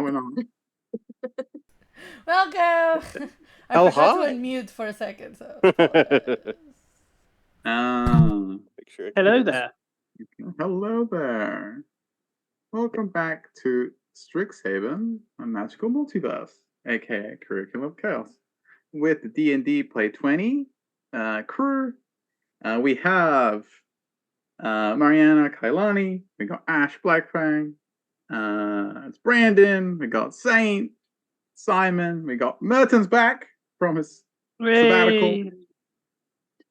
No, we're not. Welcome. I Oh, forgot to hi. unmute for a second, so apologize. Make sure I can Hello hear us. there. Hello there. Welcome back to Strixhaven, a magical multiverse, aka Curriculum of Chaos, with the D&D Play 20 crew. We have Mariana Kailani, we got Ash Blackfang, it's Brandon, we got Saint, Simon, we got Merton's back from his sabbatical. Hooray.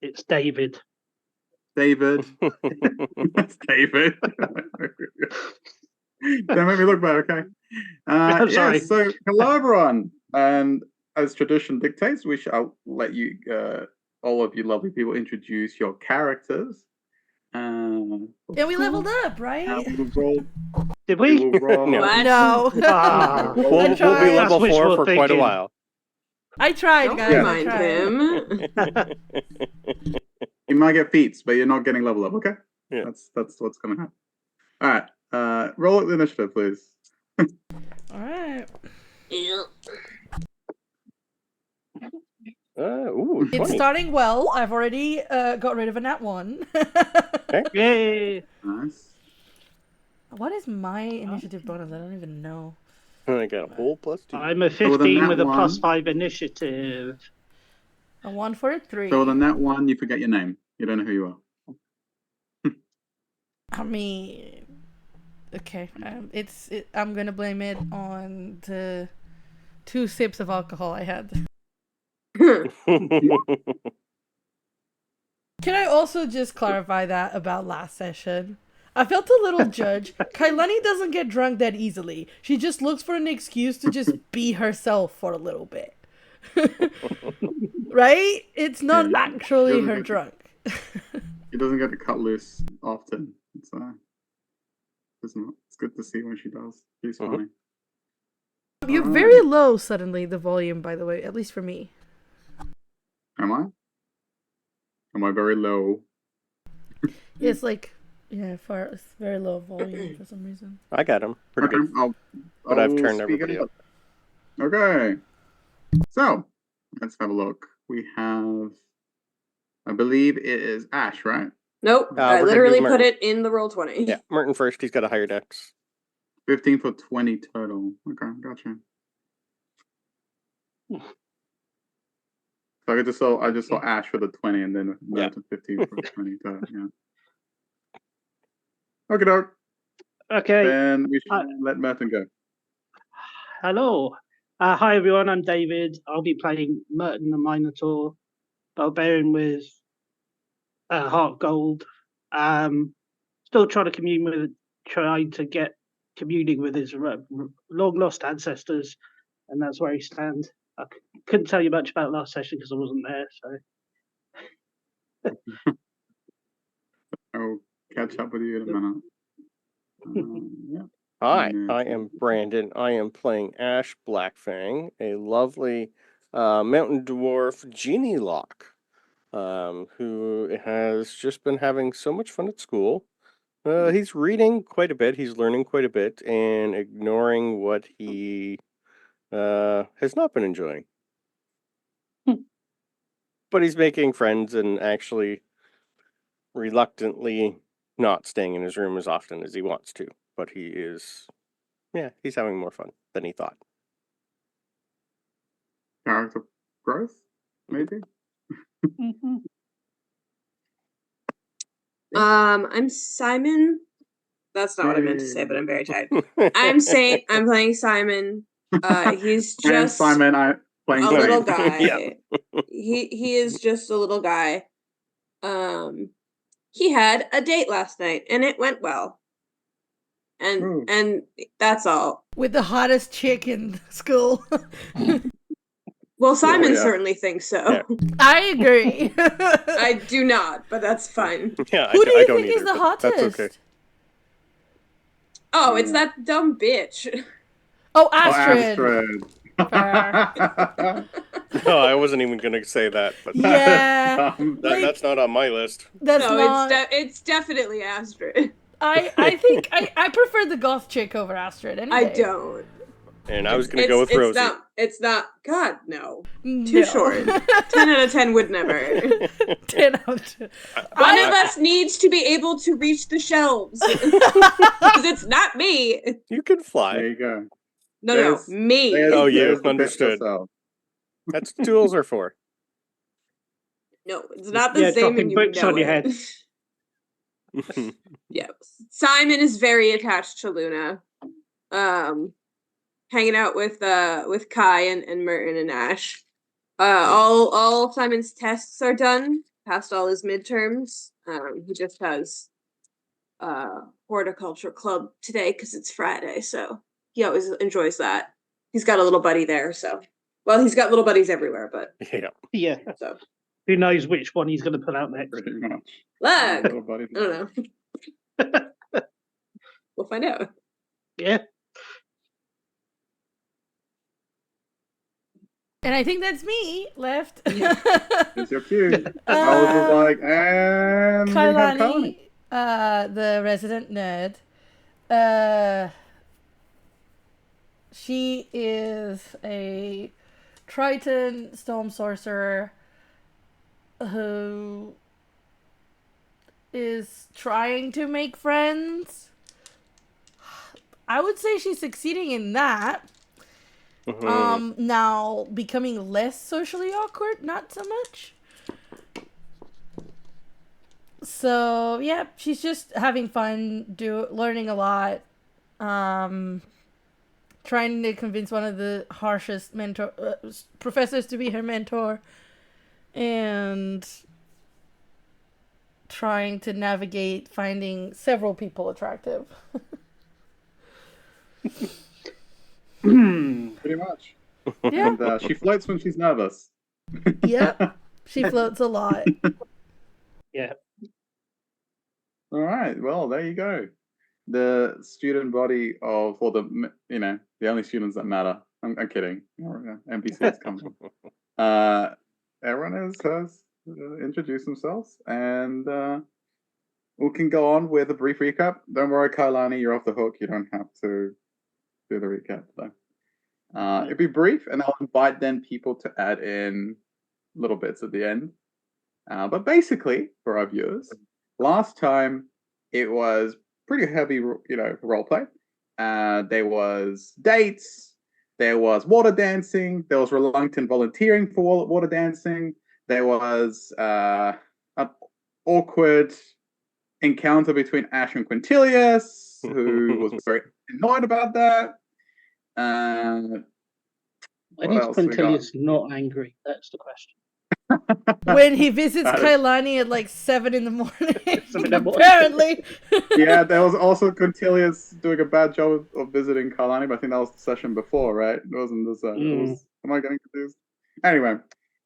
It's David. David. That's David. Don't make me look bad, okay? I'm sorry. Yeah, so hello everyone. And as tradition dictates, we shall let you, all of you lovely people, introduce your characters. And we leveled up, right? We will roll. Did we? We will roll. No. No. Ah, We'll be tried. level That's 4 wishful for quite a thinking. while. I tried, Don't guys. remind I tried. him. You might get feats, but you're not getting level up, okay? Yeah. That's what's gonna happen. Alright. Roll the initiative, please. All right. Ooh, 20. It's starting well. I've already got rid of a nat 1. Yay. Nice. What is my initiative bonus? I don't even know. I got a whole +2. I'm a So with a 15 nat with a one- +5 initiative. A 1 for a 3. So on that one, you forget your name. You don't know who you are. I mean, okay. I'm gonna blame it on the 2 sips of alcohol I had. Can I also just clarify that about last session? I felt a little judged. Kailani doesn't get drunk that easily. She just looks for an excuse to just be herself for a little bit. Right? It's not Yeah, actually doesn't her get- drunk. She doesn't get to cut loose often. It's good to see when she does. She's Mhm. funny. You're Alright. very low suddenly, the volume, by the way, at least for me. Am I? Am I very low? It's like, yeah, it's very low volume for some reason. I got him. Pretty Okay, good. But I've turned speak everybody it up. Okay. So, let's have a look. We have, I believe it is Ash, right? Nope. we're I gonna literally do put Merton. it in the roll 20. Yeah, Merton first. He's got a higher dex. 15 for 20 total. Okay, gotcha. So I just saw Ash for the 20 and then Yeah. Merton 15 for 20 total, yeah. Okay, doke. Okay. Then we should let Merton go. Hello. Hi, everyone. I'm David. I'll be playing Merton the Minotaur, barbarian with heart gold. Still trying to get communing with his long lost ancestors, and that's where he stands. I couldn't tell you much about last session because I wasn't there. So I'll catch up with you in a minute. Yeah. Hi, Yeah. I am Brandon. I am playing Ash Blackfang, a lovely mountain dwarf genie lock, who has just been having so much fun at school. He's reading quite a bit, he's learning quite a bit, and ignoring what he has not been enjoying. But he's making friends and actually reluctantly not staying in his room as often as he wants to. But he is, he's having more fun than he thought. Character growth, maybe? I'm Simon. That's not what I meant to say, but I'm very tired. I'm Saint. I'm playing Simon. He's And just Simon, I playing a Saint. little guy. Yeah. He is just a little guy. He had a date last night and it went well. Ooh. And that's all. With the hottest chick in school. Well, Simon yeah. certainly thinks so. Yeah. I agree. I do not, but that's fine. Yeah, Who do I you don't think is either, the but hottest? that's okay. Oh, it's that dumb bitch. Oh, Oh, Astrid. Astrid. No, I wasn't even going to say that, but Yeah. that's not on my list. That's No, not. it's definitely Astrid. I think I prefer the goth chick over Astrid. Anyway. I don't. And I was going to go with Rosie. It's not. God, no. No. Too short. 10 out of 10 would never. 10 out of 10. One of us needs to be able to reach the shelves. Because it's not me. You can fly. There you go. No, me. Oh, you. There's the bit Understood. yourself. That's what tools are for. No, it's not the same. Dropping And you books know on your it. head. Yeah. Simon is very attached to Luna. Hanging out with Kai and Merton and Ash. All Simon's tests are done. Passed all his midterms. He just has horticulture club today because it's Friday, so he always enjoys that. He's got a little buddy there, so he's got little buddies everywhere, but Yeah. So who knows which one he's going to pull out next? Pretty much. look, Little buddy. I don't know. We'll find out. Yeah. And I think that's me left. It's your cue. I was just like, and we have Kalani. Kailani, the resident nerd. She is a Triton storm sorcerer who is trying to make friends. I would say she's succeeding in that. Now becoming less socially awkward, not so much. So yeah, she's just having fun, learning a lot, trying to convince one of the harshest professors to be her mentor, and trying to navigate finding several people attractive. Pretty much. Yeah. And she floats when she's nervous. Yep. She floats a lot. Yeah. All right. Well, there you go. The student body of, or the only students that matter. I'm kidding. NPCs come. Everyone has introduced themselves, and we can go on with a brief recap. Don't worry, Kailani, you're off the hook. You don't have to do the recap though. It'll be brief, and I'll invite then people to add in little bits at the end. But basically, for our viewers, last time it was pretty heavy, role play. There was dates, there was water dancing, there was reluctant volunteering for water dancing, there was an awkward encounter between Ash and Quintilius, who was very annoyed about that. When is Quintilius not angry? That's the question. When he visits Kailani at like 7 a.m. apparently. Yeah, there was also Quintilius doing a bad job of visiting Kailani, but I think that was the session before, right? It wasn't this. Am I getting confused? Anyway,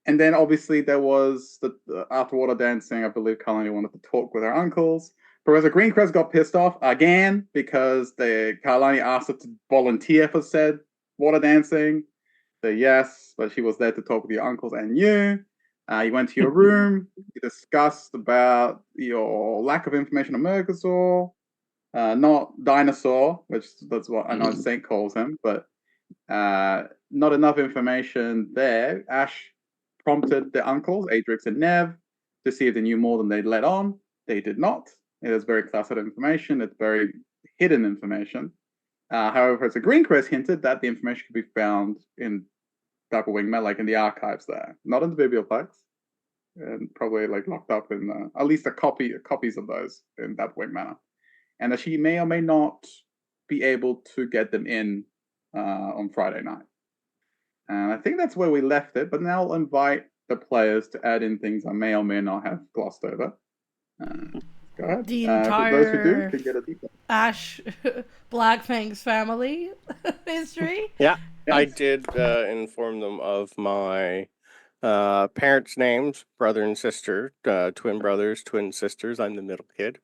and then obviously there was the after water dancing. I believe Kailani wanted to talk with her uncles. Professor Greencrest got pissed off again because Kailani asked her to volunteer for said water dancing. So yes, but she was there to talk with your uncles and you. You went to your room. You discussed about your lack of information on Mergosaur, not dinosaur, which that's what I know Saint calls him, but not enough information there. Ash prompted the uncles, Adrix and Nev, to see if they knew more than they'd let on. They did not. It is very classified information. It's very hidden information. However, Professor Greencrest hinted that the information could be found in Darkwing Manor, like in the archives there, not in the Biblioplex, and probably like locked up in at least copies of those in Darkwing Manor, and that she may or may not be able to get them in on Friday night. And I think that's where we left it. But now I'll invite the players to add in things I may or may not have glossed over. Go ahead. The for those who do, can get a detail. Ash Blackfang's family history. Yeah, yes. I did inform them of my parents' names, brother and sister, twin brothers, twin sisters. I'm the middle kid.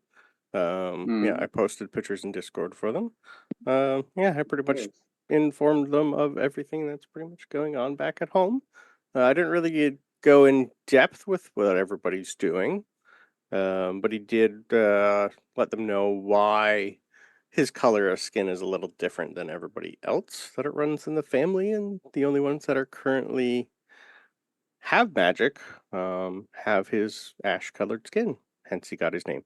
Yeah, I posted pictures in Discord for them. I pretty much informed them of everything that's pretty much going on back at home. I didn't really go in depth with what everybody's doing. But he did let them know why his color of skin is a little different than everybody else that it runs in the family, and the only ones that are currently have magic have his ash-colored skin. Hence, he got his name.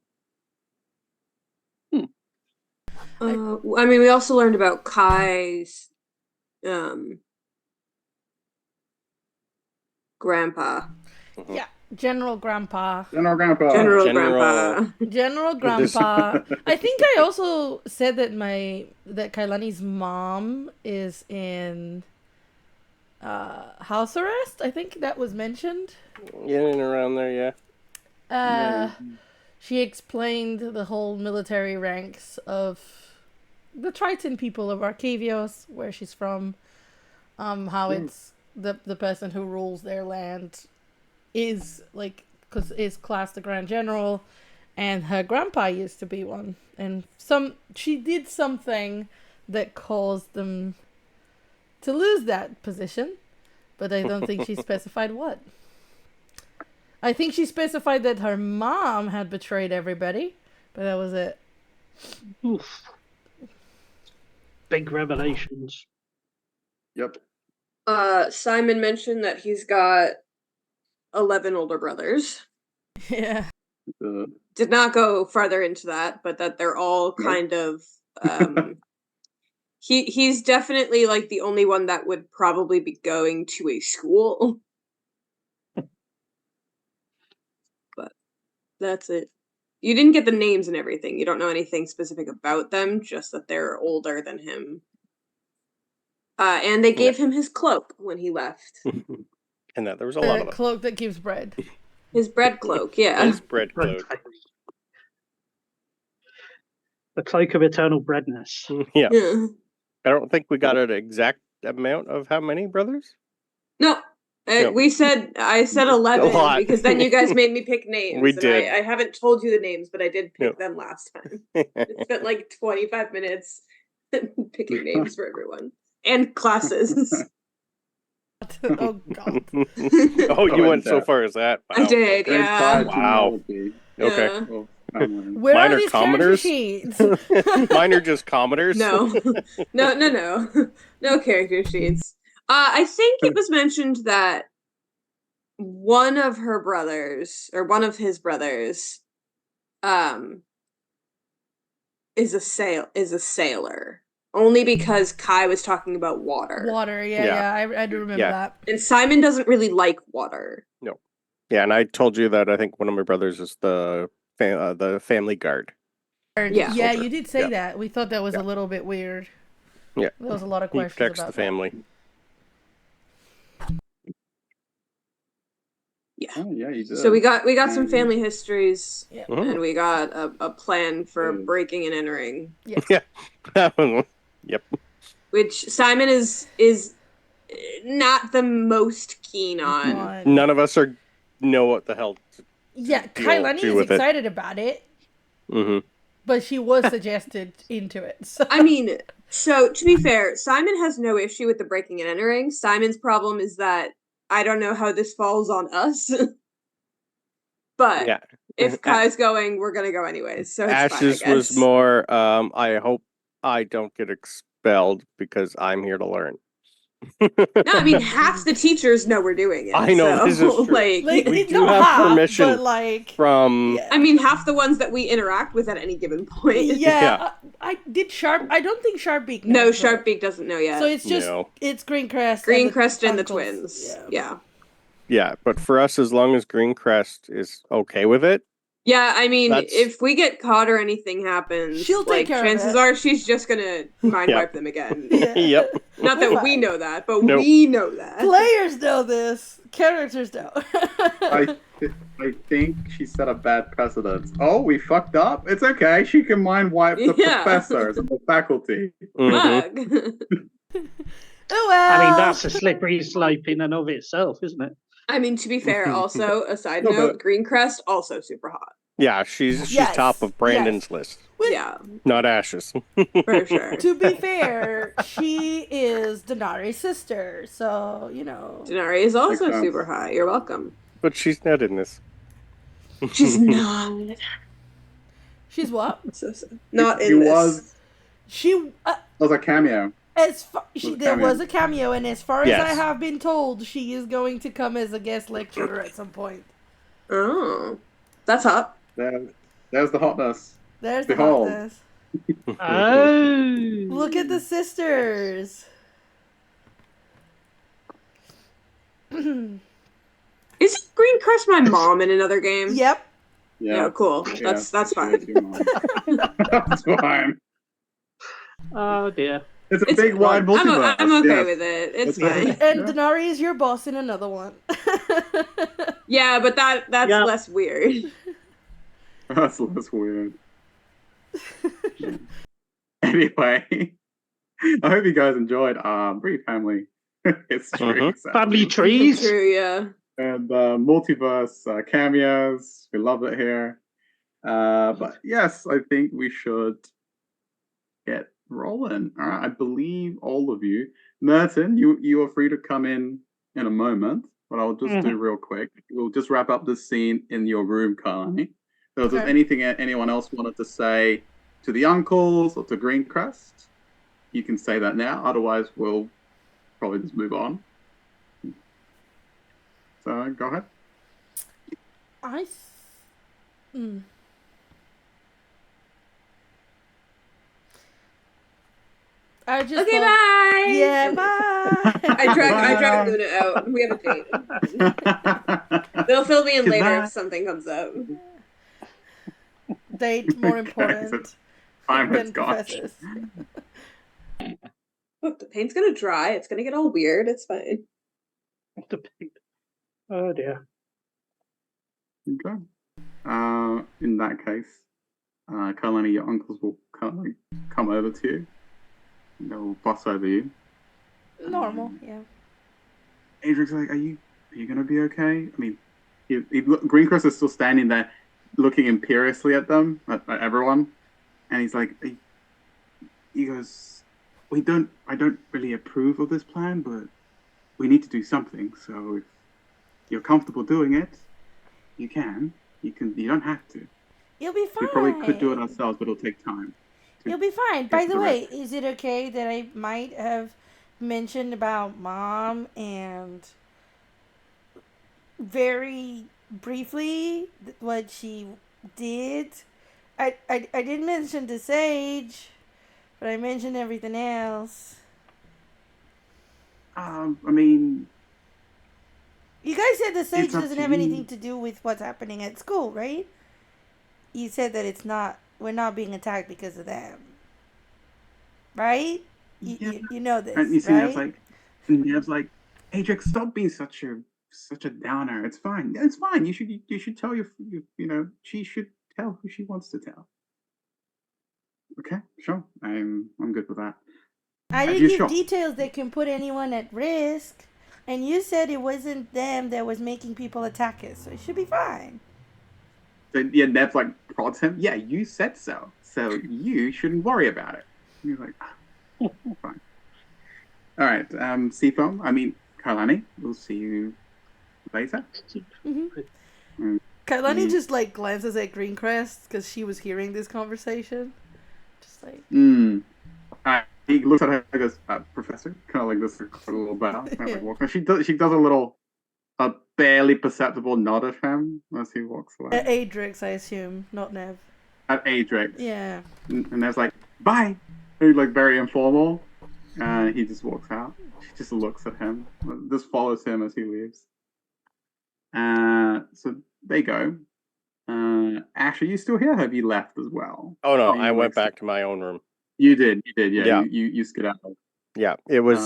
I mean, we also learned about Kai's grandpa. Yeah, General Grandpa. General Grandpa. General Grandpa. General Grandpa. I think I also said that that Kailani's mom is in house arrest. I think that was mentioned. In and around there, yeah. She explained the whole military ranks of the Triton people of Arcavios, where she's from. How it's the person who rules their land is classed the Grand General, and her grandpa used to be one. And she did something that caused them to lose that position, but I don't think she specified what. I think she specified that her mom had betrayed everybody, but that was it. Oof. Big revelations. Yep. Simon mentioned that he's got 11 older brothers. Yeah. Did not go farther into that, but that they're all kind of he's definitely like the only one that would probably be going to a school. But that's it. You didn't get the names and everything. You don't know anything specific about them, just that they're older than him. And they gave him his cloak when he left. And that there was a lot of The them. cloak that gives bread. His bread cloak, yeah. His bread cloak. The cloak of eternal breadness. Yeah. Yeah. I don't think we got an exact amount of how many brothers. No. I said 11 because then you guys made me pick names. We did. I haven't told you the names, but I did pick them last time. I spent like 25 minutes picking names for everyone. And classes. Oh, God. Oh, you went so far as that. Wow. I did, Grade yeah. 5 Wow. genealogy. Okay. Yeah. Well, Where Mine are are these commoners? character sheets? Mine are just commoners. No. No character sheets. I think it was mentioned that one of his brothers, is a sailor. Only because Kai was talking about water. Water, yeah, I do remember that. And Simon doesn't really like water. No. Yeah, and I told you that I think one of my brothers is the family guard. Yeah, you did say that. We thought that was a little bit weird. Yeah. There was a lot of He questions protects about the family. Yeah. Oh, yeah, you did. So we got some family histories, Yeah. and we got a plan for breaking and entering. Yeah. Yep. Which Simon is not the most keen on. None of us know what the hell. Kailani is excited about it. Mm-hmm. But she was suggested into it. So. I mean, so to be fair, Simon has no issue with the breaking and entering. Simon's problem is that I don't know how this falls on us. But if Kai's going, we're gonna go anyways. So it's Ash's fine, I was guess. more. I hope I don't get expelled because I'm here to learn. No, I mean half the teachers know we're doing it. I know, so, this is true. Like, we do not have half, permission but like from. I mean, half the ones that we interact with at any given point. Yeah. I don't think Sharpbeak knows. No, Sharpbeak doesn't know yet. So it's just it's Greencrest. Greencrest and the uncles. twins. Yeah. Yeah, but for us, as long as Greencrest is okay with it. Yeah, I mean, if we get caught or anything happens, she'll take care of it. Chances are she's just gonna mind wipe them again. Yep. Not that we know that, but we know that. Players know this. Characters don't. I think she set a bad precedent. Oh, we fucked up? It's okay. She can mind wipe the professors and the faculty. Mm-hmm. Oh, well. I mean, that's a slippery slope in and of itself, isn't it? I mean, to be fair, also, a side note, Greencrest, also super hot. Yeah, she's top of Brandon's list. Yeah. Not Ash's. For sure. To be fair, she is Denari's sister, so, you know. Denari is also super hot. You're welcome. But she's not in this. She's not. She's what? Not in this. She That was a cameo. there was a cameo, and as far as I Yes. have been told, she is going to come as a guest lecturer at some point. Oh, that's hot. There's the hotness. There's Behold. the hotness. Oh. Look at the sisters. Is Green Crest my mom in another game? Yep. Yeah, cool. Yeah, That's fine. That's fine. Oh dear. It's a It's big wide fun. multiverse. I'm okay yes. with it. It's That's fine. right. And Yeah. Denari is your boss in another one. Yeah, but that's Yeah. less weird. That's less weird. Anyway, I hope you guys enjoyed Brief Family History. Family trees. True, yeah. And multiverse cameos. We love it here. But yes, I think we should get rolling. All right, I believe all of you. Merton, you are free to come in a moment, but I'll just do real quick. We'll just wrap up this scene in your room, Carly. So if there's Okay. anything anyone else wanted to say to the uncles or to Greencrest, you can say that now. Otherwise, we'll probably just move on. So go ahead. I just Okay, thought- bye. Yeah, bye. I drag Bye. Luna out. We have a date. They'll fill me in later Goodbye. if something comes up. Date more Okay, important so time has than gone. professors. Look, the paint's gonna dry. It's gonna get all weird. It's fine. Oh dear. Okay. In that case, Kalani, your uncles will come over to you. They'll fuss over you. Normal, yeah. Adric's like, "Are you gonna be okay?" I mean, Greencrest is still standing there, looking imperiously at them, at everyone, and he's like, he goes, I don't really approve of this plan, but we need to do something. So if you're comfortable doing it, you can. You don't have to. You'll be fine. We probably could do it ourselves, but it'll take time. You'll be fine. By the the way, rest. is it okay that I might have mentioned about Mom and very briefly what she did? I didn't mention the Sage, but I mentioned everything else. I mean, You guys said the Sage up doesn't to have you. anything to do with what's happening at school, right? You said that we're not being attacked because of them. Right? You know this, and you see, right? Nev's like, Adric, stop being such a downer. It's fine. It's fine. You should tell she should tell who she wants to tell. Okay, sure. I'm good with that. I Are didn't you give sure? details that can put anyone at risk. And you said it wasn't them that was making people attack us, so it should be fine. So yeah, Nev like prods him. Yeah, you said so. So you shouldn't worry about it. And he's like, fine. All right, Seafoam. I mean, Kalani. We'll see you later. Kailani just like glances at Greencrest because she was hearing this conversation. Just like, He looks at her and goes, Professor, kind of like this, a little bow. And she does a barely perceptible nod at him as he walks away. at Adrix, I assume, not Nev. At Adrix. Yeah. And Nev's like, bye. And he's like very informal. And he just walks out. She just looks at him. Just follows him as he leaves. So they go. Ash, are you still here? Have you left as well? Oh no, I went back to my own room. You did, yeah. Yeah. You skedaddled. Yeah, it was.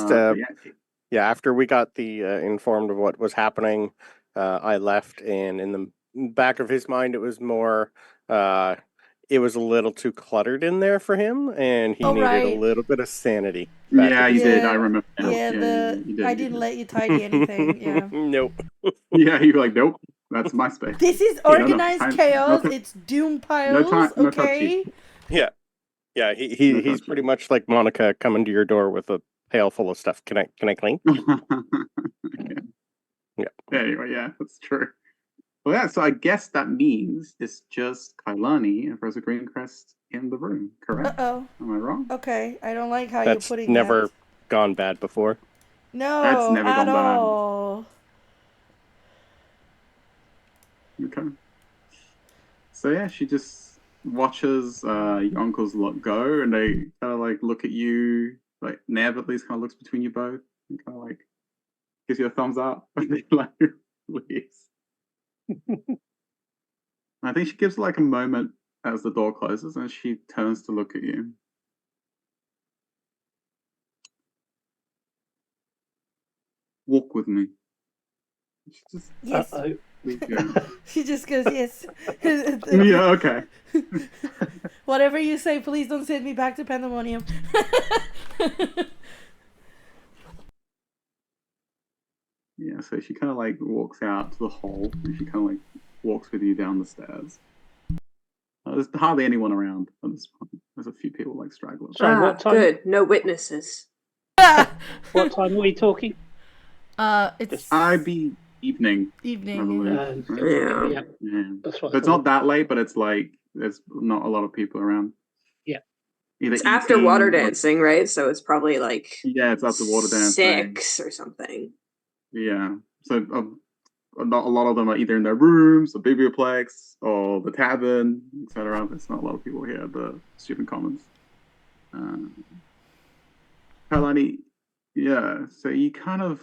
Yeah. After we got the informed of what was happening, I left, and in the back of his mind, it was more. It was a little too cluttered in there for him, and he needed a little bit of sanity. Yeah, you did. I remember. Yeah, you did. I didn't let you tidy anything. Yeah. Nope. Yeah, you were like, nope. That's my space. This is organized chaos. It's doom piles. Okay. Yeah. Yeah, he's pretty much like Monica coming to your door with a pail full of stuff. Can I clean? Yeah. Anyway, yeah, that's true. Well, yeah, so I guess that means it's just Kailani and Professor Greencrest in the room, correct? Uh-oh. Am I wrong? Okay, I don't like how you're That's putting never that. gone bad before. That's No, never at gone bad. all. Okay. So yeah, she just watches your uncles go, and they kind of like look at you. Like Nev at least kind of looks between you both, and kind of like gives you a thumbs up, and then like leaves. I think she gives like a moment as the door closes, and she turns to look at you. Walk with me. She just Yes. Uh-oh. leaves you. She just goes, yes. Yeah, okay. Whatever you say, please don't send me back to Pandemonium. Yeah, so she kind of like walks out to the hall, and she kind of like walks with you down the stairs. There's hardly anyone around at this point. There's a few people like stragglers. Sorry, what time? Good. No witnesses. What time are we talking? It's I'd be evening, I evening. believe. Right? Yeah. Yeah, Yeah. that's what But I it's not thought. that late, but it's like there's not a lot of people around. Yeah. Either It's after eating water or- dancing, right? So it's probably like Yeah, it's after water dancing. 6 or something. Yeah. So not a lot of them are either in their rooms, the biblioplex, or the tavern, etc. There's not a lot of people here at the student commons. Kalani, yeah. So you kind of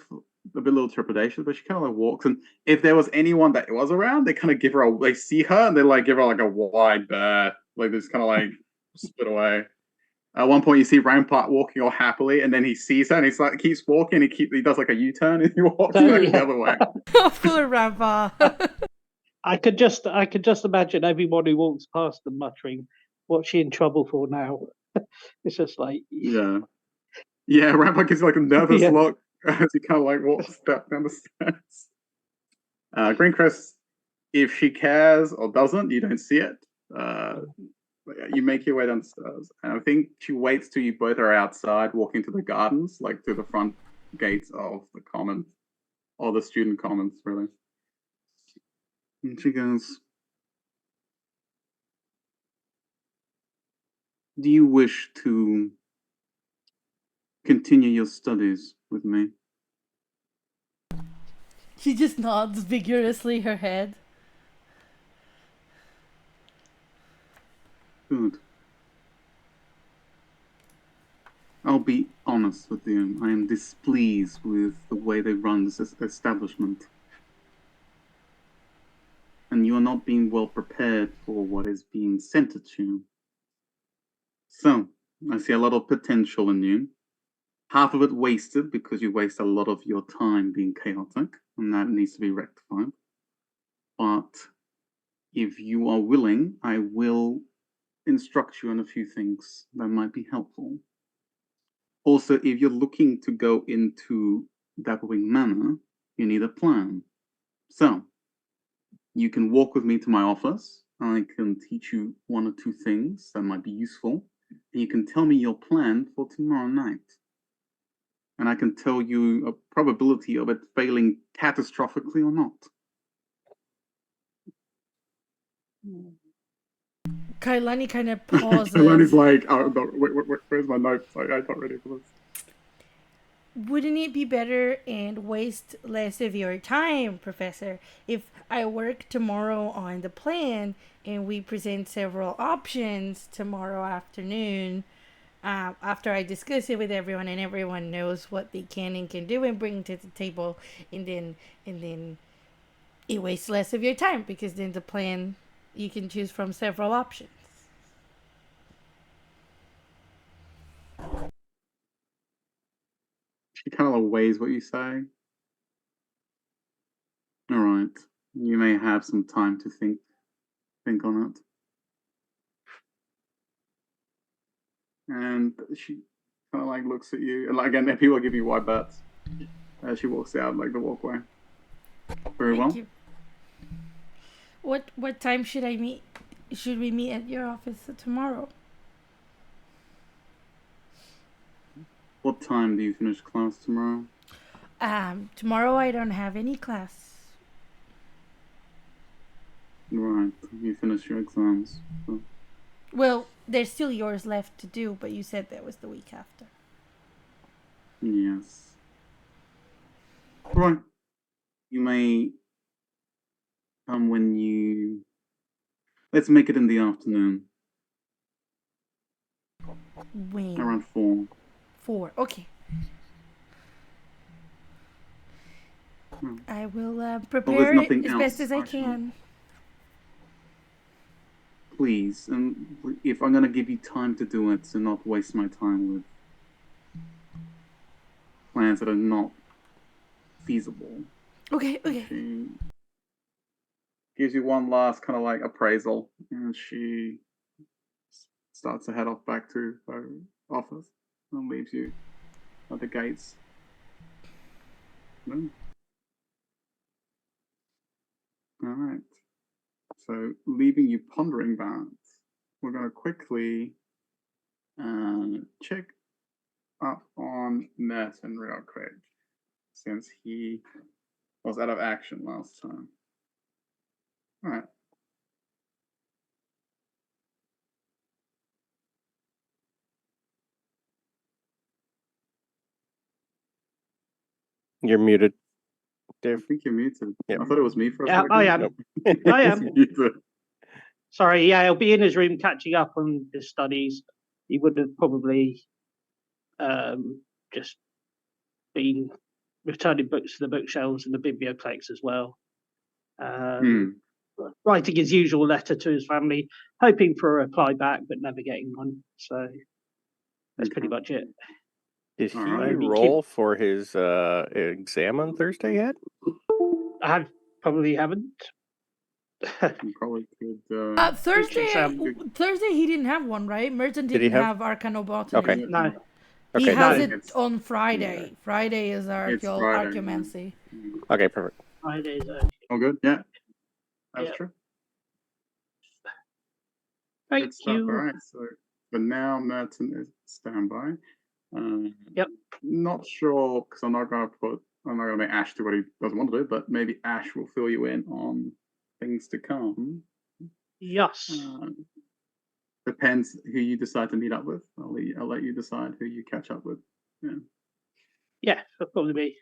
a bit little trepidation, but she kind of like walks, and if there was anyone that was around, they kind of give her they see her and they like give her like a wide berth, like just kind of like split away. At one point, you see Rampart walking all happily, and then he sees her, and he's like keeps walking. He does like a U-turn, and he walks So, back yeah. the other way. Poor Rampa. I could just imagine everyone who walks past them muttering, "What's she in trouble for now?" It's just like, Yeah, Rampart gives you like a nervous Yeah. look as he kind of like walks down the stairs. Greencrest, if she cares or doesn't, you don't see it. You make your way downstairs, and I think she waits till you both are outside, walking to the gardens, like through the front gates of the commons, or the student commons, really. And she goes, "Do you wish to continue your studies with me?" She just nods vigorously her head. Good. I'll be honest with you. I am displeased with the way they run this establishment. And you are not being well prepared for what is being sent at you. So, I see a lot of potential in you. Half of it wasted because you waste a lot of your time being chaotic, and that needs to be rectified. But if you are willing, I will instruct you on a few things that might be helpful. Also, if you're looking to go into Dapplewing Manor, you need a plan. So, you can walk with me to my office. I can teach you one or two things that might be useful. And you can tell me your plan for tomorrow night. And I can tell you a probability of it failing catastrophically or not. Kailani kind of pauses. Kailani's like, oh, no, wait, where's my notes? I'm not ready for this. Wouldn't it be better and waste less of your time, Professor, if I work tomorrow on the plan and we present several options tomorrow afternoon after I discuss it with everyone and everyone knows what they can and can do and bring to the table, and then it wastes less of your time because then the plan you can choose from several options. She kind of weighs what you say. All right, you may have some time to think on it. And she kind of like looks at you, and like again, people give you wide bets as she walks out like the walkway. Very well. Thank you. What time should I meet? Should we meet at your office tomorrow? What time do you finish class tomorrow? Tomorrow I don't have any class. Right. You finish your exams. So. Well, there's still yours left to do, but you said that was the week after. Yes. Right. You may come when you. Let's make it in the afternoon. When? Around 4. 4. Okay. Hmm. I will prepare it as best as I can. Please, and if I'm gonna give you time to do it, to not waste my time with plans that are not feasible. Okay. She gives you one last kind of like appraisal, and she starts to head off back to her office and leaves you at the gates. No. All right. So, leaving you pondering that, we're going to quickly check up on Merton real quick, since he was out of action last time. All right. You're muted, I Dave. think you're muted. Yep. I thought it was me for a Yeah, second. I am. Nope. I am. Muted. Sorry, yeah, he'll be in his room catching up on his studies. He would have probably just been returning books to the bookshelves and the biblioplex as well. Writing his usual letter to his family, hoping for a reply back, but never getting one. So that's pretty much it. Did he Alright. roll for his exam on Thursday yet? I probably haven't. You probably could. Thursday he didn't have one, right? Merton Did he didn't have Arcanobotany. Okay. No. He Okay. has No. it on Friday. Yeah. Friday is Archaeomancy. Okay, perfect. Fridays. Oh, good. Yeah, that's Yeah. true. Thank Good stuff. you. All right. So for now, Merton is standby. Yep. Not sure because I'm not gonna make Ash do what he doesn't want to do, but maybe Ash will fill you in on things to come. Yes. Depends who you decide to meet up with. I'll let you decide who you catch up with. Yeah, it'll probably be.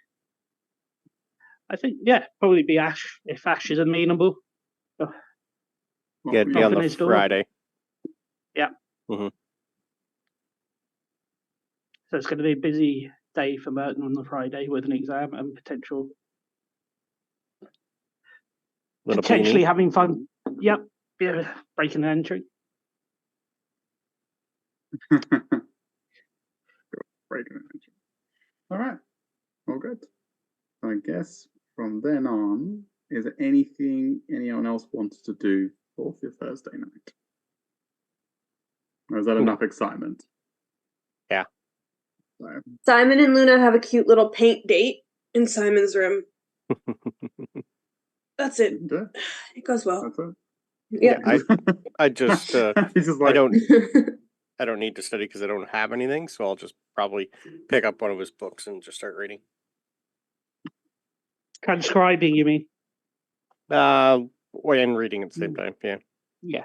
I think, yeah, probably be Ash if Ash is amenable. Well, Yeah, it'd be on Open the his door. Friday. Yeah. Mhm. So it's going to be a busy day for Merton on the Friday with an exam and potentially beanie. having fun. Yep. Yeah, breaking an entry. Breaking it. All right. All good. I guess from then on, is there anything anyone else wants to do for your Thursday night? Or is that enough excitement? Yeah. So, Simon and Luna have a cute little paint date in Simon's room. That's it. yeah, It goes well. that's it. Yeah. I just He's just like, I don't need to study because I don't have anything, so I'll just probably pick up one of his books and just start reading. Transcribing, you mean? And reading at the same time. Yeah.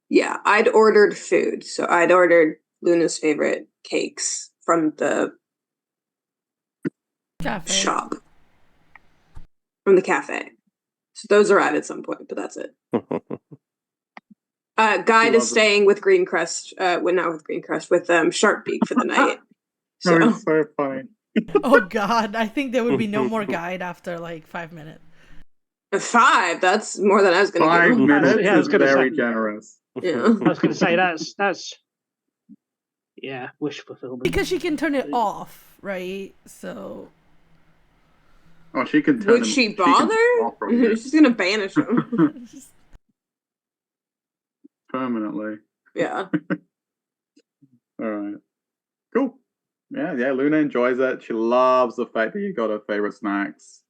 Yeah. I'd ordered food. So I'd ordered Luna's favorite cakes from the Cafe. shop. From the cafe. So those are at some point, but that's it. Guide is staying with Greencrest, not with Greencrest, with Sharpbeak for the night. So it's so funny. Oh God, I think there would be no more guide after like 5 minutes. 5? That's more than I was going to 5 do. minutes Yeah, I was is gonna very say. generous. Yeah. I was going to say that's wish fulfillment. Because she can turn it off, right? So. Oh, she can turn Would him. she bother? She's going to banish him. Permanently. Yeah. All right. Cool. Yeah, Luna enjoys it. She loves the fact that you got her favorite snacks.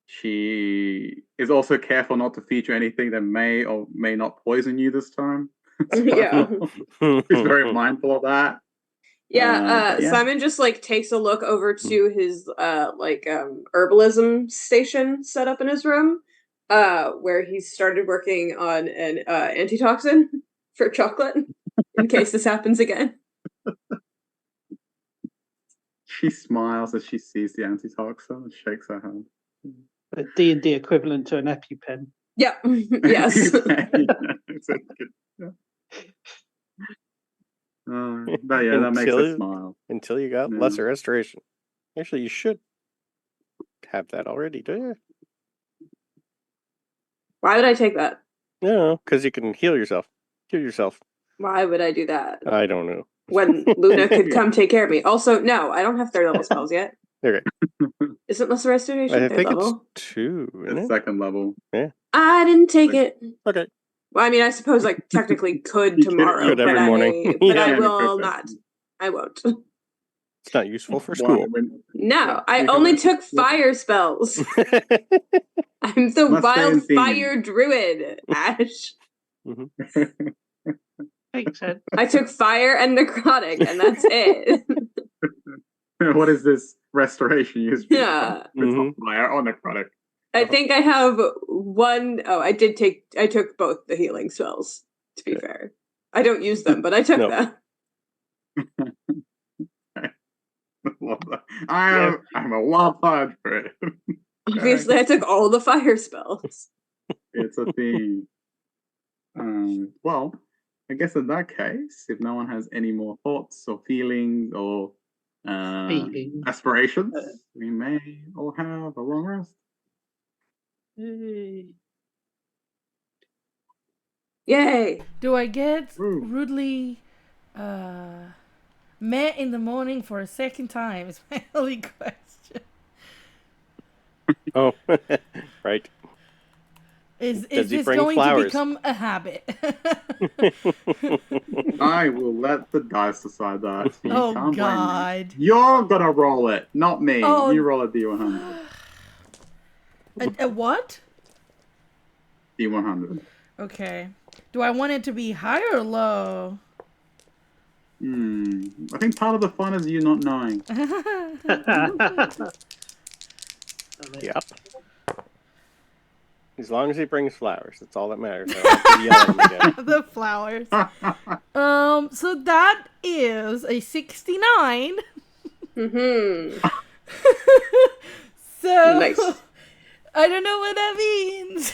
She is also careful not to feature anything that may or may not poison you this time. Yeah. She's very mindful of that. Yeah, But yeah. Simon just like takes a look over to his herbalism station set up in his room, where he started working on an antitoxin for chocolate in case this happens again. She smiles as she sees the antitoxin and shakes her head. A D&D equivalent to an EpiPen. Yep. Yes. It's a good- yeah. But yeah, that makes her smile. Until you got lesser restoration. Actually, you should have that already, do you? Why would I take that? No, because you can heal yourself. Heal yourself. Why would I do that? I don't know. When Luna could come take care of me. Also, no, I don't have third level spells yet. Okay. Isn't lesser restoration I third think level? it's 2, isn't It's it? second level. Yeah. I didn't take it. Okay. Well, I mean, I suppose I technically could tomorrow, could every morning. but Yeah, I you will could. not. I won't. It's not useful for school. No, I only took fire spells. I'm the Must stay in theme. wildfire druid, Ash. Makes sense. I took fire and necrotic, and that's it. What is this restoration used for? Yeah. It's not fire or necrotic. I think I have one. Oh, I took both the healing spells, to be fair. I don't use them, but I took them. I'm a wildfire druid. Obviously, I took all the fire spells. It's a theme. Well, I guess in that case, if no one has any more thoughts or feelings or aspirations, we may all have a long rest. Yay! Do I get rudely met in the morning for a second time? Is my only question. Oh, right. Is this going to become a habit? I will let the dice decide that. So you can't God! Blame me. You're gonna roll it, not me. Oh. You roll a D100. A what? D100. Okay. Do I want it to be high or low? I think part of the fun is you not knowing. Yep. As long as he brings flowers, that's all that matters. The flowers. So that is a 69. Mm-hmm. So nice. I don't know what that means.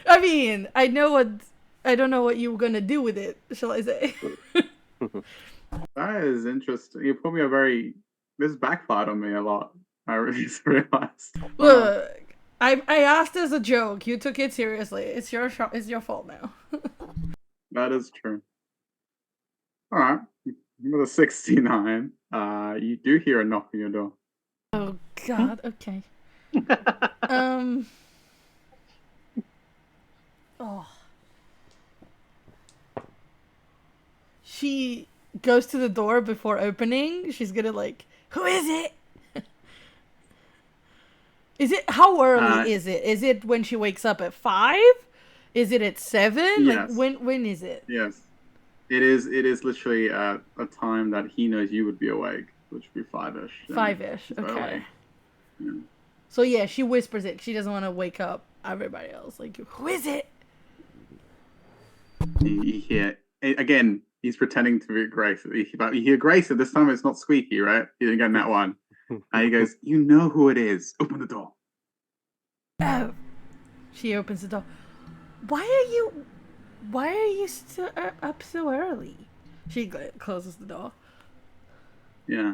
I mean, I don't know what you were gonna do with it, shall I say? That is interesting. You put me this backfired on me a lot. I really just realized. Look, I asked as a joke. You took it seriously. It's your fault now. That is true. All right. With a 69, you do hear a knock on your door. Oh God. Okay. Oh. She goes to the door before opening. She's gonna who is it? Is it, how early is it? Is it when she wakes up at 5? Is it at 7? Yes. Like when is it? Yes. It is literally at a time that he knows you would be awake, which would be 5-ish. 5-ish, okay. Yeah. So yeah, she whispers it. She doesn't want to wake up everybody else. Like, who is it? You hear, again, he's pretending to be Grace. You hear Grace, and this time it's not squeaky, right? He didn't get that one. And he goes, you know who it is. Open the door. Oh. She opens the door. Why are you up so early? She closes the door. Yeah.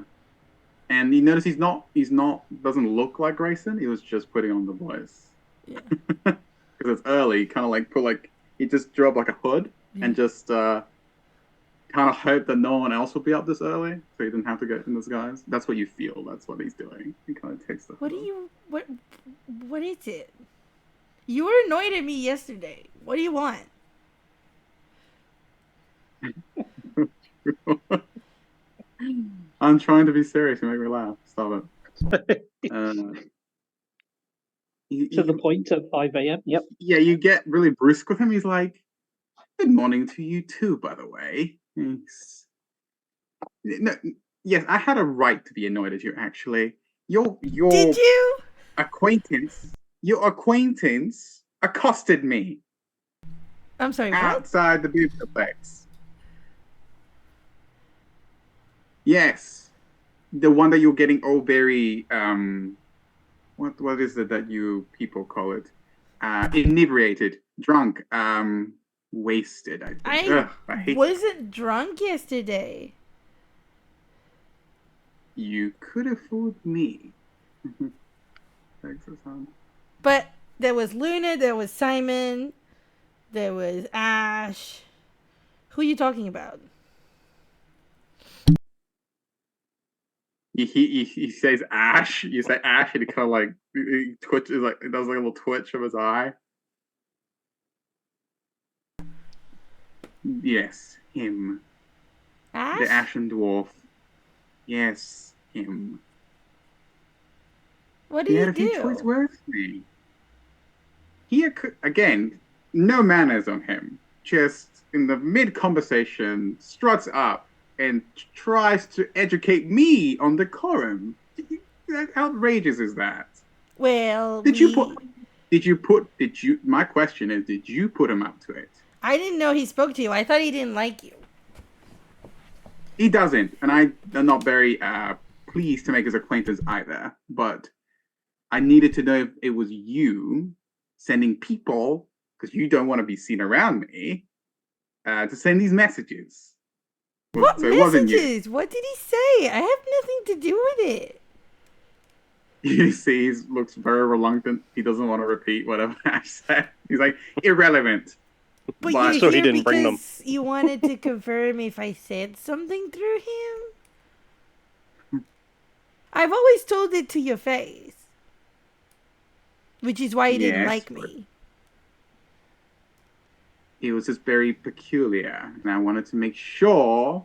And you notice doesn't look like Grayson. He was just putting on the voice. Yeah. Because it's early. Kind of he just drew up like a hood and just kind of hope that no one else would be up this early, so he didn't have to get in disguise. That's what you feel. That's what he's doing. He kind of takes the What is it? You were annoyed at me yesterday. What do you want? I'm trying to be serious. You make me laugh. Stop it. To the point at 5 a.m. Yep. Yeah, you get really brusque with him. He's like, "Good morning to you too, by the way." No, yes, I had a right to be annoyed at you. Actually, your Did you? your acquaintance accosted me I'm sorry, what? outside the biblioplex. Yes, the one that you're getting all very what is it that you people call it? Inebriated, drunk, wasted. I think. Ugh, I hate wasn't drunk yesterday. You could have fooled me. Thanks, Hassan. But there was Luna, there was Simon, there was Ash. Who are you talking about? He says Ash. You say Ash, and he kind of like he twitches, like it does like a little twitch of his eye. Yes, him. Ash? The Ashen Dwarf. Yes, him. What did He he had a few do? choice words for me. He again, no manners on him. Just in the mid conversation, struts up and tries to educate me on decorum. How outrageous is that? Well, my question is, did you put him up to it? I didn't know he spoke to you. I thought he didn't like you. He doesn't, and I am not very pleased to make his acquaintance either. But I needed to know if it was you sending people, because you don't want to be seen around me, to send these messages. What so messages? It wasn't you. What did he say? I have nothing to do with it. You see, he looks very reluctant. He doesn't want to repeat whatever I said. He's like, irrelevant. But so you're he here didn't bring them. because you wanted to confirm if I said something through him? I've always told it to your face. Which is why you didn't like me. It was just very peculiar, and I wanted to make sure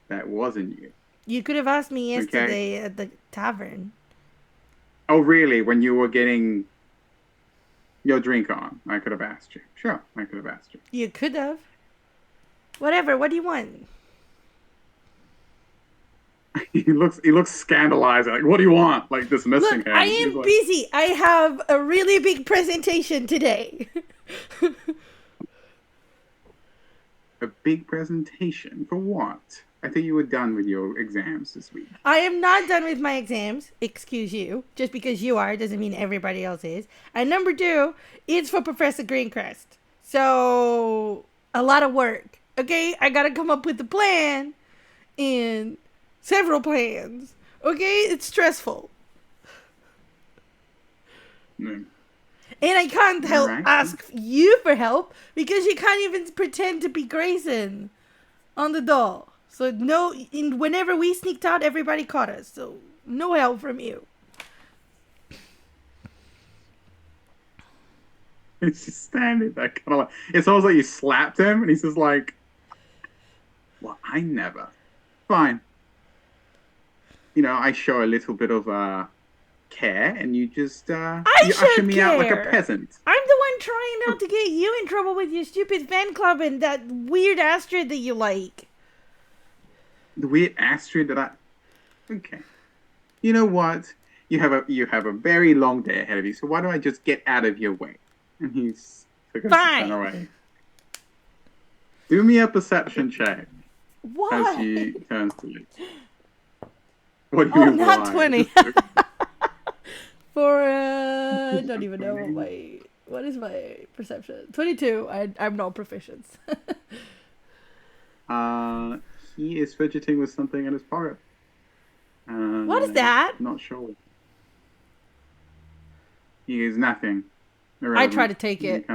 that wasn't you. You could have asked me yesterday at the tavern. Oh, really? When you were getting your drink on, I could have asked you. Sure, I could have asked you. You could have. Whatever. What do you want? He looks scandalized. Like, what do you want? Like dismissing him. I am busy. I have a really big presentation today. A big presentation for what? I think you were done with your exams this week. I am not done with my exams. Excuse you. Just because you are doesn't mean everybody else is. And number 2, it's for Professor Greencrest. So, a lot of work. Okay? I gotta come up with a plan. And several plans. Okay? It's stressful. Mm. And I can't ask you for help because you can't even pretend to be Grayson on the doll. So whenever we sneaked out, everybody caught us. So no help from you. He's just standing there, kind of like it's almost like you slapped him, and he's just like, "Well, I never." Fine. You know, I show a little bit of care, and you just you usher me out like a peasant. I'm the one trying not to get you in trouble with your stupid fan club and that weird Astrid that you like. The weird Astrid that okay. You know what? You have a very long day ahead of you, so why don't I just get out of your way? And he's fine. Away. Do me a perception check. What? As he turns to you. What do you mean? Not 20. For I don't even know what is my perception. 22. I'm not proficient. He is fidgeting with something in his pocket. What is that? Not sure. He is nothing. I try to take it.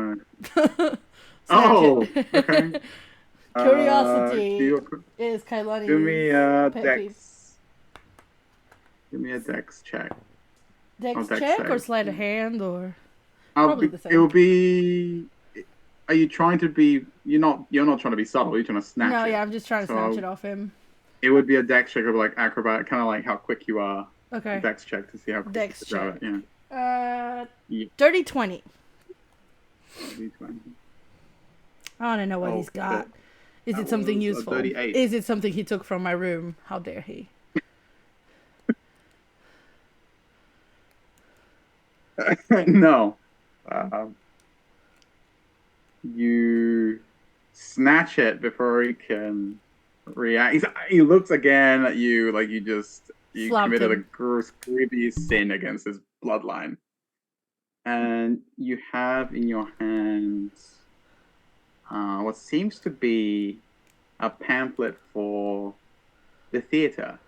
Oh, okay. Curiosity is Kailani's Give me a pet dex. peeve. Give me a dex check. Dex check or sleight of hand or probably the same. It will be. Are you trying to be? You're not trying to be subtle. You're trying to snatch it. No, yeah, I'm just trying to snatch it off him. It would be a dex check of like acrobat, kind of like how quick you are. Okay. A dex check to see how quick dex you check. It. Yeah. Dirty 20. Dirty 20. I want to know what he's got. Is That it something was a useful? dirty 8. Is it something he took from my room? How dare he? No. You snatch it before he can react. He looks again at you like you Slapped committed a him. grievous sin against his bloodline. And you have in your hands what seems to be a pamphlet for the theater,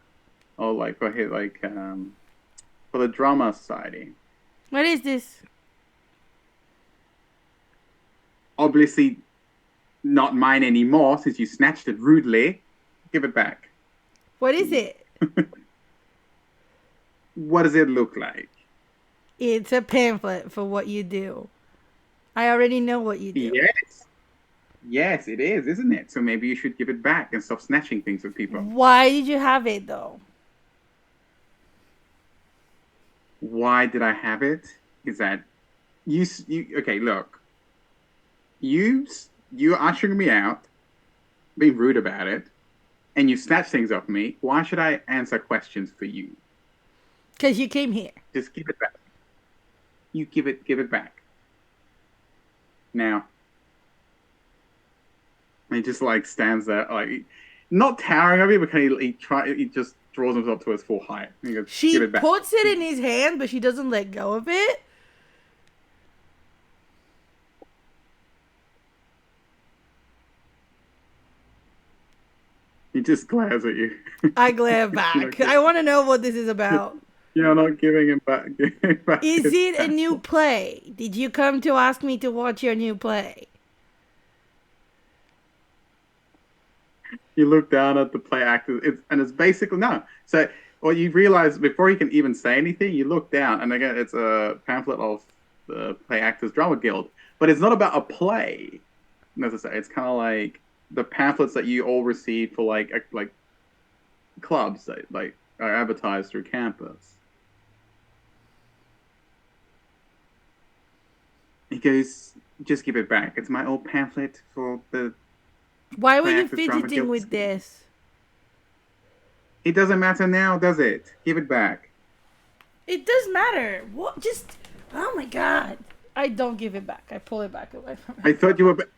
or like for the drama society. What is this? Obviously, not mine anymore since you snatched it rudely. Give it back. What is it? What does it look like? It's a pamphlet for what you do. I already know what you do. Yes. Yes, it is, isn't it? So maybe you should give it back and stop snatching things from people. Why did you have it though? Why did I have it? Is that you okay, look. You're ushering me out, being rude about it, and you snatch things off me. Why should I answer questions for you? Because you came here. Just give it back. You give it back. Now. And he just like stands there, like not towering over you, but he just draws himself to his full height. And he goes, She give it back. puts it in his hand, but she doesn't let go of it. He just glares at you. I glare back. I want to know what this is about. You're not giving him back. Is it a new play? Did you come to ask me to watch your new play? You look down at the play actors, and it's basically no. So what you realize before you can even say anything, you look down, and again, it's a pamphlet of the Play Actors Drama Guild, but it's not about a play necessarily. It's kind of like the pamphlets that you all receive for like clubs that like are advertised through campus. He goes, just give it back. It's my old pamphlet for the. Why were Play you Actors Drama fidgeting Guild. with this? It doesn't matter now, does it? Give it back. It does matter. What? Just. Oh my god. I don't give it back. I pull it back away from him. I thought you were.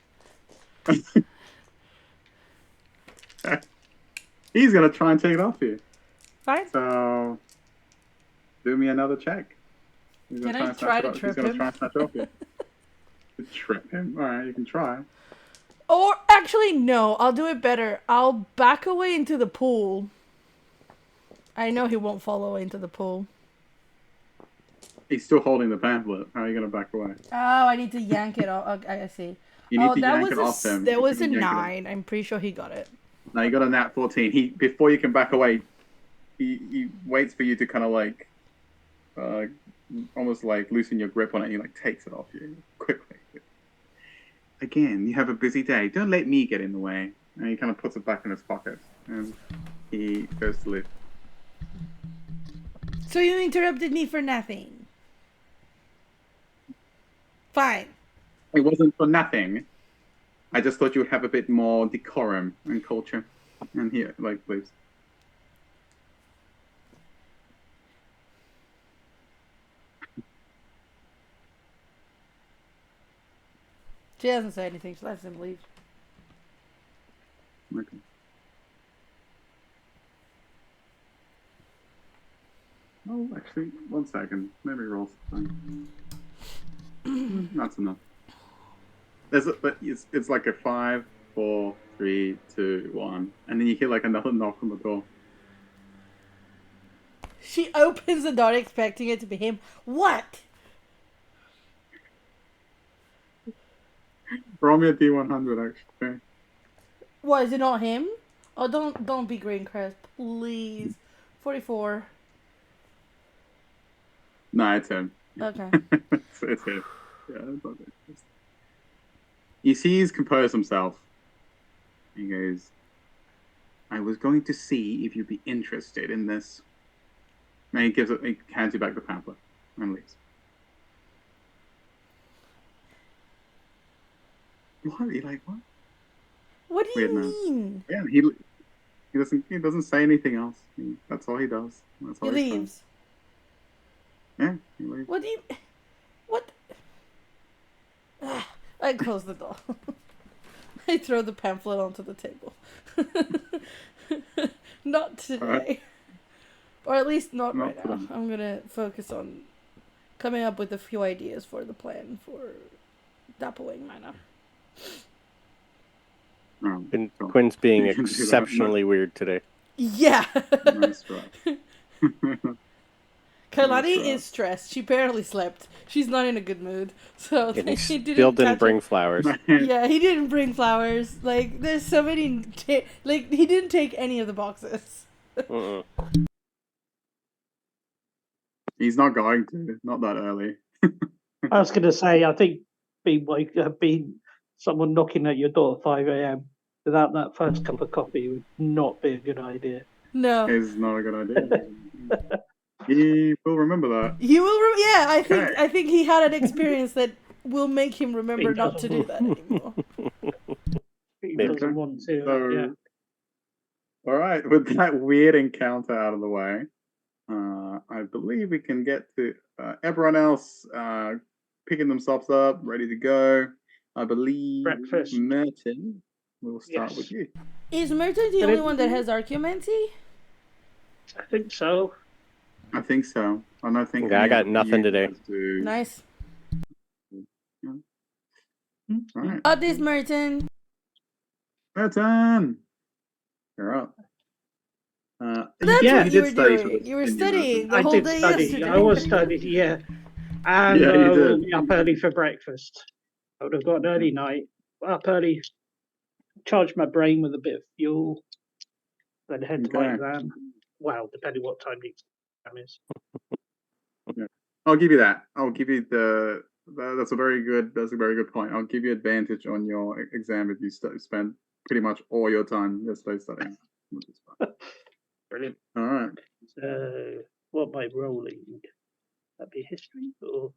He's gonna try and take it off you. Fine. So, do me another check. Can I try to trip him? He's gonna try and snatch it off you. To trip him? Alright, you can try. Or actually, no. I'll do it better. I'll back away into the pool. I know he won't fall away into the pool. He's still holding the pamphlet. How are you gonna back away? Oh, I need to yank it off. Okay, I see. You need to that yank was it off him. There was a You can yank it off. 9. I'm pretty sure he got it. No, you got a nat 14. Before you can back away, he waits for you to kind of like, almost like loosen your grip on it. And he like takes it off you quickly. Again, you have a busy day. Don't let me get in the way. And he kind of puts it back in his pocket, and he goes to leave. So you interrupted me for nothing. Fine. It wasn't for nothing. I just thought you would have a bit more decorum and culture. And here, like, please. She doesn't say anything. She lets him leave. Okay. Oh, actually, 1 second. Maybe roll something. That's enough. But it's like a 5, 4, 3, 2, 1, and then you hear like another knock on the door. She opens the door expecting it to be him. What? Roll me a D100, actually. What, is it not him? Oh, don't be Greencrest, please. 44. No, it's him. Okay. It's him. Yeah, it's not good. You see he's composed himself. He goes, I was going to see if you'd be interested in this. And he hands you back the pamphlet and leaves. What? You're like, what? What do Weird you man. mean? Yeah, he doesn't say anything else. That's all he does. That's He all he says. leaves. Yeah, he leaves. What do you? What? I close the door. I throw the pamphlet onto the table. Not today. Or at least not right now. today. I'm gonna focus on coming up with a few ideas for the plan for Dappling Manor. And Cool. Quinn's being You can do that. exceptionally weird today. Yeah. Nice try. Kailani right. is stressed. She barely slept. She's not in a good mood. So And he he still didn't catch bring up. flowers. Yeah, he didn't bring flowers. Like, there's so many. Like, he didn't take any of the boxes. He's not going to. Not that early. I was going to say, I think being someone knocking at your door at 5 a.m. without that first cup of coffee would not be a good idea. No. It's not a good idea. He will remember that. He will. Yeah, Okay. I think he had an experience that will make him remember He not to do that anymore. He Maybe. doesn't want to. So, Yeah. all right, with that weird encounter out of the way, I believe we can get to everyone else picking themselves up, ready to go. I believe Breakfast. Merton, we'll start with Yes. you. Is Merton the only one that has archaeomancy? I think so. I think so. I don't think Yeah, I any got of nothing you today. guys do. Nice. All right. Got this, Merton. Merton! You're up. That's Yeah. what you were study for doing. this, You were didn't you, studying Merton? the I whole did day study. yesterday. I was studying, yeah. And Yeah, you did. we'll be up early for breakfast. I would have got an early night. Up early, charge my brain with a bit of fuel, then head to my Okay. exam. Well, depending what time the exam is. I'll give you that. I'll give you that's a very good point. I'll give you advantage on your exam if you spend pretty much all your time yesterday studying. Which is fine. Brilliant. All right. So, what am I rolling? That be history or? All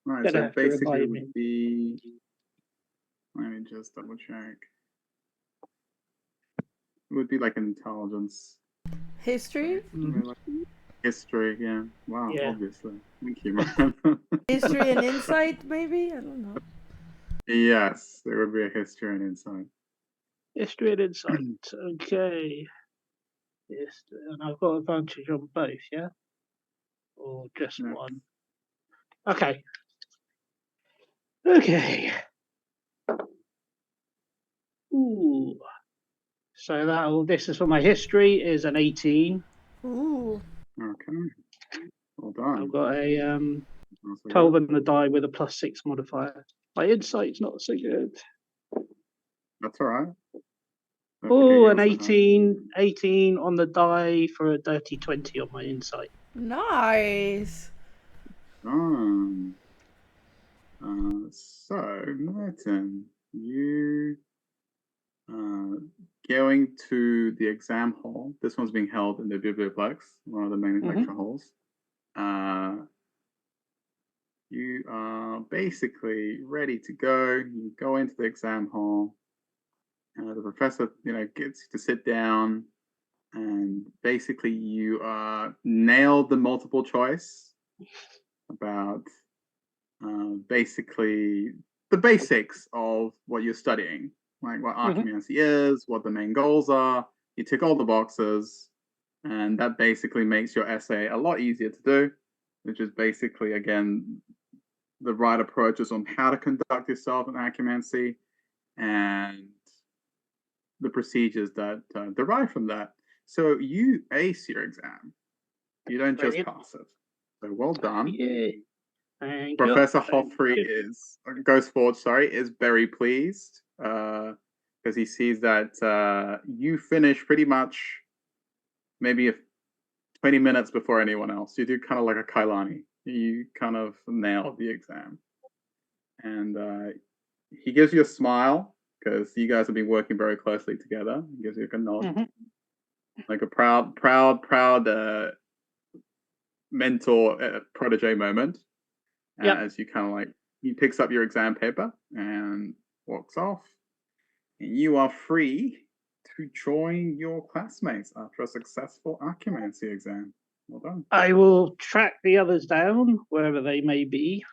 right. Gonna So have to basically, it remind me. would be. Let me just double check. It would be like an intelligence. History? History, yeah. Wow, Yeah. obviously. Thank you, man. History and insight, maybe? I don't know. Yes, there would be a history and insight. History and insight. Okay. Yes, and I've got advantage on both, yeah? Or just Yeah. one? Okay. Okay. Ooh. So this is for my history, is an 18. Ooh. Okay. Well done. I've got a Also 12 good. on the die with a +6 modifier. My insight's not so good. That's all right. Oh, an 18 on the die for a dirty 20 on my insight. Nice. So, Martin, you going to the exam hall. This one's being held in the Biblioplex, one of the main lecture halls. You are basically ready to go. You go into the exam hall. The professor, gets you to sit down, and basically you nailed the multiple choice about basically the basics of what you're studying, like what archaeomancy is, what the main goals are. You tick all the boxes, and that basically makes your essay a lot easier to do, which is basically, again, the right approaches on how to conduct yourself in archaeomancy and the procedures that derive from that. So you ace your exam. You don't just pass it. So well done. Yeah. Thank Professor you. Hoffrey is very pleased because he sees that you finish pretty much maybe 20 minutes before anyone else. You do kind of like a Kailani. You kind of nailed the exam. And he gives you a smile because you guys have been working very closely together. He gives you a nod. Like a proud mentor protege moment. As you kind of he picks up your exam paper and walks off. And you are free to join your classmates after a successful archaeomancy exam. Well done. I will track the others down wherever they may be,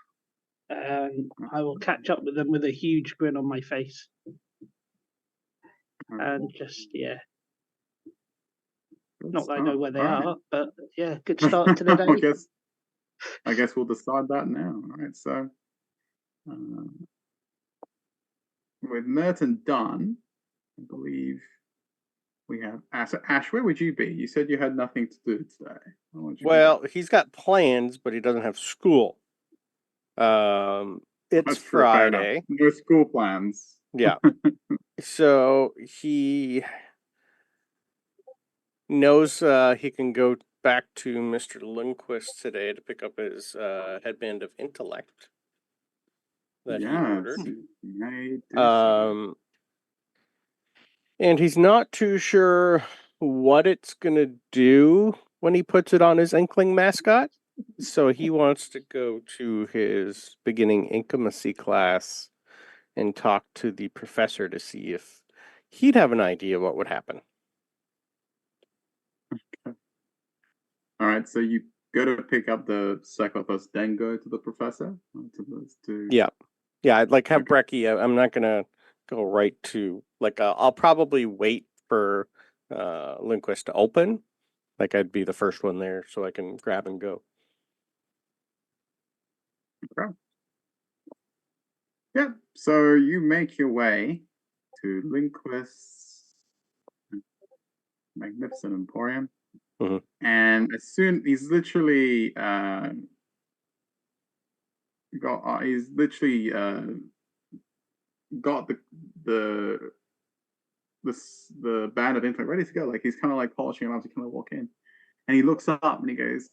and I will catch up with them with a huge grin on my face. And just, not that I know where they are, but yeah, good start to the day. I guess we'll decide that now. All right, so with Merton done, I believe we have Ash. Ash, where would you be? You said you had nothing to do today. Well, he's got plans, but he doesn't have school. It's Friday. No school plans. Yeah. So he knows he can go back to Mr. Lundquist today to pick up his headband of intellect that he ordered. And he's not too sure what it's gonna do when he puts it on his Inkling mascot. So he wants to go to his beginning intimacy class and talk to the professor to see if he'd have an idea what would happen. Okay. All right, so you go to pick up the Cyclops, then go to the professor? Yeah, I'd like have Brecky. I'm not going to go right to, I'll probably wait for Lundquist to open. I'd be the first one there so I can grab and go. Okay. Yeah, so you make your way to Lundquist's magnificent emporium. Mm-hmm. And as soon he's literally got the band of intellect ready to go. He's kind of polishing him up to kind of walk in, and he looks up and he goes,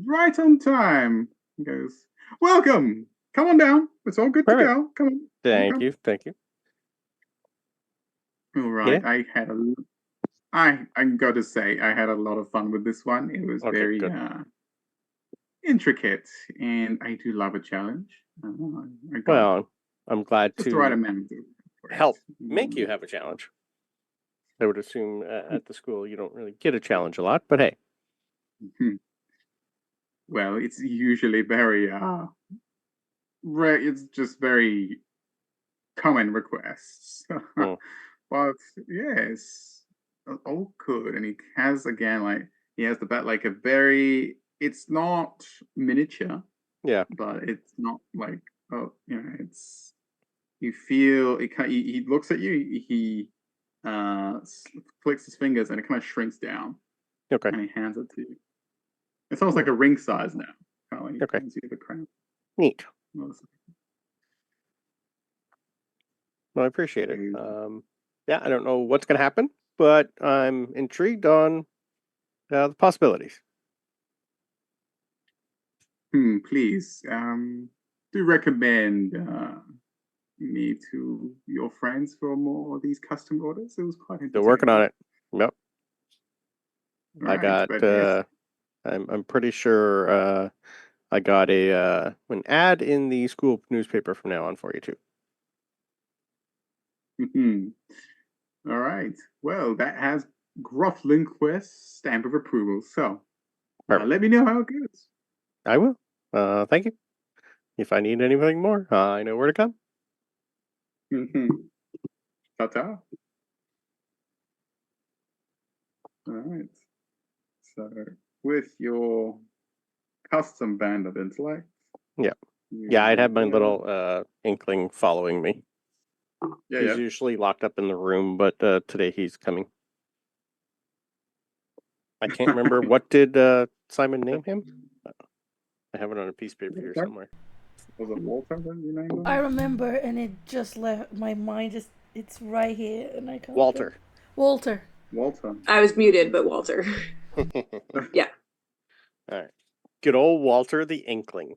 right on time. He goes, welcome. Come on down. It's all good to go. Come on. Thank you. All right. Yeah. I'm got to say, I had a lot of fun with this one. It was very intricate, and I do love a challenge. I'm glad to the right amount help make you have a challenge. I would assume at the school you don't really get a challenge a lot, but hey. Well, it's usually very it's just very common requests. But yes, all good. And he has he has the bat a very. It's not miniature. Yeah. But it's not it's. You feel it. He looks at you. He flicks his fingers, and it kind of shrinks down. Okay. And he hands it to you. It's almost like a ring size now. Kind of hands you the crown. Neat. Well, I appreciate it. I don't know what's going to happen, but I'm intrigued on the possibilities. Please, do recommend me to your friends for more of these custom orders. It was quite interesting. They're working on it. Yep. Right, I got. I'm pretty sure I got an ad in the school newspaper from now on for you too. All right. Well, that has Gruff Lundquist's stamp of approval. So let me know how it goes. I will. Thank you. If I need anything more, I know where to come. Ta-ta. All right. So with your custom band of intellect. Yeah, I'd have my little Inkling following me. He's usually locked up in the room, but today he's coming. I can't remember what did Simon name him? I have it on a piece of paper here somewhere. Was it Walter that you named him? I remember, and it just left my mind. It's right here, and I can't. Walter. Walter. I was muted, but Walter. Yeah. All right. Good old Walter the Inkling.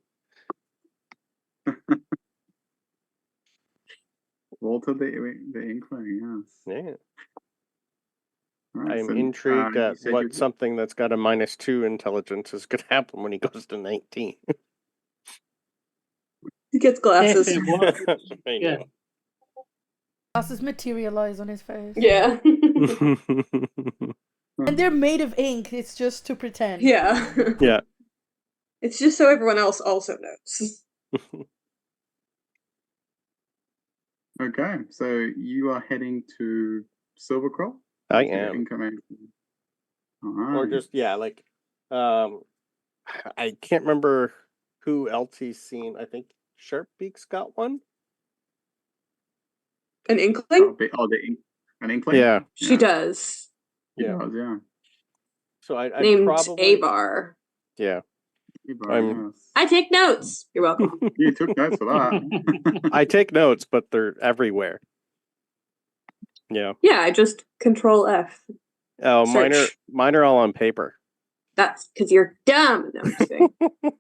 Walter the Inkling, yes. Yeah. Right, I'm intrigued at what something that's got a -2 intelligence is going to happen when he goes to 19. He gets glasses. Yeah. Glasses materialize on his face. Yeah. And they're made of ink. It's just to pretend. Yeah. Yeah. It's just so everyone else also knows. Okay, so you are heading to Silvercrow? I Your am. incoming. All Or right. just, yeah, like, I can't remember who else he's seen. I think Sharpbeak's got one. An inkling? An inkling? Yeah. She does. She Yeah. does, yeah. So I'd Named probably. Abar. Yeah. Yes. I take notes. You're welcome. You took notes for that. I take notes, but they're everywhere. Yeah. Yeah, I just control F. Oh, Search. mine are all on paper. That's because you're dumb. No, I'm just kidding. To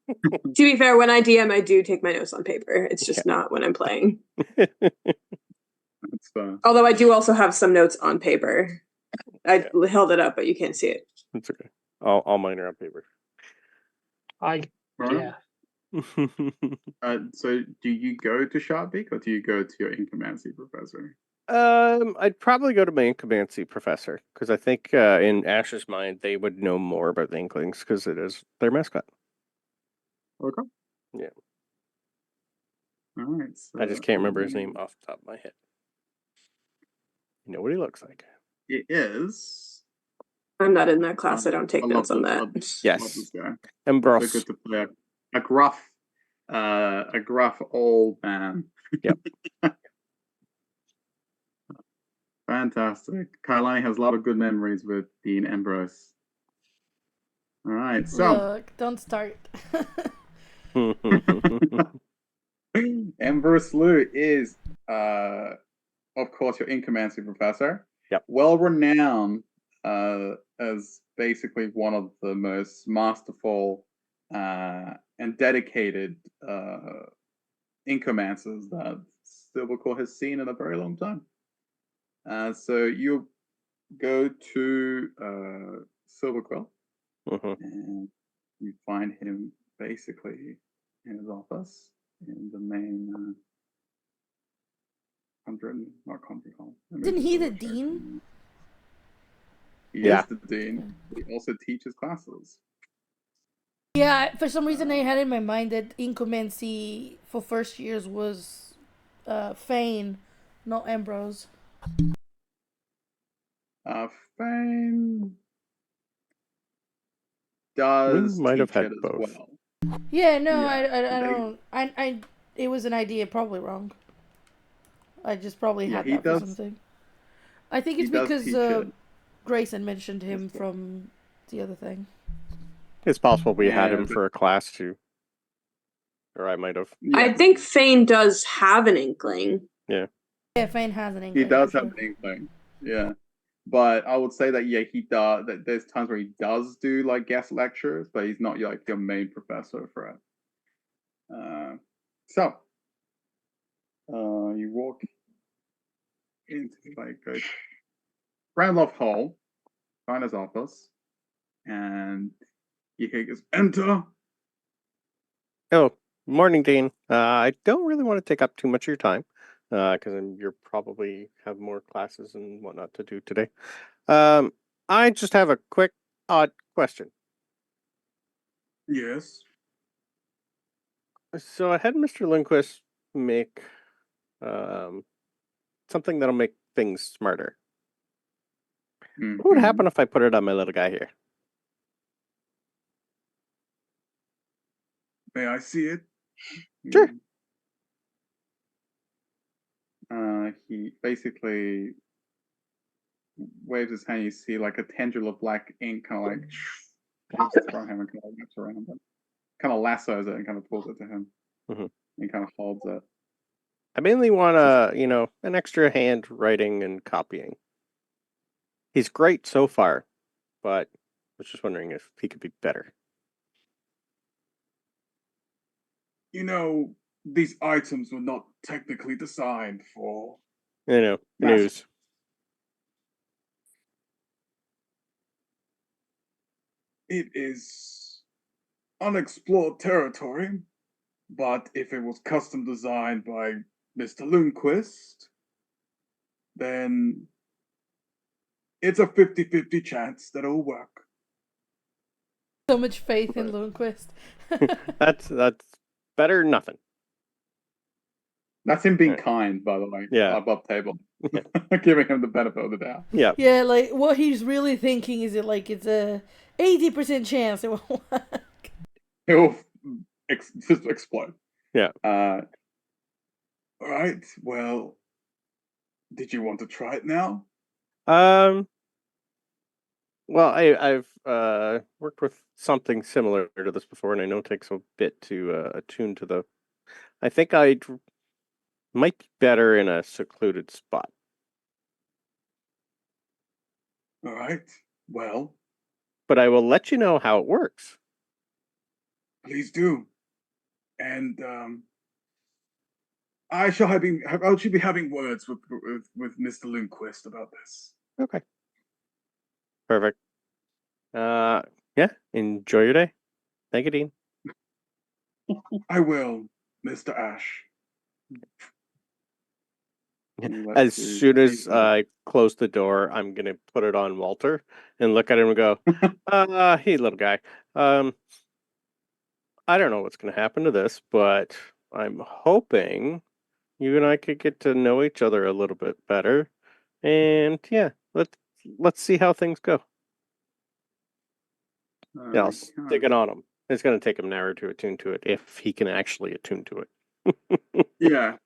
be fair, when I DM, I do take my notes on paper. It's just not when I'm playing. That's fair. Although I do also have some notes on paper. I held it up, but you can't see it. It's okay. All mine are on paper. Yeah. So do you go to Sharpbeak or do you go to your Incomancy professor? I'd probably go to my Incomancy professor because I think in Ash's mind they would know more about the Inklings because it is their mascot. Okay. Yeah. All right. So, I just can't remember his name off the top of my head. You know what he looks like. It is. I'm not in that class. I don't take notes on that. Yes. Love this guy. Ambrose. So good to play a gruff old man. Yep. Fantastic. Kailani has a lot of good memories with Dean Ambrose. All right, so Look, don't start. Ambrose Liu is, of course, your Incomancy professor. Yep. Well renowned as basically one of the most masterful and dedicated Incomancers that Silvercore has seen in a very long time. So you go to Silverquill, and you find him basically in his office in the main not country hall. Isn't he the dean? He is the dean. He also teaches classes. Yeah, for some reason I had in my mind that Incomancy for first years was Fane, not Ambrose. Fane does might have teach had it both. as well. Yeah, no, Yeah, I don't. It was an idea probably wrong. I just probably had that for something. I think it's because Grayson mentioned him from the other thing. It's possible we had him for a class too. Or I might have. Yeah. I think Fane does have an inkling. Yeah. Yeah, Fane has an inkling. He does have an inkling. Yeah. But I would say that he does. That there's times where he does do like guest lectures, but he's not like your main professor for it. So you walk into like Randolph Hall, find his office, and you hear goes, "Enter." Oh, morning, Dean. I don't really want to take up too much of your time because you're probably have more classes and whatnot to do today. I just have a quick, odd question. Yes. So I had Mr. Lindquist make something that'll make things smarter. Mm-hmm. What would happen if I put it on my little guy here? May I see it? Sure. He basically waves his hand. You see like a tendril of black ink kind of like passes from him and kind of wraps around him. Kind of lassos it and kind of pulls it to him. Mm-hmm. And kind of holds it. I mainly want an extra hand writing and copying. He's great so far, but I was just wondering if he could be better. These items were not technically designed for... news. It is unexplored territory, but if it was custom designed by Mr. Lundquist, then it's a 50-50 chance that it'll work. So much faith in Lundquist. That's better than nothing. That's him being Yeah. kind, by the way. Yeah. Above table. Giving him the benefit of the doubt. Yeah. Yeah, like what he's really thinking is it like it's a 80% chance it will work. He'll just explode. Yeah. All right. Well, did you want to try it now? Well, I've worked with something similar to this before, and I know it takes a bit to attune to the. I think I might be better in a secluded spot. All right. Well, But I will let you know how it works. please do. And I should be having words with Mr. Lundquist about this. Okay. Perfect. Yeah. Enjoy your day. Thank you, Dean. I will, Mr. Ash. As soon as I close the door, I'm gonna put it on Walter and look at him and go, hey, little guy. I don't know what's gonna happen to this, but I'm hoping you and I could get to know each other a little bit better. And yeah, let's see how things go. Yeah, I'll stick it on him. It's gonna take him an hour to attune to it if he can actually attune to it. Yeah.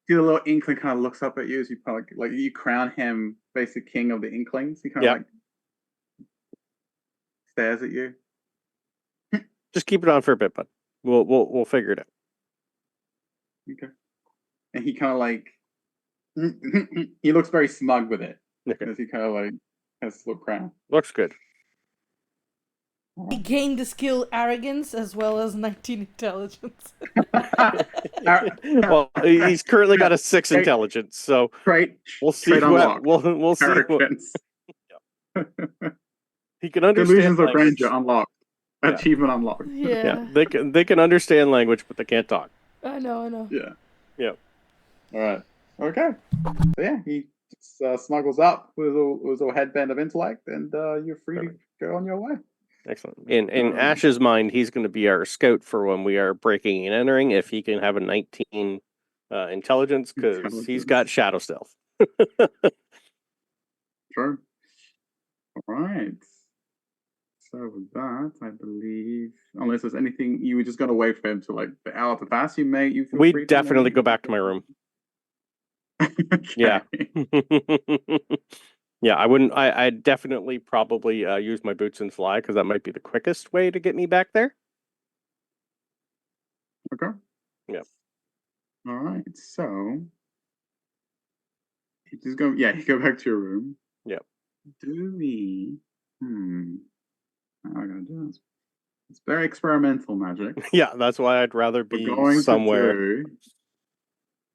See the little inkling kind of looks up at you as you kind of like you crown him basic king of the inklings. He kind of like stares at you. Just keep it on for a bit, bud. We'll figure it out. Okay. And he kind of like he looks very smug with it. Okay. As he kind of like has this little crown. Looks good. He gained the skill arrogance as well as 19 intelligence. Well, he's currently got a 6 intelligence, so we'll see. We'll see. He can understand. Delusions of grandeur unlocked. Yeah. Achievement unlocked. Yeah. They can understand language, but they can't talk. I know. Yeah. All right. Okay. So yeah, he just, smuggles up with a little headband of intellect, and you're free to go on your way. Excellent. In Ash's mind, he's going to be our scout for when we are breaking and entering. If he can have a 19 intelligence, because he's got shadow stealth. Sure. All right. So with that, I believe, unless there's anything, you were just going to wait for him to like the hour to pass. We definitely go back to my room. Yeah. Yeah, I wouldn't. I'd definitely probably use my boots and fly because that might be the quickest way to get me back there. Okay. Yeah. All right. So you just go. Yeah, you go back to your room. Yep. Do we? How am I gonna do this? It's very experimental magic. Yeah, that's why I'd rather be somewhere.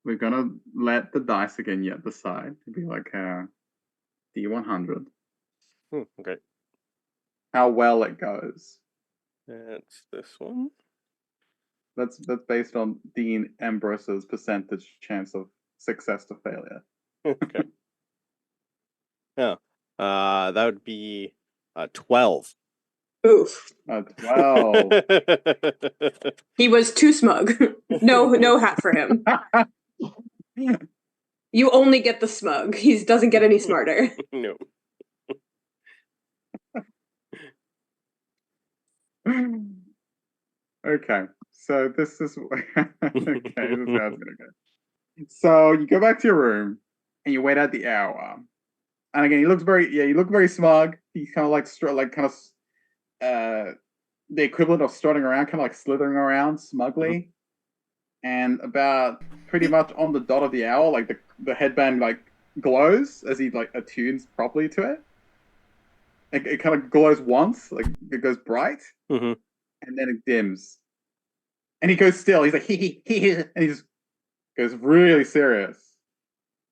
We're gonna let the dice again yet decide to be like D100. Okay. How well it goes. That's this one. That's based on Dean Ambrose's percentage chance of success to failure. Okay. Yeah. That would be 12. Oof. 12. He was too smug. No hat for him. You only get the smug. He doesn't get any smarter. No. Okay, so this is okay. This is how it's gonna go. So you go back to your room and you wait out the hour. And again, you look very smug. He's kind of like the equivalent of strutting around, kind of like slithering around smugly. Mm-hmm. And about pretty much on the dot of the hour, like the headband like glows as he like attunes properly to it. It kind of glows once, like it goes bright, and then it dims. And he goes still. He's like he, and he just goes really serious,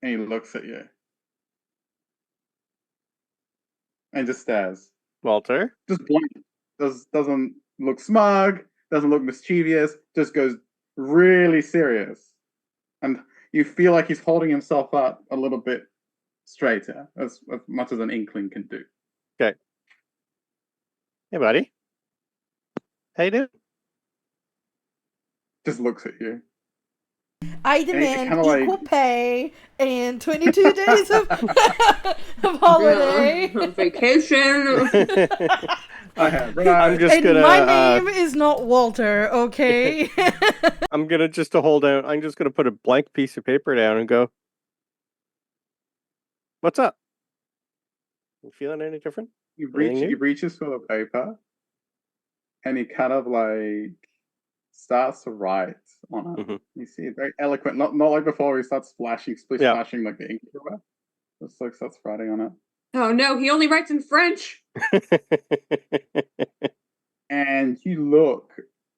and he looks at you, and just stares. Walter, just blank. Doesn't look smug. Doesn't look mischievous. Just goes really serious, and you feel like he's holding himself up a little bit straighter, as much as an inkling can do. Okay. Hey, buddy. How you doing? Just looks at you. I And it demand kinda equal pay and 22 days of, of holiday. Yeah. Vacation. I have. I'm just And gonna. my name is not Walter, okay? I'm gonna just to hold out. I'm just gonna put a blank piece of paper down and go. What's up? You feeling any different? He Anything new? reaches for the paper, and he kind of like starts to write on it. Mhm. You see, very eloquent. Not like before. He starts splashing like the ink everywhere. Just like starts writing on it. Oh no, he only writes in French. And you look,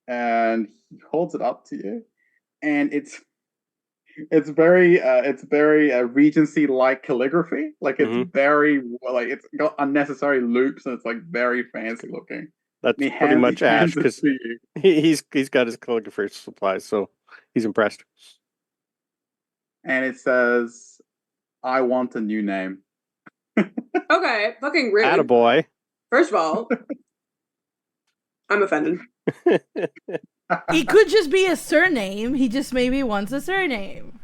and he holds it up to you, and it's very Regency like calligraphy. Like it's Mhm. very like it's got unnecessary loops, and it's like very fancy looking. That's And pretty much Ash hands it because to you. he's got his calligrapher's supplies, so he's impressed. And it says, "I want a new name." Okay, fucking rude. Attaboy. First of all, I'm offended. It could just be a surname. He just maybe wants a surname.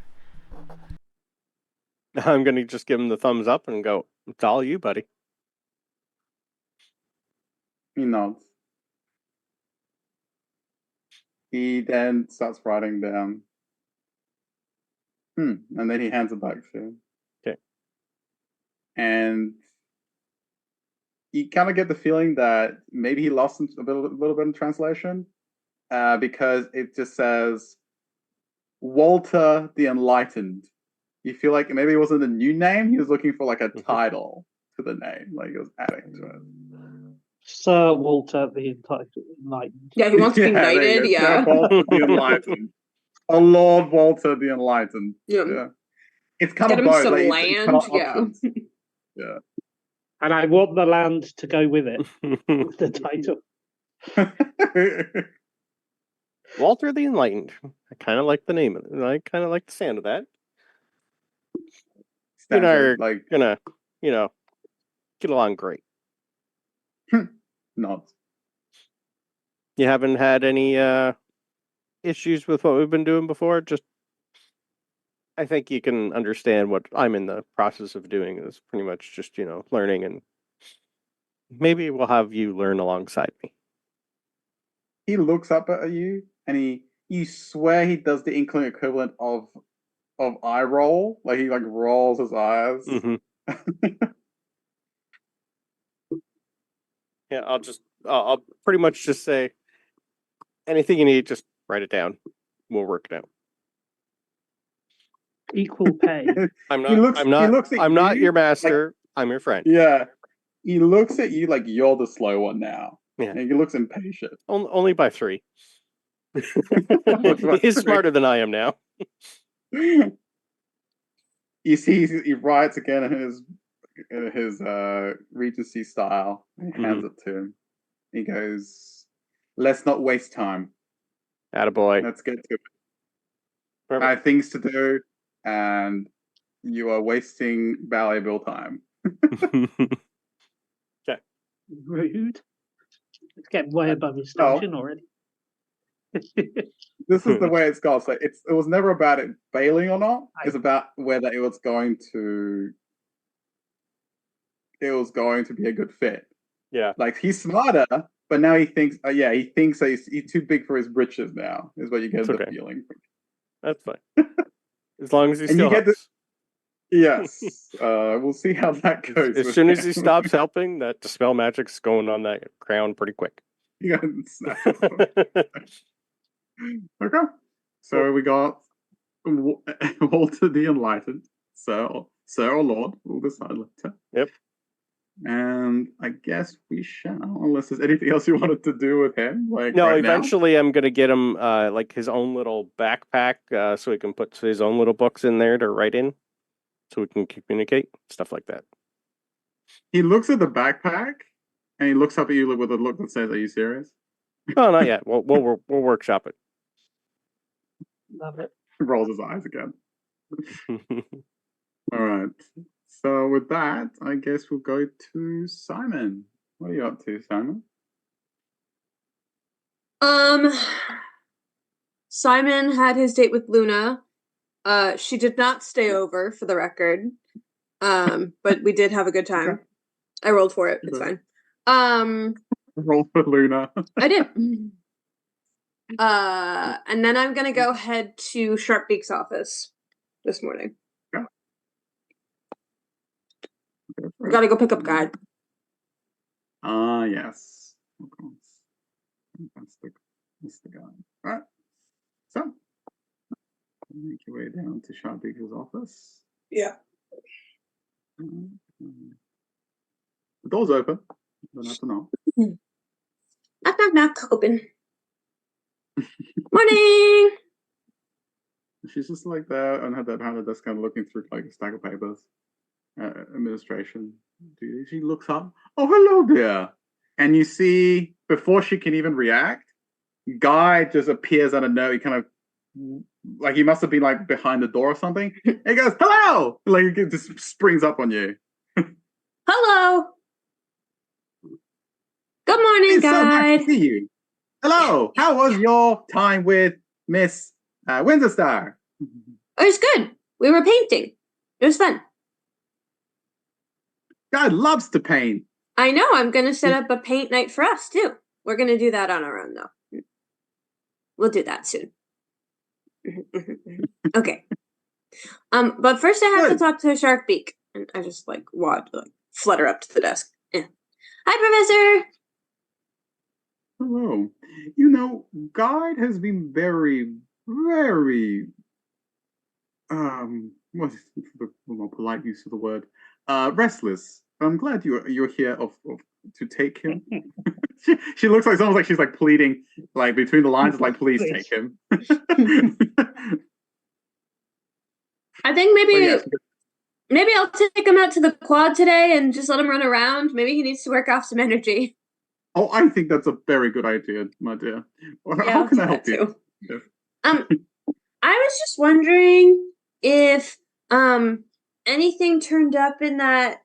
I'm gonna just give him the thumbs up and go. It's all you, buddy. He nods. He then starts writing down. And then he hands it back to you. Okay. And you kind of get the feeling that maybe he lost a little bit in translation, because it just says Walter the Enlightened. You feel like maybe it wasn't a new name. He was looking for like a title to the name, like he was adding to it. Sir Walter the Enlightened. Yeah, he wants to be there you knighted. go. Yeah. Sir Walter the Enlightened. A Lord Walter the Enlightened. Yeah. It's kind Get of him both. some Like, it's land. kind of Yeah. options. Yeah. And I want the land to go with it, with the title. Walter the Enlightened. I kind of like the name of it. I kind of like the sound of that. You and I are like gonna, get along great. nods. You haven't had any issues with what we've been doing before? Just, I think you can understand what I'm in the process of doing is pretty much just, learning, and maybe we'll have you learn alongside me. He looks up at you, and you swear he does the inkling equivalent of eye roll. Like he like rolls his eyes. Mm-hmm. Yeah, I'll pretty much just say anything you need, just write it down. We'll work it out. Equal pay. I'm He looks at not you your master. I'm your friend. Yeah. He looks at you like you're the slow one now. Yeah. And he looks impatient. Only by 3. He's smarter than I am now. You see, he writes again in his Regency style. And he hands it to him. He goes, "Let's not waste time. Attaboy. Let's get to it. Perfect. I have things to do, and you are wasting valuable time." Okay. Rude. Let's get way above his station already. This is the way it's gone. So it was never about it failing or not. It's about whether it was going to be a good fit. Yeah. Like he's smarter, but now he thinks, he thinks that he's too big for his britches now. Is what you get the feeling. That's fine. As long as he still helps. Yes. We'll see how that goes. As soon as he stops helping, that dispel magic's going on that crown pretty quick. Okay. So we got Walter the Enlightened, Sir or Lord. We'll decide later. Yep. And I guess we shall, unless there's anything else you wanted to do with him. Eventually I'm gonna get him like his own little backpack, so he can put his own little books in there to write in, so we can communicate, stuff like that. He looks at the backpack, and he looks up at you with a look that says, "Are you serious?" Oh, not yet. We'll workshop it. Love it. He rolls his eyes again. All right. So with that, I guess we'll go to Simon. What are you up to, Simon? Simon had his date with Luna. She did not stay over, for the record. But we did have a good time. Okay. I rolled for it. It's Okay. fine. Roll for Luna. I did. And then I'm gonna go head to Sharpbeak's office this morning. Yeah. We gotta go pick up Guide. Yes. Of course. That's the guy. All right. So, make your way down to Sharpbeak's office. Yeah. The door's open. You don't have to knock. Knock, knock, knock. Open. Morning. She's just like there and had that behind the desk, kind of looking through like a stack of papers. Administration. She looks up. Oh, hello there. And you see, before she can even react, Guy just appears out of nowhere. He kind of, like he must have been like behind the door or something. And he goes, hello! Like it just springs up on you. Hello. Good morning, It's so nice Guide. to see you. Hello. How was your time with Miss Winterstar? It was good. We were painting. It was fun. Guy loves to paint. I know. I'm gonna set up a paint night for us too. We're gonna do that on our own, though. We'll do that soon. Okay. But first I have to talk to Sharkbeak, and I just like flutter up to the desk. Yeah. Hi, Professor. Hello. You know, Guide has been very, very, what is the more polite use of the word? Restless. I'm glad you're here to take him. She looks like almost like she's like pleading, like between the lines, like please take him. I think Yes. maybe I'll take him out to the quad today and just let him run around. Maybe he needs to work off some energy. Oh, I think that's a very good idea, my dear. Yeah, How can I help you? Yes. I was just wondering if anything turned up in that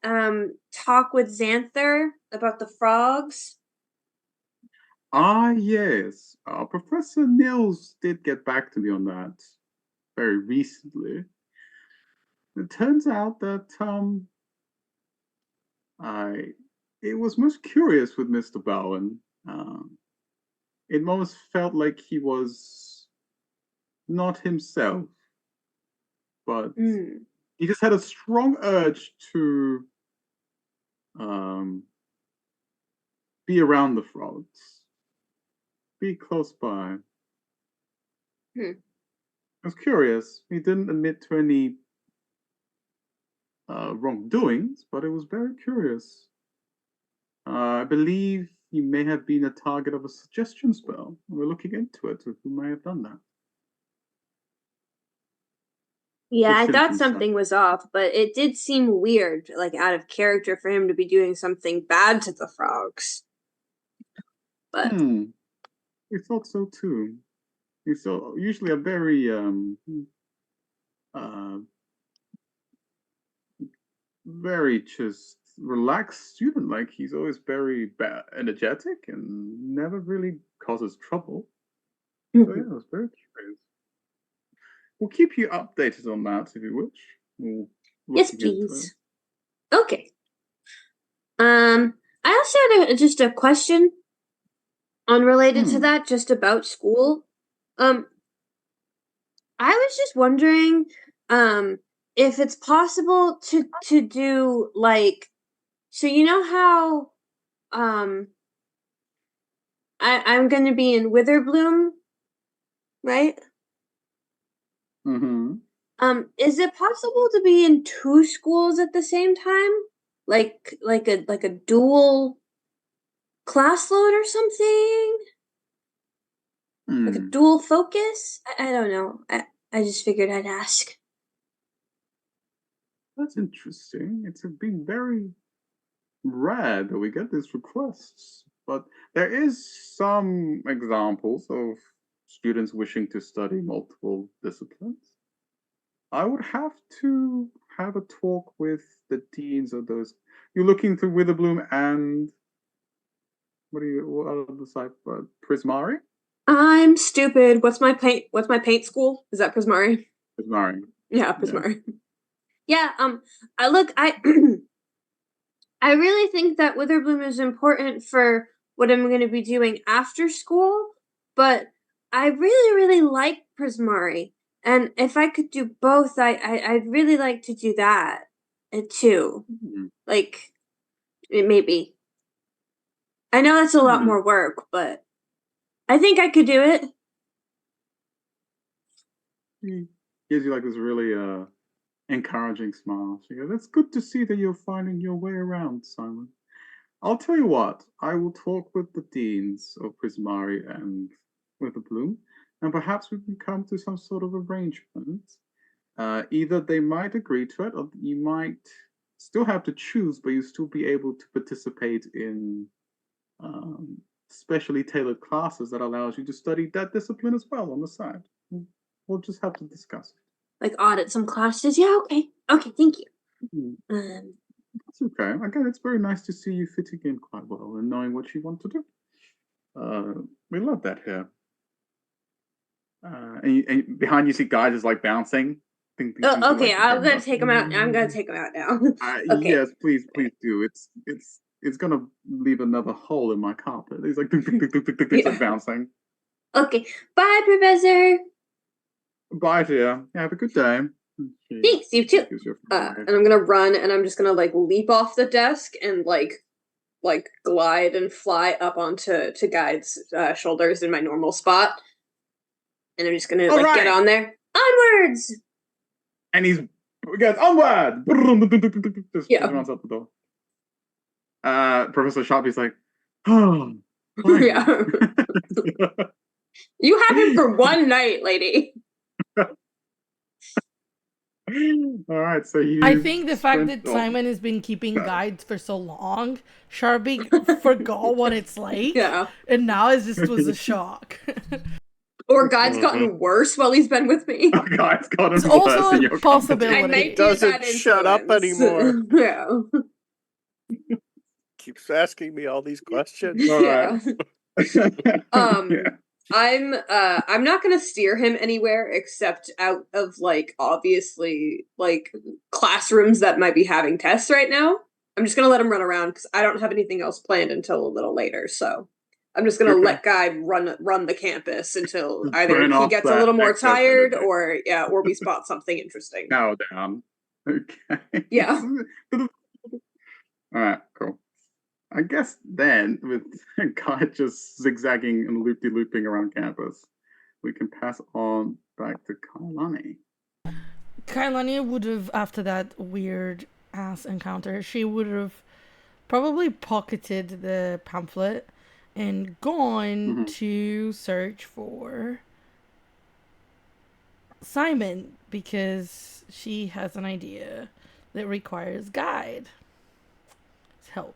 talk with Xanther about the frogs. Ah, yes. Professor Nils did get back to me on that very recently. It turns out that it was most curious with Mr. Bowen. It almost felt like he was not himself, but he just had a strong urge to be around the frogs, be close by. I was curious. He didn't admit to any wrongdoings, but it was very curious. I believe he may have been a target of a suggestion spell. We're looking into it, who may have done that. Yeah, I thought something was off, but it did seem weird, like out of character for him to be doing something bad to the frogs. But we thought so too. He's usually a very very just relaxed student. Like he's always very energetic and never really causes trouble. So yeah, I was very curious. We'll keep you updated on that if you wish. Yes, please. Okay. I also had just a question unrelated to that, just about school. I was just wondering if it's possible to do like, so you know how I'm going to be in Witherbloom, right? Is it possible to be in two schools at the same time? Like a dual class load or something? Like a dual focus? I don't know. I just figured I'd ask. That's interesting. It's been very rare that we get these requests, but there is some examples of students wishing to study multiple disciplines. I would have to have a talk with the deans of those. You're looking to Witherbloom and what are the side? Prismari? I'm stupid. What's my paint school? Is that Prismari? Prismari. Yeah, Prismari. Yeah. I I really think that Witherbloom is important for what I'm going to be doing after school, but I really, really like Prismari. And if I could do both, I'd really like to do that too. Like, maybe. I know that's a lot more work, but I think I could do it. Gives you like this really encouraging smile. She goes, "It's good to see that you're finding your way around, Simon. I'll tell you what, I will talk with the deans of Prismari and Witherbloom, and perhaps we can come to some sort of arrangement. Either they might agree to it, or you might still have to choose, but you still be able to participate in specially tailored classes that allows you to study that discipline as well on the side. We'll just have to discuss it. Like audit some classes? Yeah, okay. Okay, thank you. That's okay. Again, it's very nice to see you fitting in quite well and knowing what you want to do. We love that here. And behind you see guys is like bouncing. Okay, I'm gonna take him out. I'm gonna take him out now. Okay. Yes, please do. It's gonna leave another hole in my carpet. He's like, like bouncing. Okay, bye, Professor. Bye, dear. Have a good day. Thanks, you too. And I'm gonna run, and I'm just gonna like leap off the desk and like glide and fly up onto Guide's shoulders in my normal spot. And I'm just gonna get on there. Onwards! And he goes, onward! Just runs out the door. Professor Sharpie's like, oh. Yeah. You have him for one night, lady. All right, so I think the fact that Simon has been keeping guides for so long, Sharpie forgot what it's like. Yeah. And now it just was a shock. Or Guide's gotten worse while he's been with me. Oh, Guide's gotten It's worse also in a your possibility. He doesn't shut up anymore. Yeah. Keeps asking me all these questions. All right. I'm not gonna steer him anywhere except out of like obviously like classrooms that might be having tests right now. I'm just gonna let him run around because I don't have anything else planned until a little later. So I'm just gonna let Guy run the campus until either he gets a little more tired or we spot something interesting. Now down. Okay. Yeah. All right. Cool. I guess then, with Guy just zigzagging and looping around campus, we can pass on back to Kailani. Kailani would have, after that weird ass encounter, she would have probably pocketed the pamphlet and gone to search for Simon, because she has an idea that requires Guide's help.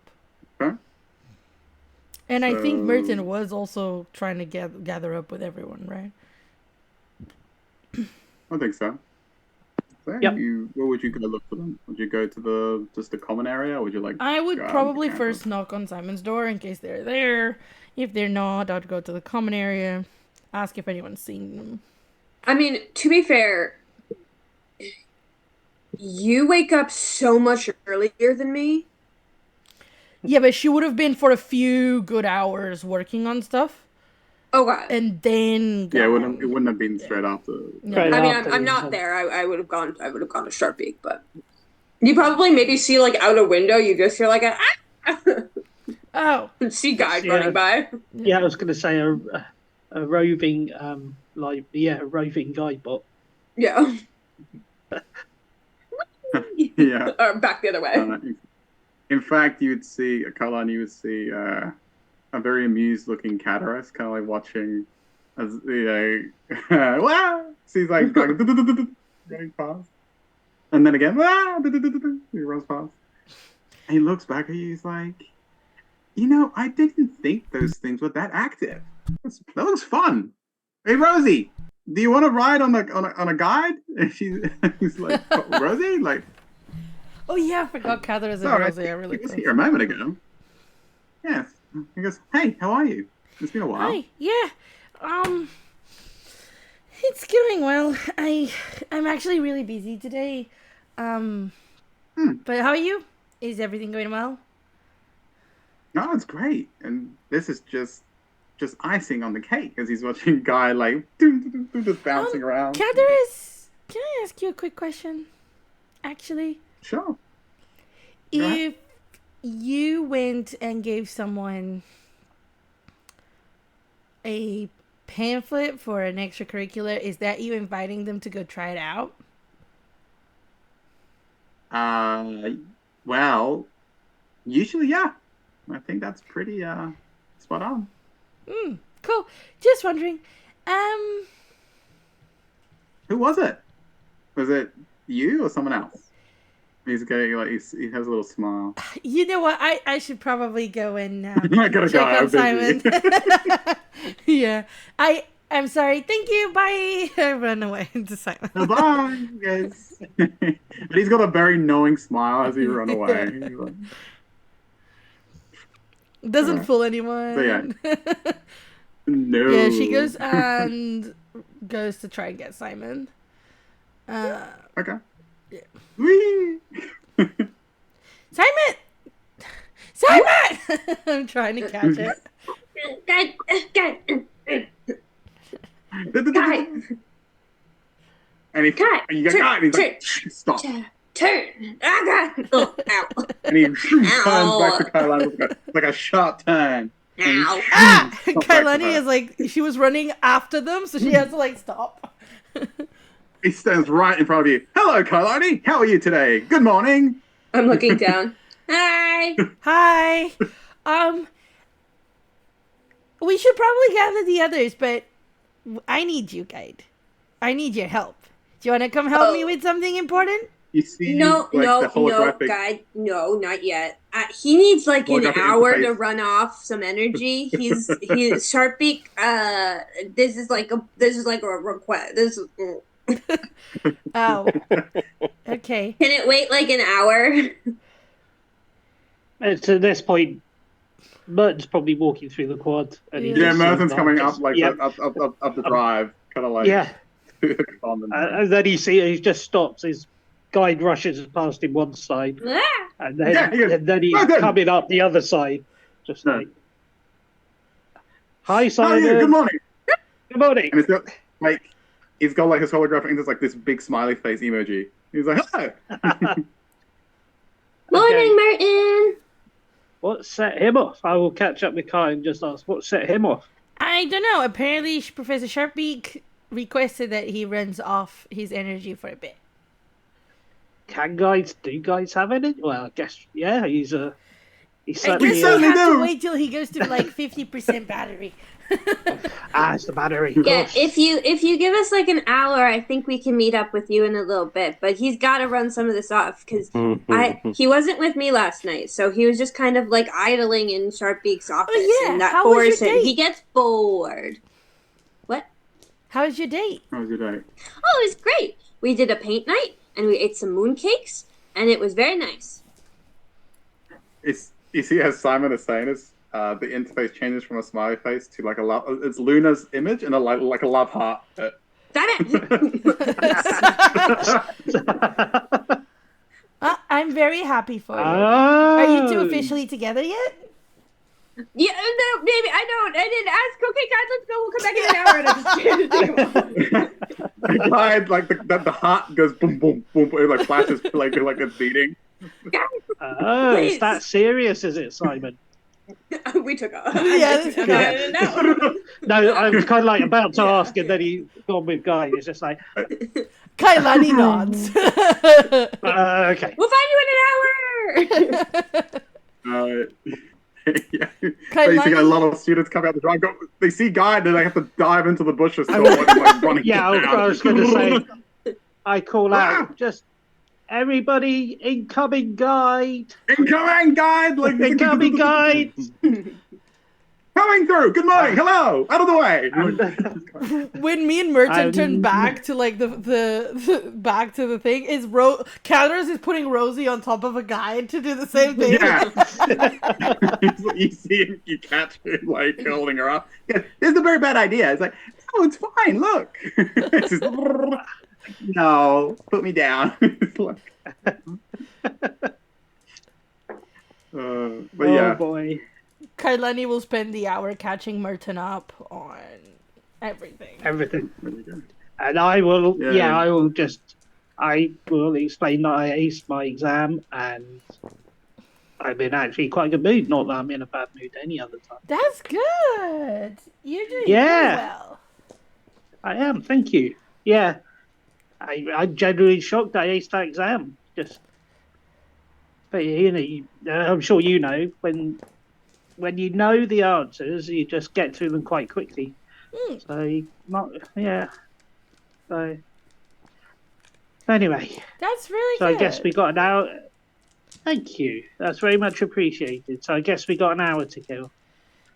Okay. And I think Merton was also trying to gather up with everyone, right? I think so. Yep. Where would you go look for them? Would you go to just the common area, or would you like? I would probably first knock on Simon's door in case they're there. If they're not, I'd go to the common area, ask if anyone's seen them. I mean, to be fair, you wake up so much earlier than me. Yeah, but she would have been for a few good hours working on stuff. Oh god. And then it wouldn't have been straight after. No. I mean, I'm not there. I would have gone to Sharpie, but you probably maybe see like out a window. You just hear like and see Guide running by. Yeah, I was going to say a roving roving guide bot. Yeah. Yeah. Or back the other way. In fact, you would see a very amused-looking Cataras, kind of like watching, as wow! She's like running past, and then again, wow! He runs past, and he looks back at you. He's like, I didn't think those things were that active. That looks fun. Hey, Rosie, do you want to ride on a guide? And he's like, Rosie, like, Oh yeah, I forgot Cather is a Sorry, girl there really he was close. here a moment ago. Yes. He goes, hey, how are you? It's been a while. Hi, yeah. It's going well. I'm actually really busy today. But how are you? Is everything going well? No, it's great. And this is just icing on the cake as he's watching Guy like just bouncing around. Cather is. Can I ask you a quick question? Actually, Sure. if you went and gave someone a pamphlet for an extracurricular, is that you inviting them to go try it out? Well, usually, yeah. I think that's pretty spot on. Cool. Just wondering. Who was it? Was it you or someone else? He's getting like he has a little smile. You know what? I should probably go and I gotta check go. on I'm Simon. busy. Yeah. I'm sorry. Thank you. Bye. I run away into Simon. Bye, guys. But he's got a very knowing smile as he run away. He's like, Doesn't fool anyone. So, yeah. no. Yeah, she goes and goes to try and get Simon. Okay. Yeah. Whee! Simon! Simon! I'm trying to catch it. And he you got caught. And he's like, stop. Turn. Oh, ow. And he turns back to Kailani like a sharp turn. Ow. Kailani is like, she was running after them, so she has to like stop. He stands right in front of you. Hello, Kailani. How are you today? Good morning. I'm looking down. Hi. Hi. We should probably gather the others, but I need you, guide. I need your help. Do you want to come help me with something important? You see, No, like, the holographic... guy. No, not yet. He needs like an Holographic hour interface. to run off some energy. He's Sharpbeak. This is like a request. Oh. Okay. Can it wait like an hour? And to this point, Merton's probably walking through the quad. And Yeah. Yeah, Merton's coming up like Yep. up the drive, kind of like And then he just stops. His guide rushes past him one side, and then he's coming up the other side, just like, "Hi, Simon. Good morning. Good morning." And he's got like his holographic and there's like this big smiley face emoji. He's like, hello. Morning, Merton. What set him off? I will catch up with Kai and just ask what set him off. I don't know. Apparently, Professor Sharpbeak requested that he runs off his energy for a bit. Do guys have any? Well, I guess, yeah, he's certainly... I guess we have to wait till he goes to like 50% battery. It's the battery. Yeah, if you give us like an hour, I think we can meet up with you in a little bit. But he's got to run some of this off because he wasn't with me last night, so he was just kind of like idling in Sharpbeak's office, and that bores him. He gets bored. What? How was your date? How was your day? Oh, it was great. We did a paint night, and we ate some mooncakes, and it was very nice. You see, as Simon is saying, the interface changes from a smiley face to like a love. It's Luna's image and like a love heart. Damn it! I'm very happy for you. Oh. Are you two officially together yet? Yeah, no, maybe I didn't ask. Okay, guys, let's go. We'll come back in an hour. And I just The guide, like the heart goes boom, boom, boom. It like flashes like it's beating. It's that serious, is it, Simon? We took off. Yeah, this guy. No, I was kind of like about to ask, and then he gone with Guy. It's just like, Kailani nods. okay. We'll find you in an hour. Yeah. Basically, a lot of students come out the drive. They see Guy, and then they have to dive into the bushes. So like running. Yeah, I was going to say, I call out, just everybody, incoming guide. Incoming guide, like Incoming guide. Come coming through. Good morning. Hello. Out of the way. When me and Merton turn back to like the back to the thing, is Callers is putting Rosie on top of a guide to do the same thing. Yeah. You see him, you catch him like holding her up. Yeah, this is a very bad idea. It's like, oh, it's fine. Look. It's just, no, put me down. But Oh yeah. boy. Kailani will spend the hour catching Merton up on everything. Everything. Really good. And I will, Yeah. I will explain that I aced my exam and I'm in actually quite a good mood. Not that I'm in a bad mood any other time. That's good. You're doing Yeah. very well. I am, thank you. Yeah. I'm genuinely shocked I aced that exam. But I'm sure you know, when you know the answers, you just get through them quite quickly. So, So, anyway. That's really So good. I guess we got an hour. Thank you. That's very much appreciated. So I guess we got an hour to kill.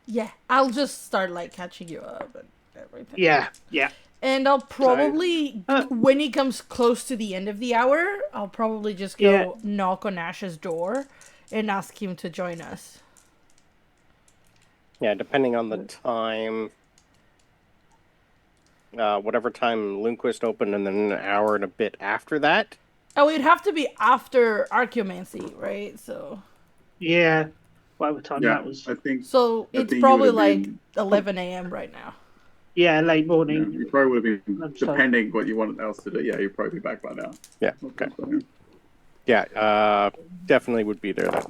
Yeah, I'll just start like catching you up and everything. Yeah. And I'll probably, when he comes close to the end of the hour, I'll probably just go knock on Ash's door and ask him to join us. Yeah, depending on the time, whatever time Lundquist opened, and then an hour and a bit after that. Oh, it'd have to be after Archaeomancy, right? So. Yeah. Whatever time that was. I think. So it's probably like 11 a.m. right now. Yeah, late morning. Yeah, you probably would have been, depending what you wanted else to do. Yeah, you'd probably be back by now. Yeah. Okay. Yeah. Definitely would be there then.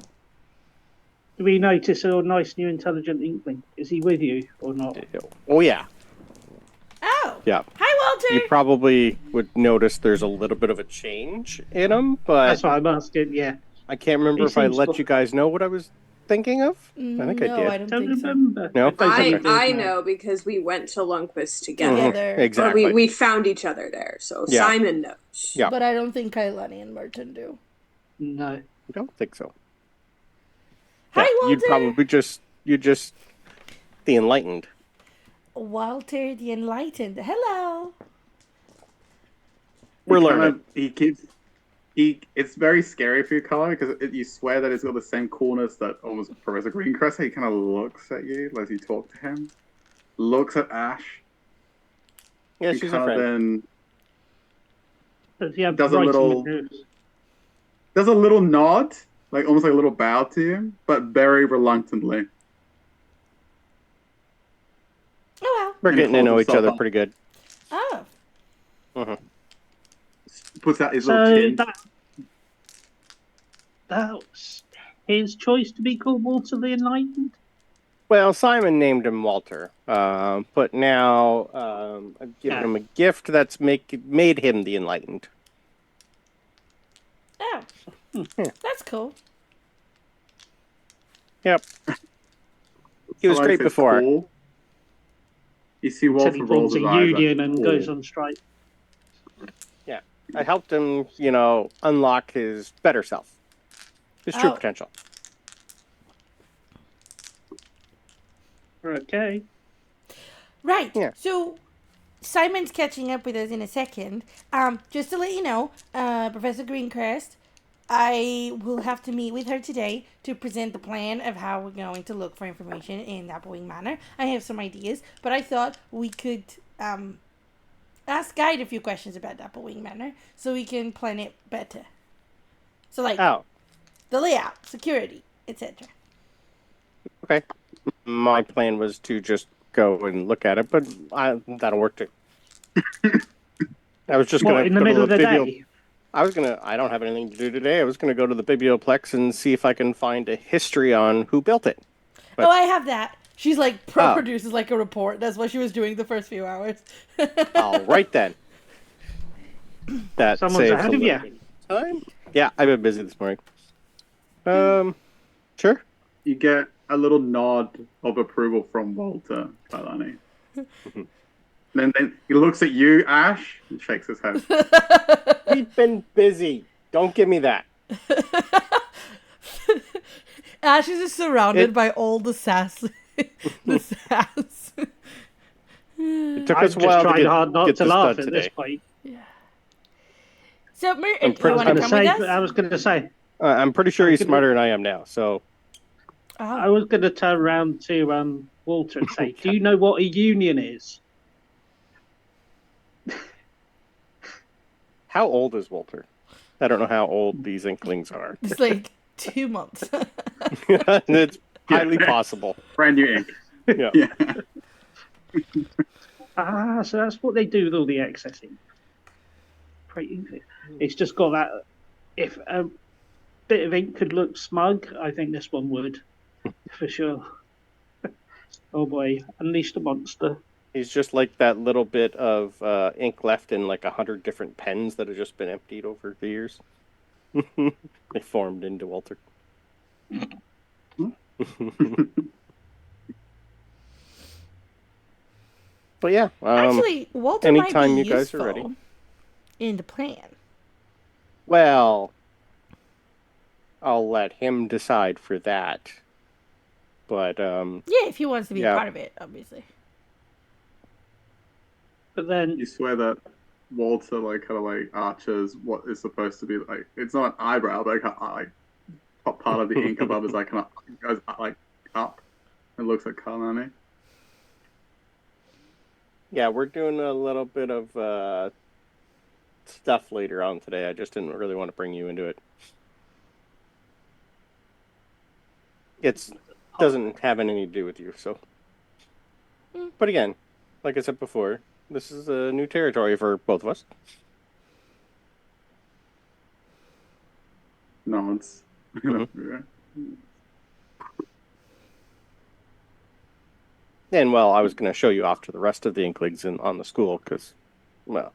Do we notice a nice new intelligent inkling? Is he with you or not? Oh yeah. Oh. Yeah. Hi, Walter. You probably would notice there's a little bit of a change in him, but That's what I'm asking. Yeah. I can't remember if I let you guys know what I was thinking of. I think I did. I don't think remember. No? I know because we went to Lundquist together. Exactly. Or we found each other there, so Simon knows. Yeah. But I don't think Kailani and Merton do. No. I don't think so. Hi, Walter. You're just the enlightened. Walter the Enlightened. Hello. We're learning. It's very scary for you, Colin, because you swear that it's got the same coolness that almost Professor Greencrest. He kind of looks at you as you talk to him, looks at Ash. Yeah, she's a friend. Then does a little nod, like almost like a little bow to you, but very reluctantly. Oh, well. We're getting to know each other pretty good. Oh. Puts out his little chin. That was his choice to be called Walter the Enlightened? Well, Simon named him Walter, but now I've given him a gift that's made him the Enlightened. Oh. That's cool. Yep. He was great before. Cool. You see Walter rolls his eyes union and goes on strike. Yeah. I helped him, unlock his better self. His true potential. Okay. Right. Yeah. So Simon's catching up with us in a second. Just to let you know, Professor Greencrest, I will have to meet with her today to present the plan of how we're going to look for information in Applewing Manor. I have some ideas, but I thought we could ask Guide a few questions about Applewing Manor so we can plan it better. So, like, the layout, security, etc. Okay. My plan was to just go and look at it, but that'll work too. I was just going to in the middle of the day. I don't have anything to do today. I was going to go to the Biblioplex and see if I can find a history on who built it. But, I have that. She's like, produces like a report. That's what she was doing the first few hours. All right then. That Someone's saves ahead of you. Time? Yeah, I've been busy this morning. Sure. You get a little nod of approval from Walter, Kailani. Then he looks at you, Ash, and shakes his head. We've been busy. Don't give me that. Ash is just surrounded by all the sass the sass. It took I'm us a just while to trying hard not get to this laugh done at this today. point. So, Merton, pretty- you want to I'm come say, with us? I was going to say, I'm pretty sure I he's could- smarter than I am now. So I Oh, was going to turn around to Walter and say, "Do you know what a union is?" how old is Walter? I don't know how old these Inklings are. it's like 2 months. It's highly possible. Brand new ink. Yeah. Yeah. So that's what they do with all the excessing. It's just got that. If a bit of ink could look smug, I think this one would, for sure. Oh boy, unleash the monster. He's just like that little bit of ink left in like 100 different pens that have just been emptied over the years. They formed into Walter. But yeah, Actually, Walter might anytime be you guys are ready. useful in the plan. Well, I'll let him decide for that. But Yeah, if he wants to be a part of it, obviously. But then You swear that Walter kind of arches what is supposed to be it's not an eyebrow, but top part of the ink above is kind of goes up. It looks like Kalani. yeah, we're doing a little bit of stuff later on today. I just didn't really want to bring you into it. It doesn't have anything to do with you, so. But again, like I said before, this is a new territory for both of us. Nods. And well, I was going to show you off to the rest of the Inklings on the school because we're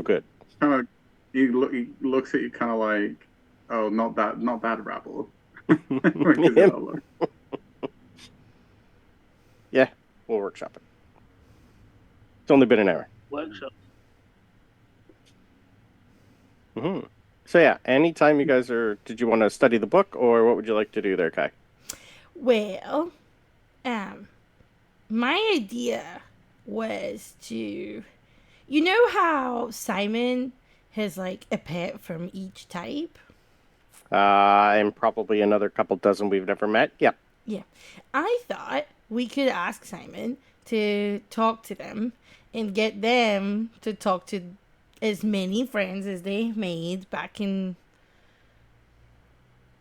good. Kind of, he looks at you kind of like, oh, not that rabble. Yeah, we'll workshop it. It's only been an hour. workshop. So yeah, anytime you guys did you want to study the book or what would you like to do there, Kai? Well, my idea was to, you know how Simon has a pet from each type? And probably another couple dozen we've never met. Yeah. Yeah. I thought we could ask Simon to talk to them and get them to talk to as many friends as they made back in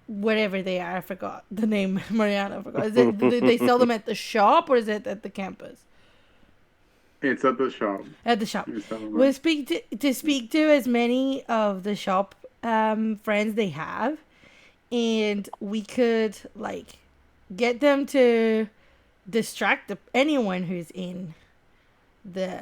whatever they are. I forgot the name. Mariana, I forgot. Is it, do they sell them at the shop or is it at the campus? It's at the shop. At the shop. We'll speak to as many of the shop friends they have, and we could get them to distract anyone who's in the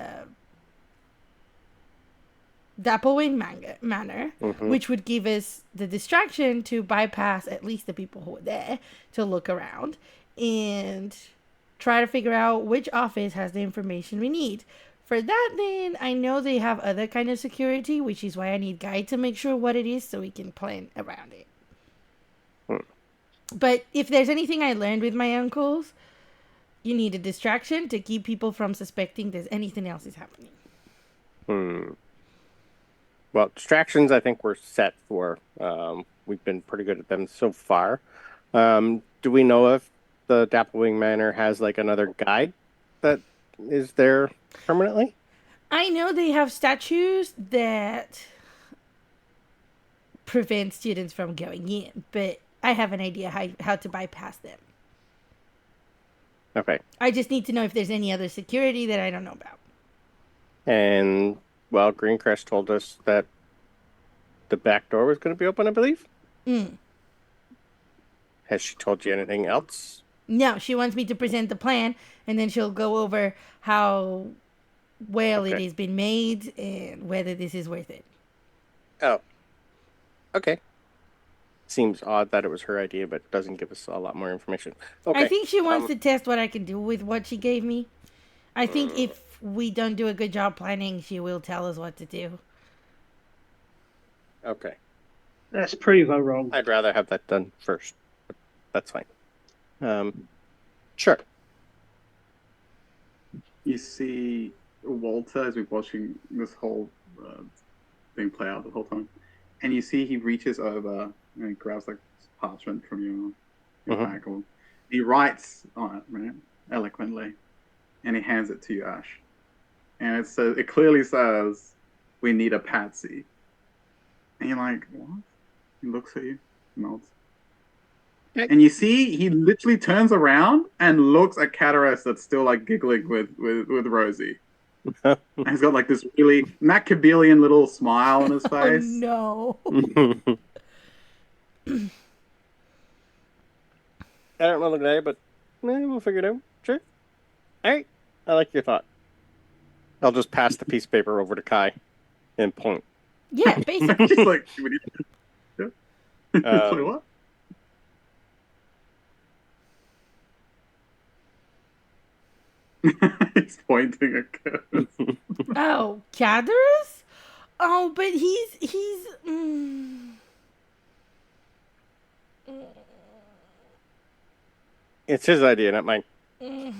Dapplewing Manor, which would give us the distraction to bypass at least the people who are there to look around and try to figure out which office has the information we need. For that, then, I know they have other kind of security, which is why I need Guy to make sure what it is so we can plan around it. But if there's anything I learned with my uncles, you need a distraction to keep people from suspecting there's anything else is happening. Well, distractions I think we're set for. We've been pretty good at them so far. Do we know if the Dapplewing Manor has another guide that is there permanently? I know they have statues that prevent students from going in, but I have an idea how to bypass them. Okay. I just need to know if there's any other security that I don't know about. And, well, Greencrest told us that the back door was going to be open, I believe. Has she told you anything else? No, she wants me to present the plan, and then she'll go over how well it has been made and whether this is worth it. Oh. Okay. Seems odd that it was her idea, but doesn't give us a lot more information. Okay. I think she wants to test what I can do with what she gave me. I think if we don't do a good job planning, she will tell us what to do. Okay. Let's prove her wrong. I'd rather have that done first. But that's fine. Sure. You see Walter as we're watching this whole thing play out the whole time, and you see he reaches over and he grabs like parchment from your Mhm. bag, or he writes on it, right, eloquently, and he hands it to you, Ash. And it clearly says, "We need a patsy." And you're like, "What?" He looks at you, nods. And you see he literally turns around and looks at Cataras that's still like giggling with Rosie. And he's got like this really Machiavellian little smile on his Oh face. no. I don't know the guy, but we'll figure it out. Sure. All right. I like your thought. I'll just pass the piece of paper over to Kai and point. Yeah, basically. He's like, yeah. He's like, what? He's pointing at Curtis. Oh, Cadaris? Oh, but he's It's his idea, not mine. You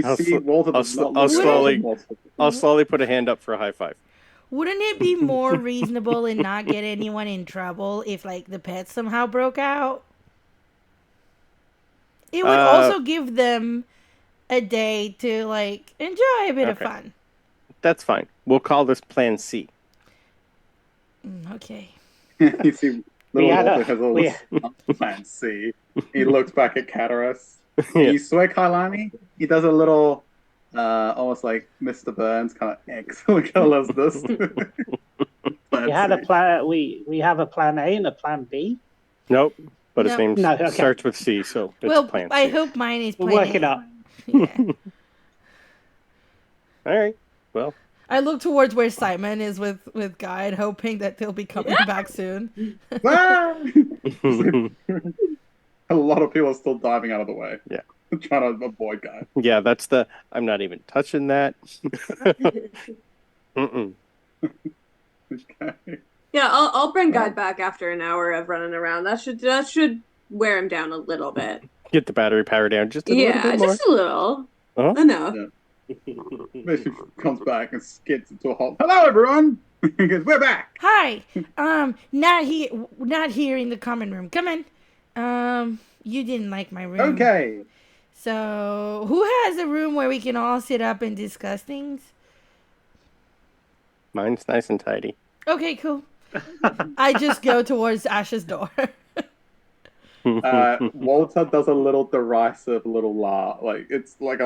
I'll see, Walter I'll does not I'll look at slowly- Walter. I'll slowly put a hand up for a high five. Wouldn't it be more reasonable and not get anyone in trouble if, like, the pets somehow broke out? It would also give them a day to, like, enjoy a bit of Okay. fun. That's fine. We'll call this Plan C. Okay. You see, little had Walter a- has all we- this plan C. He looks back at Cataras. Yeah. And you swear, Kailani, he does a little, almost like Mr. Burns kind of X. What color is this? We had a C. plan. We have a plan A and a plan B. Nope. But his No. name No, okay. starts with C, so it's Well, Plan C. I hope mine is We'll plan work it A. out. Yeah. All right. Well, I look towards where Simon is with Guide, hoping that they'll be coming back soon. Ah! A lot of people are still diving out of the way. Yeah. Trying to avoid guys. yeah, that's the. I'm not even touching that. Mm-mm. Okay. Yeah, I'll bring Guide back after an hour of running around. That should wear him down a little bit. Get the battery power down just a little Yeah, bit more. just a little. Huh? Enough. Then she comes back and skids into a halt. Hello, everyone. He goes, "We're back." Hi. Not here in the common room. Come in. You didn't like my room. Okay. So, who has a room where we can all sit up and discuss things? Mine's nice and tidy. Okay, cool. I just go towards Ash's door. Walter does a little derisive little laugh. Like it's like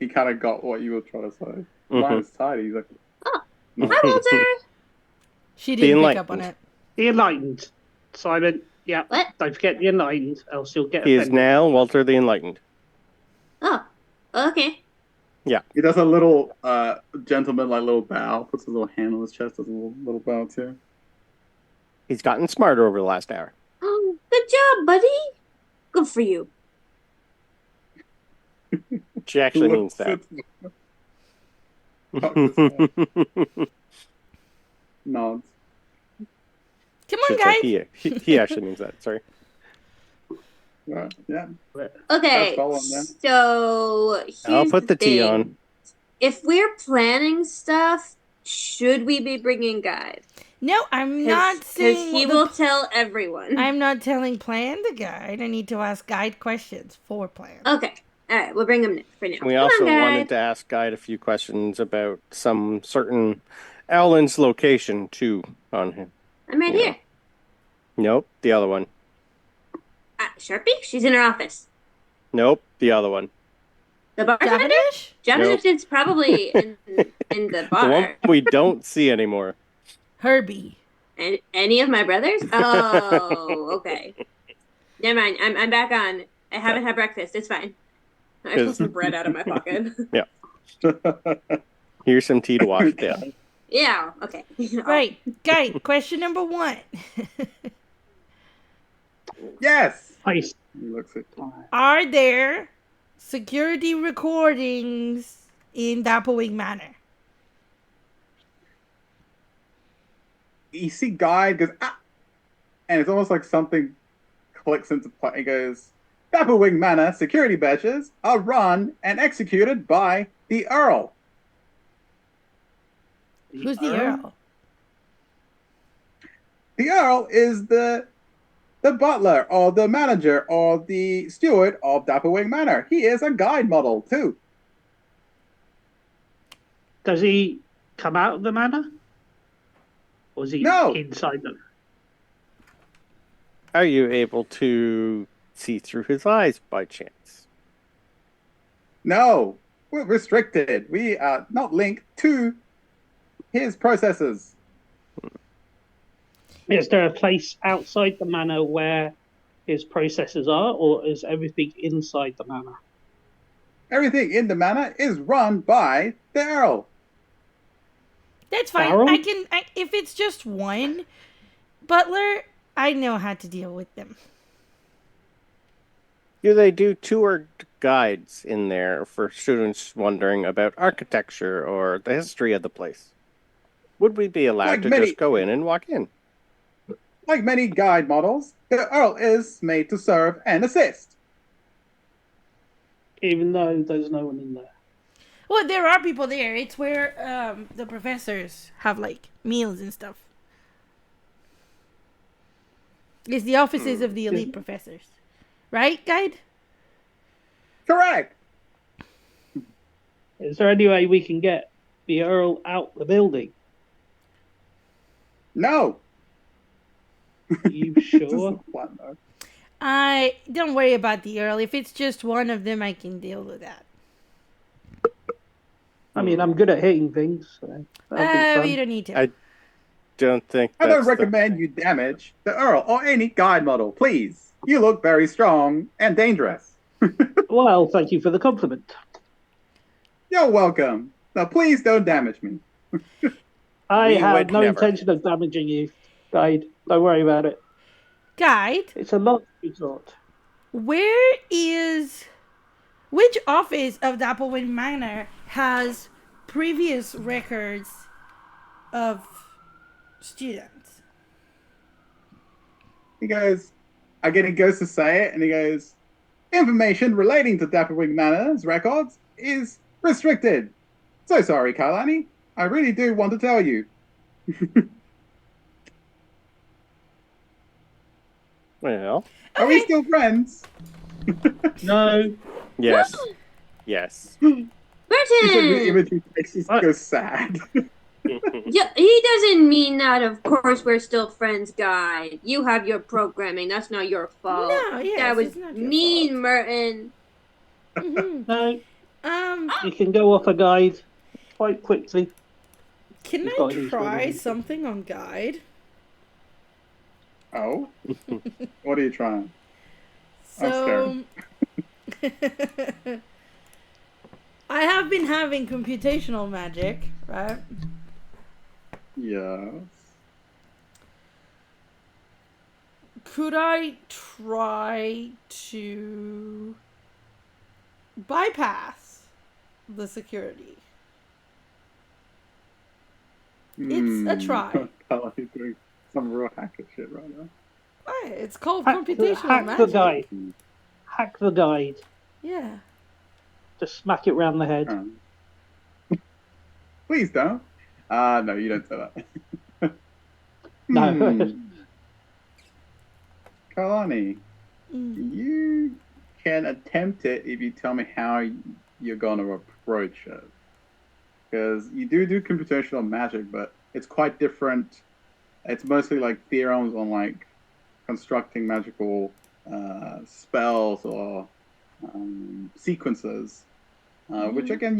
he kind of got what you were trying to say. Mine is tidy. He's like, Oh, no. hi, Walter. She didn't pick enlightened. up on it. The enlightened, Simon. Yeah. What? Don't forget the enlightened, else you'll get He is offended. now Walter the Enlightened. Oh, okay. He does a little gentleman like little bow. Puts his little hand on his chest. Does a little bow too. He's gotten smarter over the last hour. Oh, good job, buddy. Good for you. She actually means that. Nods. Come on, Should say guys. he actually means that. Sorry. Yeah. Okay, follow him then. so here's I'll put the tea thing. on. If we're planning stuff, should we be bringing Guide? No, I'm not Because saying he will tell everyone. I'm not telling Plan the Guide. I need to ask Guide questions for Plan. Okay. All right, we'll bring him for now. We Come also on, Guide. wanted to ask Guide a few questions about some certain Alan's location too on him. I'm right Yeah. here. Nope, the other one. Sharpie? She's in her office. Nope, the other one. The bartender? Javanish? Javanish is probably in the The bar. one we don't see anymore. Herbie. And any of my brothers? Oh, okay. Never mind. I'm back on. I haven't had breakfast. It's fine. I pulled some bread out of my pocket. Here's some tea to wash it down. Yeah. Okay. Right. Guide, question number 1. Yes. Nice. He looks at Are there security recordings in Dapplewing Manor? You see Guy goes, ah! And it's almost like something clicks into play. He goes, Dapplewing Manor security badges are run and executed by the Earl. Who's the Earl? The Earl is the butler or the manager or the steward of Dapplewing Manor. He is a guide model too. Does he come out of the manor? Or is he No. inside them? Are you able to see through his eyes by chance? No, we're restricted. We are not linked to his processes. Is there a place outside the manor where his processes are, or is everything inside the manor? Everything in the manor is run by the Earl. That's fine. Barrel? If it's just one butler, I know how to deal with them. Do they do tour guides in there for students wondering about architecture or the history of the place? Would we be allowed to just go in and walk in? Like many guide models, the Earl is made to serve and assist. Even though there's no one in there. Well, there are people there. It's where the professors have like meals and stuff. It's the offices of the elite professors. Right, guide? Correct. Is there any way we can get the Earl out the building? No. You sure? I don't worry about the Earl. If it's just one of them, I can deal with that. I mean, I'm good at hitting things. So You don't need to. I don't think I don't recommend you damage the Earl or any guide model, please. You look very strong and dangerous. Well, thank you for the compliment. You're welcome. Now, please don't damage me. I have no never. intention of damaging you, guide. Don't worry about it. Guide, It's a last resort. which office of Dapplewing Manor has previous records of students? He goes, he goes to say it, and he goes, information relating to Dapplewing Manor's records is restricted. So sorry, Kalani. I really do want to tell you. Well, Are we still friends? No. yes. Yes. Martin! Imagery makes us go sad. Yeah, he doesn't mean that. Of course, we're still friends, guy. You have your programming. That's not your fault. No, yes, that was it's not your mean, fault. Merton. No. Um, You can go off a guide quite quickly. can He's I got his try own- something on guide? Oh? What are you trying? So, I have been having computational magic, right? Yes. Could I try to bypass the security? It's a try. Kalani's doing some real hacker shit right now. Right, it's called Hack computational the magic. guide. Hack the guide. Yeah. Just smack it round the head. Please don't. No, you don't say that. No. Kalani, you can attempt it if you tell me how you're going to approach it. Because you do computational magic, but it's quite different. It's mostly like theorems on like constructing magical spells or sequences, which again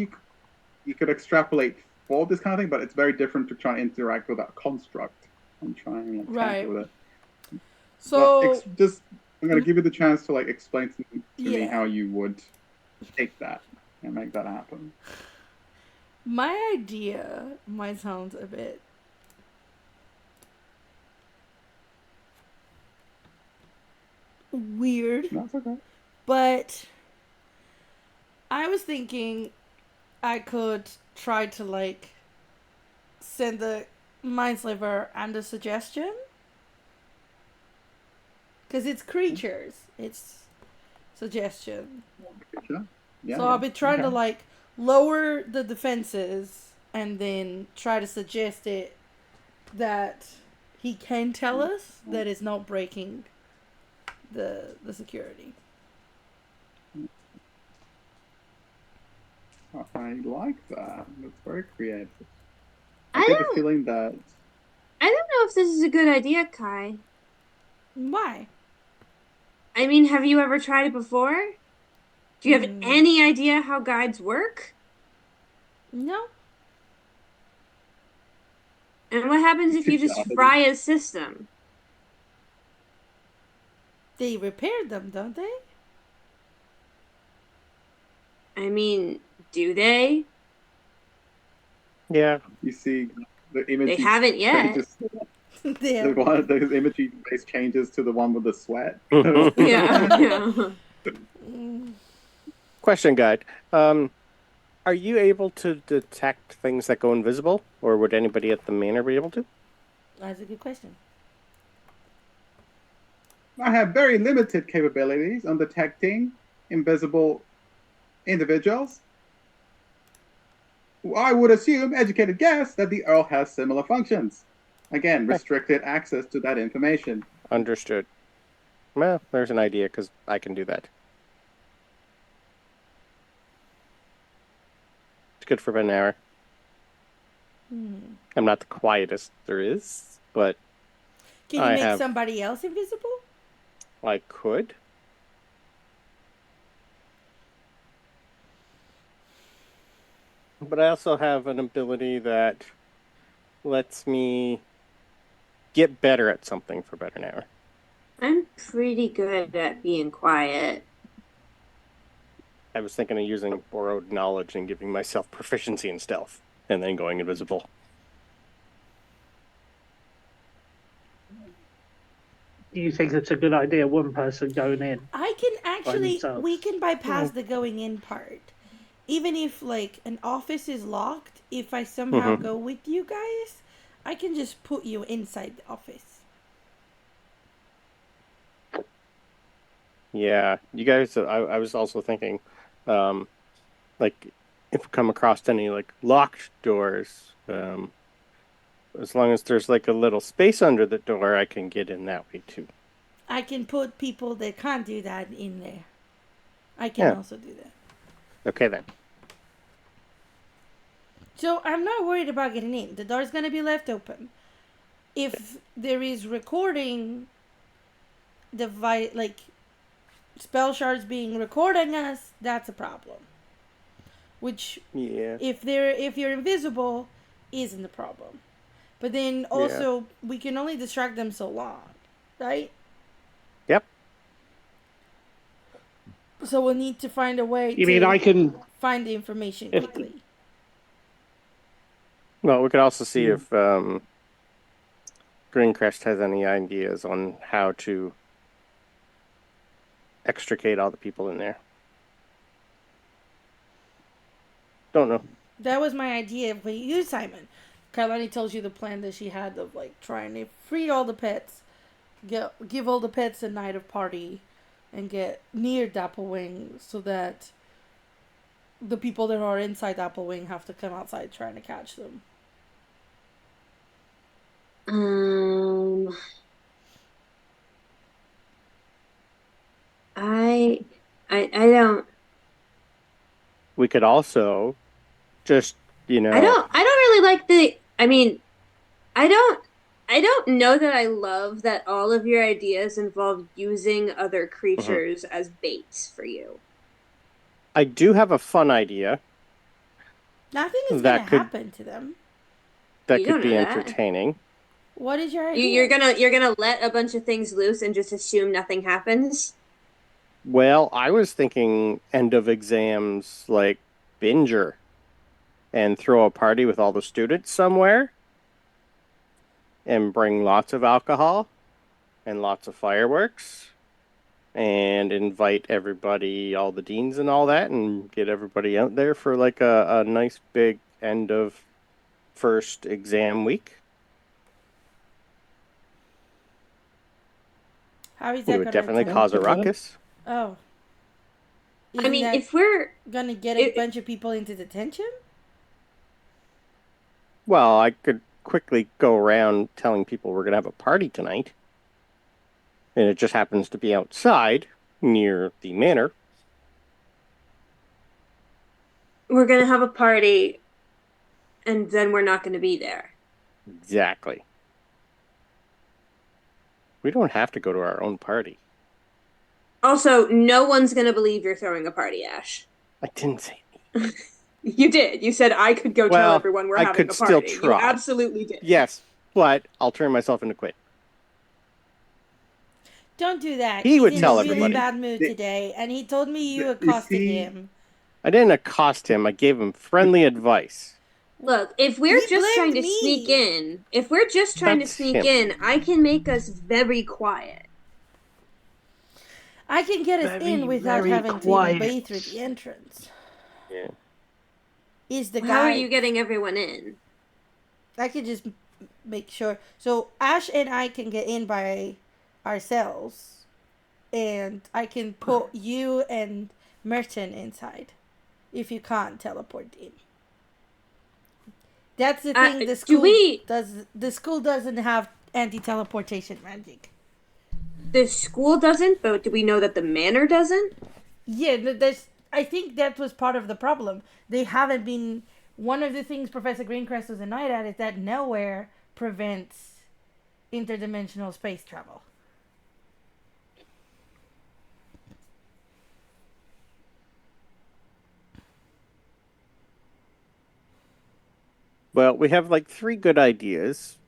you could extrapolate for this kind of thing, but it's very different to try and interact with that construct and try and like, Right. with it. So But I'm gonna give you the chance to like explain to me Yeah. how you would take that and make that happen. my idea might sound a bit weird, That's okay. but I was thinking I could try to like send the Mindsliver and a suggestion. Because it's creatures. It's suggestion. Sure. Yeah, So yeah. I'll be trying to Okay. like lower the defenses and then try to suggest it that he can tell us that it's not breaking the security. I like that. That's very creative. I I get the don't feeling that I don't know if this is a good idea, Kai. Why? I mean, have you ever tried it before? Do you have any idea how guides work? No. And what happens if you just fry a system? They repaired them, don't they? I mean, do they? Yeah. you see the They image haven't yet. changes. Yeah. The imagery base changes to the one with the sweat. Yeah, yeah. Question, guide. Are you able to detect things that go invisible, or would anybody at the manor be able to? That's a good question. I have very limited capabilities on detecting invisible individuals. I would assume, educated guess, that the Earl has similar functions. Again, restricted access to that information. Understood. Well, there's an idea, because I can do that. It's good for about an hour. I'm not the quietest there is, but Can you make somebody else invisible? I could. But I also have an ability that lets me get better at something for about an hour. I'm pretty good at being quiet. I was thinking of using borrowed knowledge and giving myself proficiency in stealth, and then going invisible. Do you think it's a good idea, one person going in? I can actually, themselves? we can bypass the going in part. Even if like an office is locked, if I somehow go with you guys, I can just put you inside the office. Yeah, you guys, I was also thinking, like, if we come across any, like, locked doors, as long as there's, like, a little space under the door, I can get in that way, too. I can put people that can't do that in there. I can also do that. Okay, then. So I'm not worried about getting in. The door's gonna be left open. If there is recording like spell shards being recording us, that's a problem. Which if you're invisible isn't the problem. But then also we can only distract them so long, right? Yep. So we'll need to find a way You mean I can find the information quickly. Well, we could also see if Greencrest has any ideas on how to extricate all the people in there. Don't know. That was my idea for you, Simon. Kailani tells you the plan that she had of like trying to free all the pets, give all the pets a night of party, and get near Dapplewing so that the people that are inside Dapplewing have to come outside trying to catch them. I don't. We could also just, I don't really like the. I mean, I don't know that I love that all of your ideas involve using other creatures as bait for you. I do have a fun idea. Nothing is going to happen to them. That could be entertaining. What is your idea? You're gonna let a bunch of things loose and just assume nothing happens? Well, I was thinking end of exams, like binger, and throw a party with all the students somewhere, and bring lots of alcohol and lots of fireworks, and invite everybody, all the deans and all that, and get everybody out there for like a nice big end of first exam week. How is It that would gonna definitely turn? cause a Good one. ruckus. Oh. I Isn't mean, that if we're gonna get a it- bunch of people into detention? Well, I could quickly go around telling people we're going to have a party tonight. And it just happens to be outside near the manor. we're gonna have a party, and then we're not gonna be there. Exactly. We don't have to go to our own party. Also, no one's gonna believe you're throwing a party, Ash. I didn't say. You did. You said I could go tell Well, everyone we're I having could a still party. You try. absolutely did. Yes, but I'll turn myself into quit. Don't do that. He He's would in tell a really everybody. bad mood today, and he told me you accosted him. I didn't accost him. I gave him friendly advice. Look, if we're He just trying to blamed sneak me. in, if we're just trying That's to sneak him. in, I can make us very quiet. I can get us Very, in without very having to quiet. even bathe through the entrance. Yeah. Is the How are guy? you getting everyone in? I can just make sure. So Ash and I can get in by ourselves, and I can put you and Merton inside if you can't teleport in. That's the thing. The school does. The school doesn't have anti-teleportation magic. The school doesn't, but do we know that the manor doesn't? Yeah, I think that was part of the problem. They haven't been. One of the things Professor Greencrest was annoyed at is that nowhere prevents interdimensional space travel. Well, we have like 3 good ideas.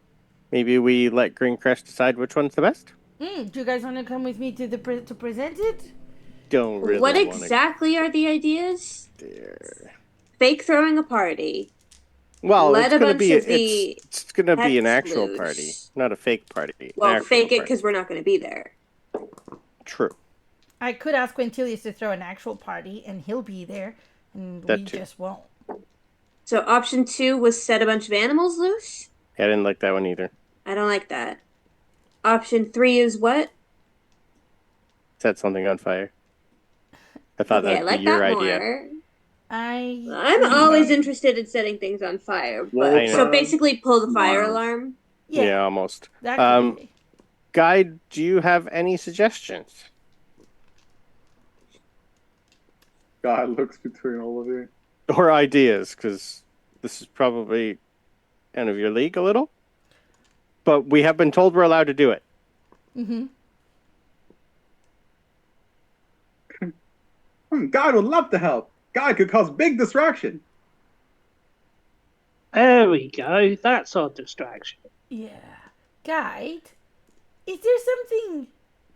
Maybe we let Greencrest decide which one's the best. Do you guys want to come with me to to present it? Don't really What want exactly are the ideas? to. Fake throwing a party. Well, Let it's a gonna bunch be of the it's gonna be an pets actual loose. party, not a fake party. Well, An actual fake it party. because we're not going to be there. True. I could ask Quintilius to throw an actual party, and he'll be there, and That we too. just won't. So option 2 was set a bunch of animals loose. I didn't like that one either. I don't like that. Option 3 is what? Set something on fire. I thought Okay, I that'd like be your that idea. more. I'm I'm always interested in setting things on fire. But I know. so basically pull the fire Wow. alarm. Yeah, almost. That could be. Guy, do you have any suggestions? Guy looks between all of you. Or ideas, because this is probably out of your league a little. But we have been told we're allowed to do it. Mm-hmm. God would love to help. God could cause big distraction. There we go. That's our distraction. Yeah. Guide, is there something...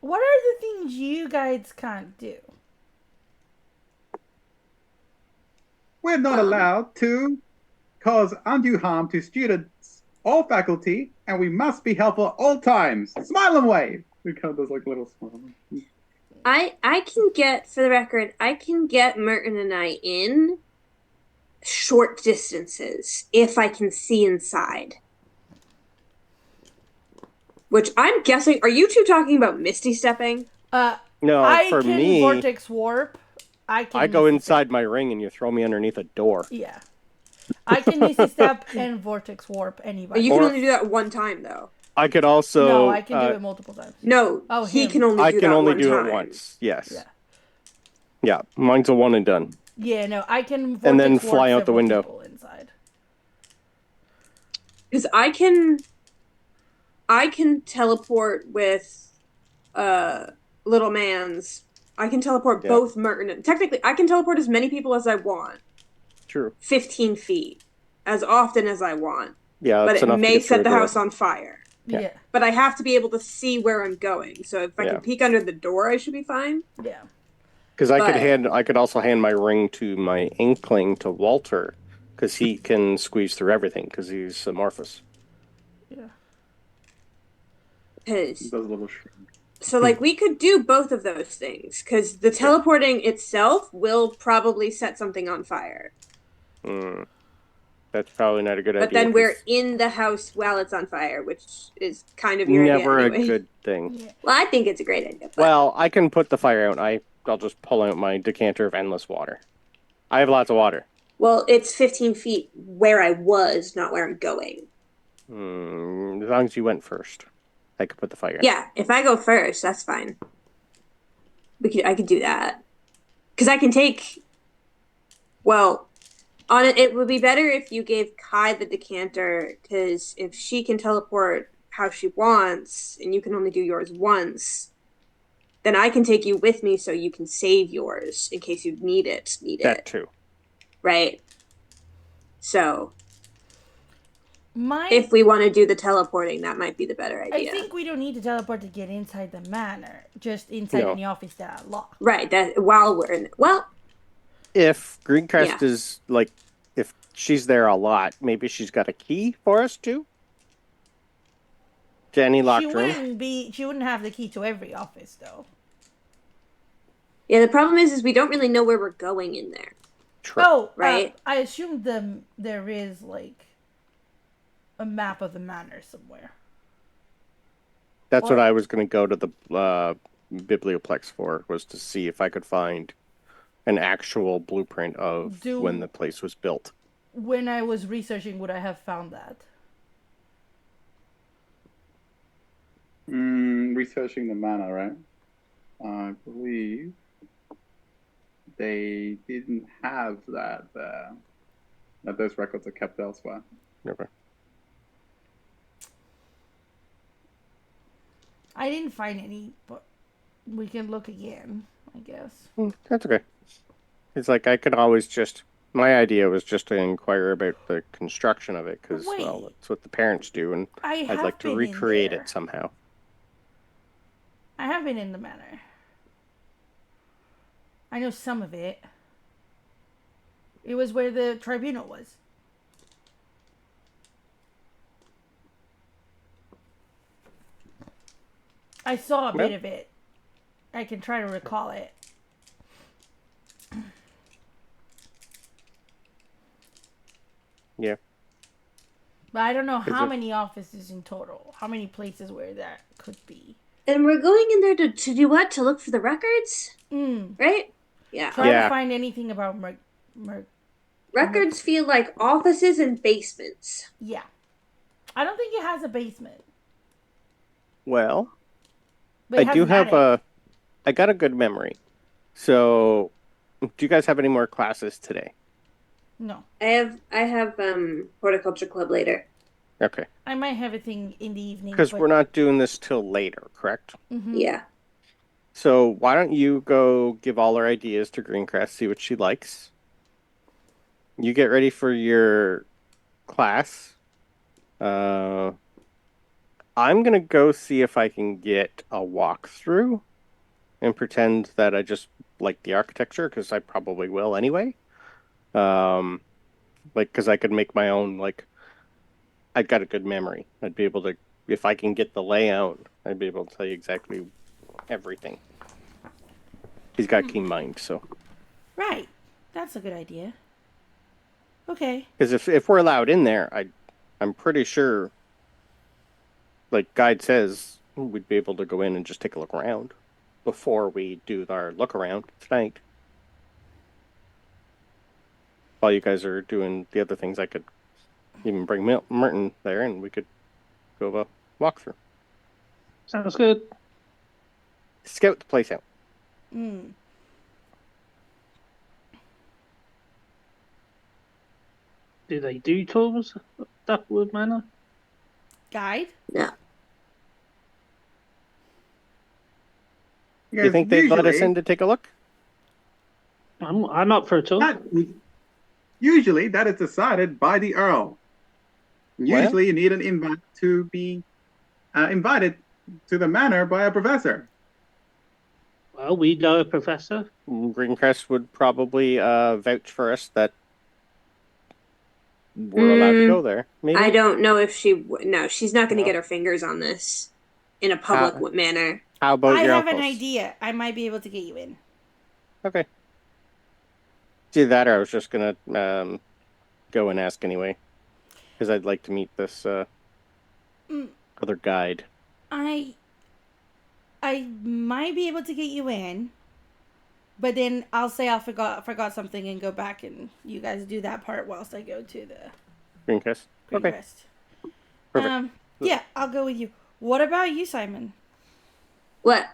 What are the things you guys can't do? We're not allowed to cause undue harm to students or faculty, and we must be helpful at all times. Smile and wave. We kind of does like a little smile. I can get, for the record, I can get Merton and I in short distances if I can see inside. Which I'm guessing, are you two talking about Misty stepping? No, I for can me, vortex warp. I go inside my ring and you throw me underneath a door. Yeah. I can Misty Step and Vortex Warp anybody. You can only do that one time, though. I could also... No, I can do it multiple times. No, he can only do that one time. it once, yes. Yeah. Yeah, mine's a one and done. Yeah, no, I can vortex And then warp fly out the several window. people inside. Because I can teleport with Little Man's. I can teleport both Merton and... Technically, I can teleport as many people as I want. True. 15 feet. As often as I want. Yeah, but that's it enough to may get through set a the door. house on fire. Yeah. But I have to be able to see where I'm going. So if I can peek under the door, I should be fine. Yeah. Because I could also hand my ring to my Inkling, to Walter, because he can squeeze through everything, because he's amorphous. Yeah. Does a little shrink. So, like, we could do both of those things, because the teleporting itself will probably set something on fire. Mm. That's probably not a good But idea. then we're 'Cause in the house while it's on fire, which is kind of your never idea a anyway. good thing. Yeah. Well, I think it's a great idea. But... Well, I can put the fire out. I'll just pull out my decanter of endless water. I have lots of water. Well, it's 15 feet where I was, not where I'm going. As long as you went first, I could put the fire out. Yeah, if I go first, that's fine. I could do that. Because I can take. Well, on it would be better if you gave Kai the decanter, because if she can teleport how she wants, and you can only do yours once, then I can take you with me so you can save yours in case you need it. That too. Right. So My if we want to do the teleporting, that might be the better idea. I think we don't need to teleport to get inside the manor. Just inside any office that are locked. Right. That while we're in. Well, if Greencrest is like, if she's there a lot, maybe she's got a key for us too. To any locked room. She wouldn't have the key to every office though. Yeah. The problem is we don't really know where we're going in there. True. Oh, right. I assume there is like a map of the manor somewhere. That's what I was going to go to the Biblioplex for, was to see if I could find an actual blueprint of when the place was built. When I was researching, would I have found that? Researching the manor, right? I believe they didn't have that there. That those records are kept elsewhere. Okay. I didn't find any, but we can look again, I guess. That's okay. It's like I could always just... My idea was just to inquire about the construction of it, because, well, that's what the parents do, and I'd like to recreate it somehow. I have been in the manor. I know some of it. It was where the tribunal was. I saw a bit of it. I can try to recall it. Yeah. But I don't know how many offices in total. How many places where that could be. And we're going in there to do what? To look for the records? Right? Yeah. Try to find anything about records feel like offices and basements. Yeah. I don't think it has a basement. Well, I do have I got a good memory. So, do you guys have any more classes today? No. I have horticulture club later. Okay. I might have a thing in the evening. Because we're not doing this till later, correct? Mm-hmm. Yeah. So why don't you go give all our ideas to Greencrest, see what she likes. You get ready for your class. I'm going to go see if I can get a walkthrough and pretend that I just like the architecture, because I probably will anyway. Because I could make my own, I've got a good memory. I'd be able to, if I can get the layout, I'd be able to tell you exactly everything. He's got a keen mind, so. Right. That's a good idea. Okay. Because if we're allowed in there, I'm pretty sure, like Guide says, we'd be able to go in and just take a look around before we do our look around tonight. While you guys are doing the other things, I could even bring Merton there and we could go a walkthrough. Sounds good. Scout the place out. Do they do tours at Duckwood Manor? Guide? Yeah. You think they'd let us in to take a look? I'm up for a tour. Usually that is decided by the Earl. Usually you need an invite to be invited to the manor by a professor. Well, we know a professor. Greencrest would probably vouch for us that we're allowed to go there. Maybe? I don't know if no, she's not going to get her fingers on this in a public manner. How about your I have uncles? an idea. I might be able to get you in. Okay. See that, or I was just going to go and ask anyway. because I'd like to meet this other guide. I might be able to get you in, but then I'll say I forgot something and go back, and you guys do that part whilst I go to the Greencrest? Okay, Greencrest. perfect. Yeah, I'll go with you. What about you, Simon? What?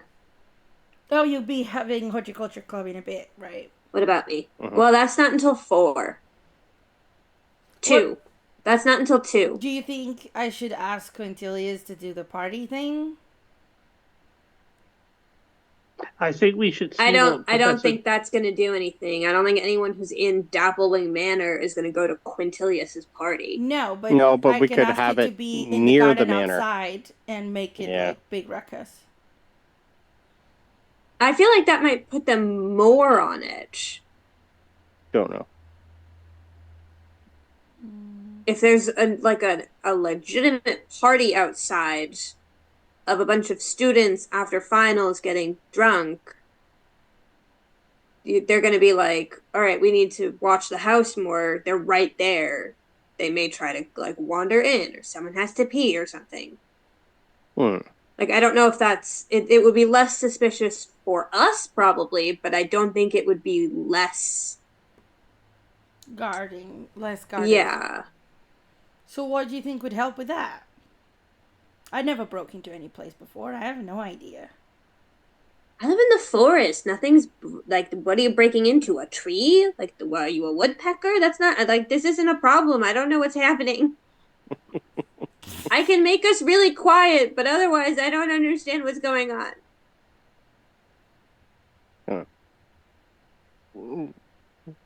Oh, you'll be having horticulture club in a bit, right? What about me? Well, that's not until 4. 2. What? That's not until 2. Do you think I should ask Quintilius to do the party thing? I think we should see I don't Professor... think that's going to do anything. I don't think anyone who's in Dappling Manor is going to go to Quintilius's party. No, but we can could ask have it it to be in the near the garden manor. outside and make it like big ruckus. I feel like that might put them more on edge. Don't know. If there's a legitimate party outside of a bunch of students after finals getting drunk, they're going to be like, all right, we need to watch the house more. They're right there. They may try to like wander in, or someone has to pee or something. Like, I don't know if that's it would be less suspicious for us probably, but I don't think it would be less guarding. Yeah. So what do you think would help with that? I never broke into any place before. I have no idea. I live in the forest. Nothing's like, what are you breaking into? A tree? Like, are you a woodpecker? That's not like, this isn't a problem. I don't know what's happening. I can make us really quiet, but otherwise I don't understand what's going on.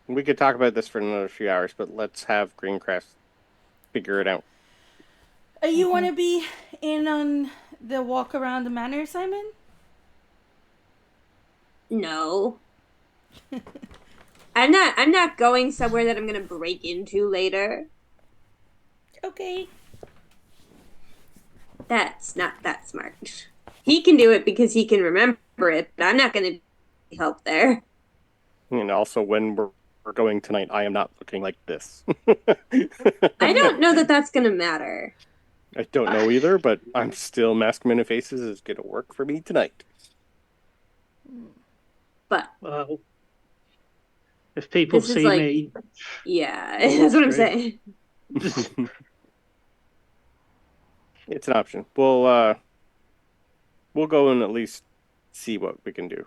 We could talk about this for another few hours, but let's have Greencrest figure it out. You want to be in on the walk around the manor, Simon? No. I'm not going somewhere that I'm going to break into later. Okay. That's not that smart. He can do it because he can remember it, but I'm not going to help there. And also, when we're going tonight, I am not looking like this. I don't know that that's going to matter. I don't know either, but I'm still Mask Many Faces is going to work for me tonight. But well, if people see me, yeah, that's what I'm saying. It's an option. We'll go and at least see what we can do.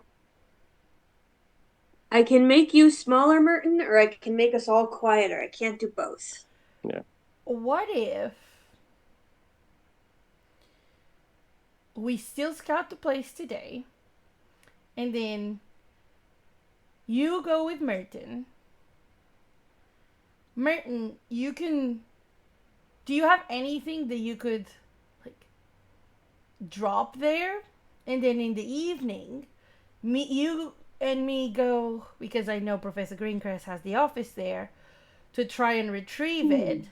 I can make you smaller, Merton, or I can make us all quieter. I can't do both. Yeah. What if we still scout the place today, and then you go with Merton? Merton, you can... Do you have anything that you could, like, drop there? And then in the evening, you and me go, because I know Professor Greencrest has the office there, to try and retrieve it.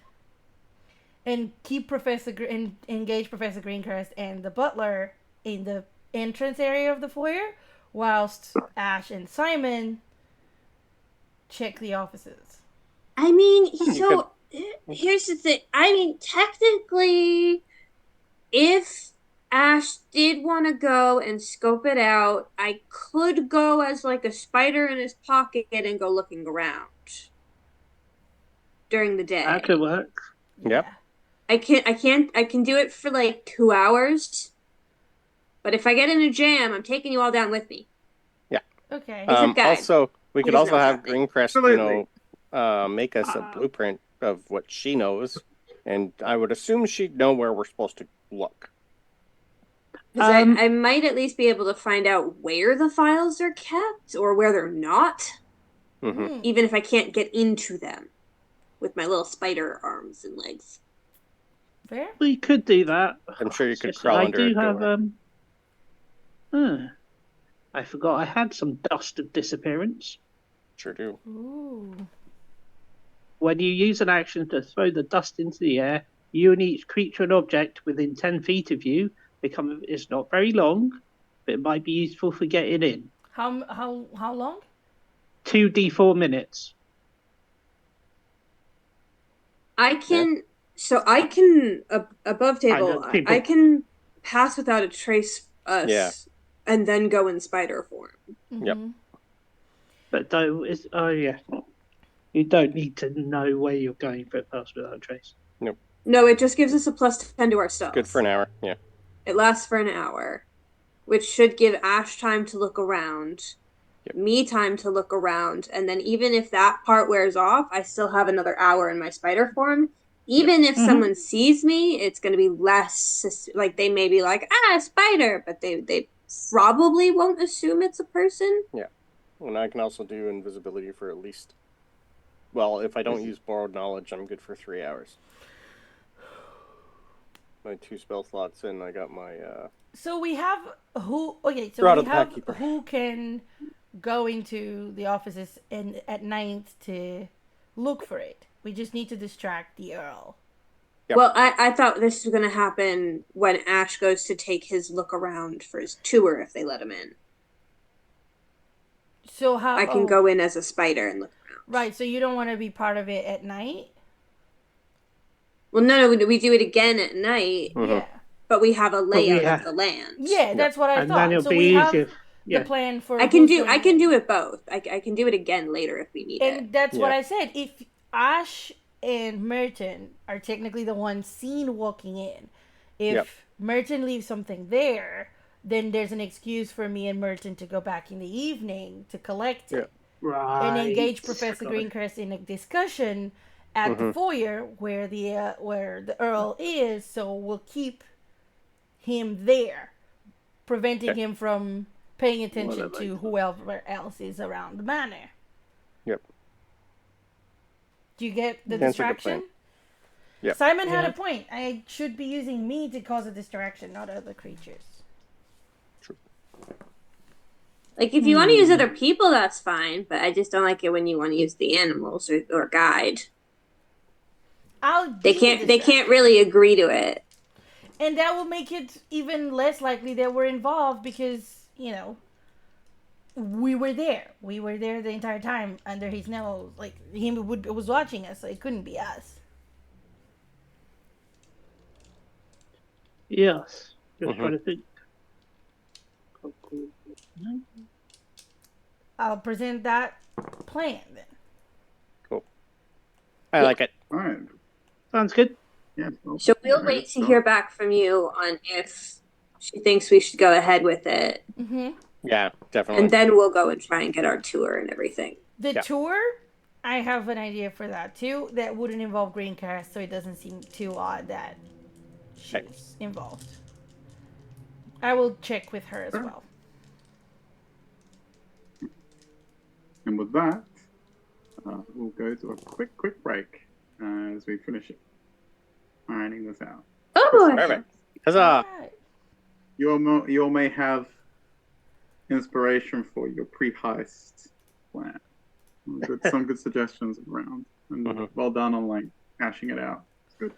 And keep engage Professor Greencrest and the butler in the entrance area of the foyer, whilst Ash and Simon check the offices. I mean, so here's the thing. I mean, technically, if Ash did want to go and scope it out, I could go as like a spider in his pocket and go looking around during the day. That could work. Yep. I can do it for like 2 hours. But if I get in a jam, I'm taking you all down with me. Yeah. Okay. Also, we could also have Greencrest, make us a Ah. blueprint of what she knows, and I would assume she'd know where we're supposed to look. Because I might at least be able to find out where the files are kept or where they're not. Mm-hmm. Even if I can't get into them with my little spider arms and legs. Fair? We could do that. I'm sure you It's could just crawl that under I a do have door. I forgot I had some dust of disappearance. Sure do. Ooh. When you use an action to throw the dust into the air, you and each creature and object within 10 feet of you become... It's not very long, but it might be useful for getting in. How long? 2d4 minutes. I can So I can above table. know people- I can pass without a trace us, Yeah. and then go in spider form. Yep. But yeah. You don't need to know where you're going for Pass Without a Trace. Nope. No, it just gives us a +10 to our stealth. Good for an hour. Yeah. It lasts for an hour, which should give Ash time to look around, me time to look around, and then even if that part wears off, I still have another hour in my spider form. Even if someone sees me, it's going to be less, like, they may be like, a spider, but they probably won't assume it's a person. Yeah. And I can also do invisibility for at least... Well, if I don't use borrowed knowledge, I'm good for 3 hours. My 2 spell slots in, I got my... So we have who? Okay, so Rod we of the have Packkeeper. who can go into the offices and at night to look for it. We just need to distract the Earl. Yep. Well, I thought this was going to happen when Ash goes to take his look around for his tour if they let him in. So how I can go in as a spider and look around. Right, so you don't want to be part of it at night? Well, no, we do it again at night, Yeah. but we have a layout yeah. of the land. Yeah, that's what I And thought. then it'll So be we have easier. Yeah. the plan for I can who's do going in. it both. I can do it again later if we need it. And that's what Yeah. I said. If Ash and Merton are technically the ones seen walking in, if Merton leaves something there, then there's an excuse for me and Merton to go back in the evening to collect it. Right. And engage Professor Greencrest in a discussion at the foyer where the Earl is, so we'll keep him there, preventing him from paying attention to whoever else is around the manor. Yep. Do you get the Sounds like a distraction? plan. Yep. Simon had a point. I should be using me to cause a distraction, not other creatures. Like, if you want to use other people, that's fine, but I just don't like it when you want to use the animals or guide. They can't really agree to it. And that will make it even less likely that we're involved because, you know, we were there. We were there the entire time under his nose. Like, he was watching us, so it couldn't be us. Yes. Just trying to think. I'll present that plan then. Cool. I like it. All right. Sounds good. Yeah. So we'll wait to hear back from you on if she thinks we should go ahead with it. Mm-hmm. Yeah, definitely. And then we'll go and try and get our tour and everything. The tour, I have an idea for that too. That wouldn't involve Greencast, so it doesn't seem too odd that she's involved. I will check with her as well. And with that, we'll go to a quick break as we finish ironing this out. Oh boy! Perfect. Huzzah! Right. You all may have inspiration for your pre-heist plan. Some good suggestions around, and well done on like hashing it out. It's good.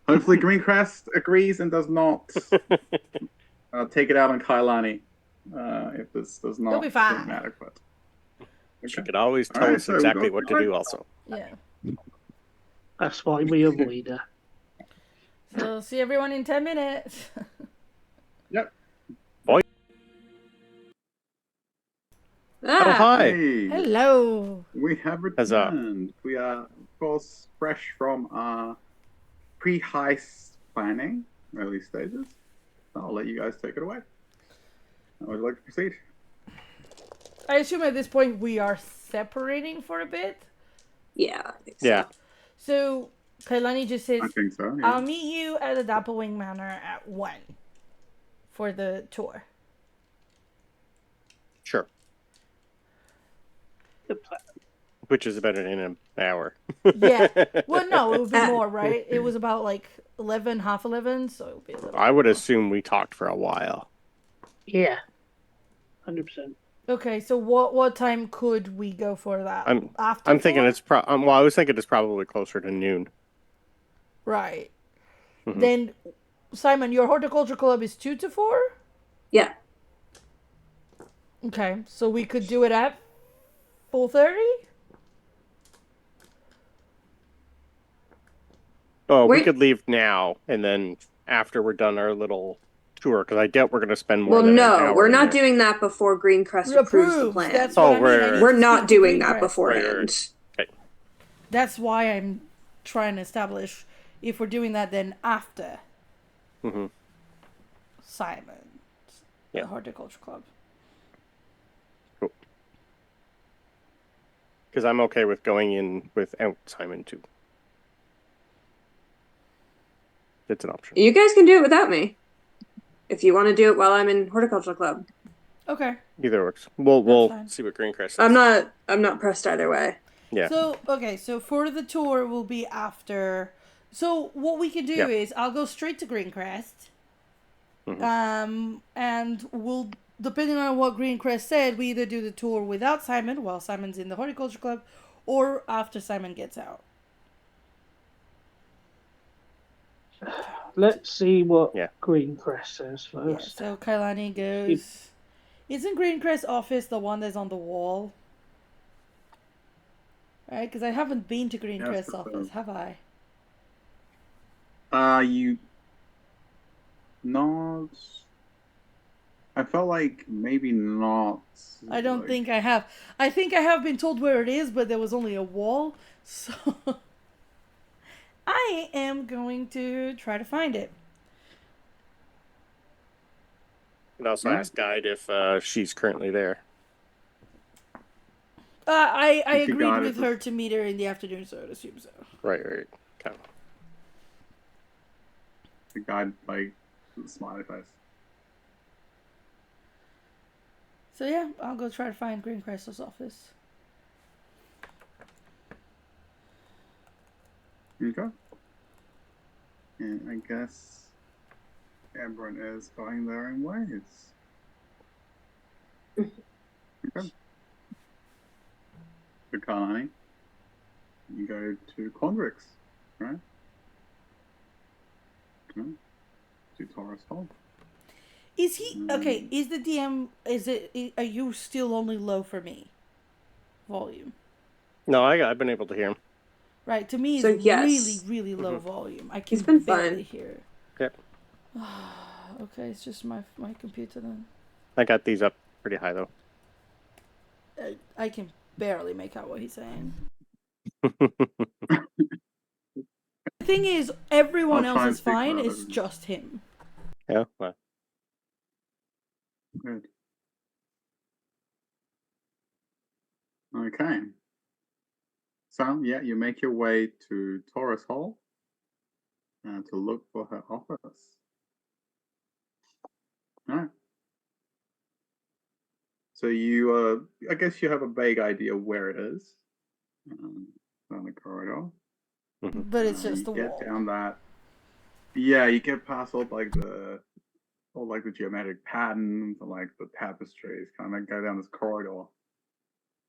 Hopefully, Greencrest agrees and does not take it out on Kailani if this does not be fine. seem adequate. She could always tell Alright, us so we exactly go- what to do also. Yeah. That's why we avoid her. So see everyone in 10 minutes. Yep. Oh, hi. Hey, Hello. we have Huzzah. returned. We are, of course, fresh from our pre-heist planning, early stages. I'll let you guys take it away. Would you like to proceed? I assume at this point we are separating for a bit. Yeah, I think so. Yeah. So Kailani just says, I think so. Yeah. I'll meet you at the Doppelwing Manor at 1 for the tour. Sure. Good plan. Which is about in an hour. Yeah. Well, no, it would be more, right? It was about like 11, half 11, so it would be a little. I would assume we talked for a while. Yeah. 100%. Okay, so what time could we go for that? After I'm thinking 4? it's well, I was thinking it's probably closer to noon. Right. Then, Simon, your horticulture club is 2 to 4? Yeah. Okay, so we could do it at 4:30? Oh, we Wait. could leave now, and then after we're done our little tour, because I doubt we're going to spend more Well, than an no, hour we're in not there. doing that before Greencrest approves the Approves. plan. That's what Oh, I mean. I right, need We're to not speak to doing that Greencrest. beforehand. Okay. That's why I'm trying to establish if we're doing that then after Mm-hmm. Simon, Yeah. the Horticulture Club. Cool. Because I'm okay with going in without Simon too. It's an option. You guys can do it without me. If you want to do it while I'm in Horticulture Club. Okay. Either works. We'll see what Greencrest says. I'm not pressed either way. Yeah. So for the tour will be after. So what we can do is I'll go straight to Greencrest. Mm-hmm. And we'll, depending on what Greencrest said, we either do the tour without Simon while Simon's in the Horticulture Club, or after Simon gets out. Let's see what Yeah. Greencrest says Yeah. first. So Kailani goes. Isn't Greencrest's office the one that's on the wall? Right, because I haven't been to Greencrest's office, have I? You not. I felt like maybe not. I don't think I have. I think I have been told where it is, but there was only a wall, so I am going to try to find it. You can also ask Guide if she's currently there. I If you agreed got it, with her to meet her in the afternoon, so I'd assume so. Right. Kind of. The guide, like, the smiley face. So yeah, I'll go try to find Greencrest's office. Okay. And I guess everyone is going their own ways. Okay. So, Kalani, you go to Quandrix, right? Okay. To Taurus Hall. Is he okay? Is the DM? Are you still only low for me? Volume. No, I've been able to hear him. Right, to me, So, it's yes. really low volume. I can He's been barely fine. hear. Yep. Okay, it's just my computer then. I got these up pretty high though. I can barely make out what he's saying. The thing is, everyone I'll else try is and fix fine. that It's over. just him. Yeah. Well. Good. Okay. So, yeah, you make your way to Taurus Hall to look for her office. All right. So you, I guess you have a vague idea where it is. Down the corridor. But it's just the you get wall. down that. Yeah, you get past all the geometric patterns and like the tapestries, kind of go down this corridor.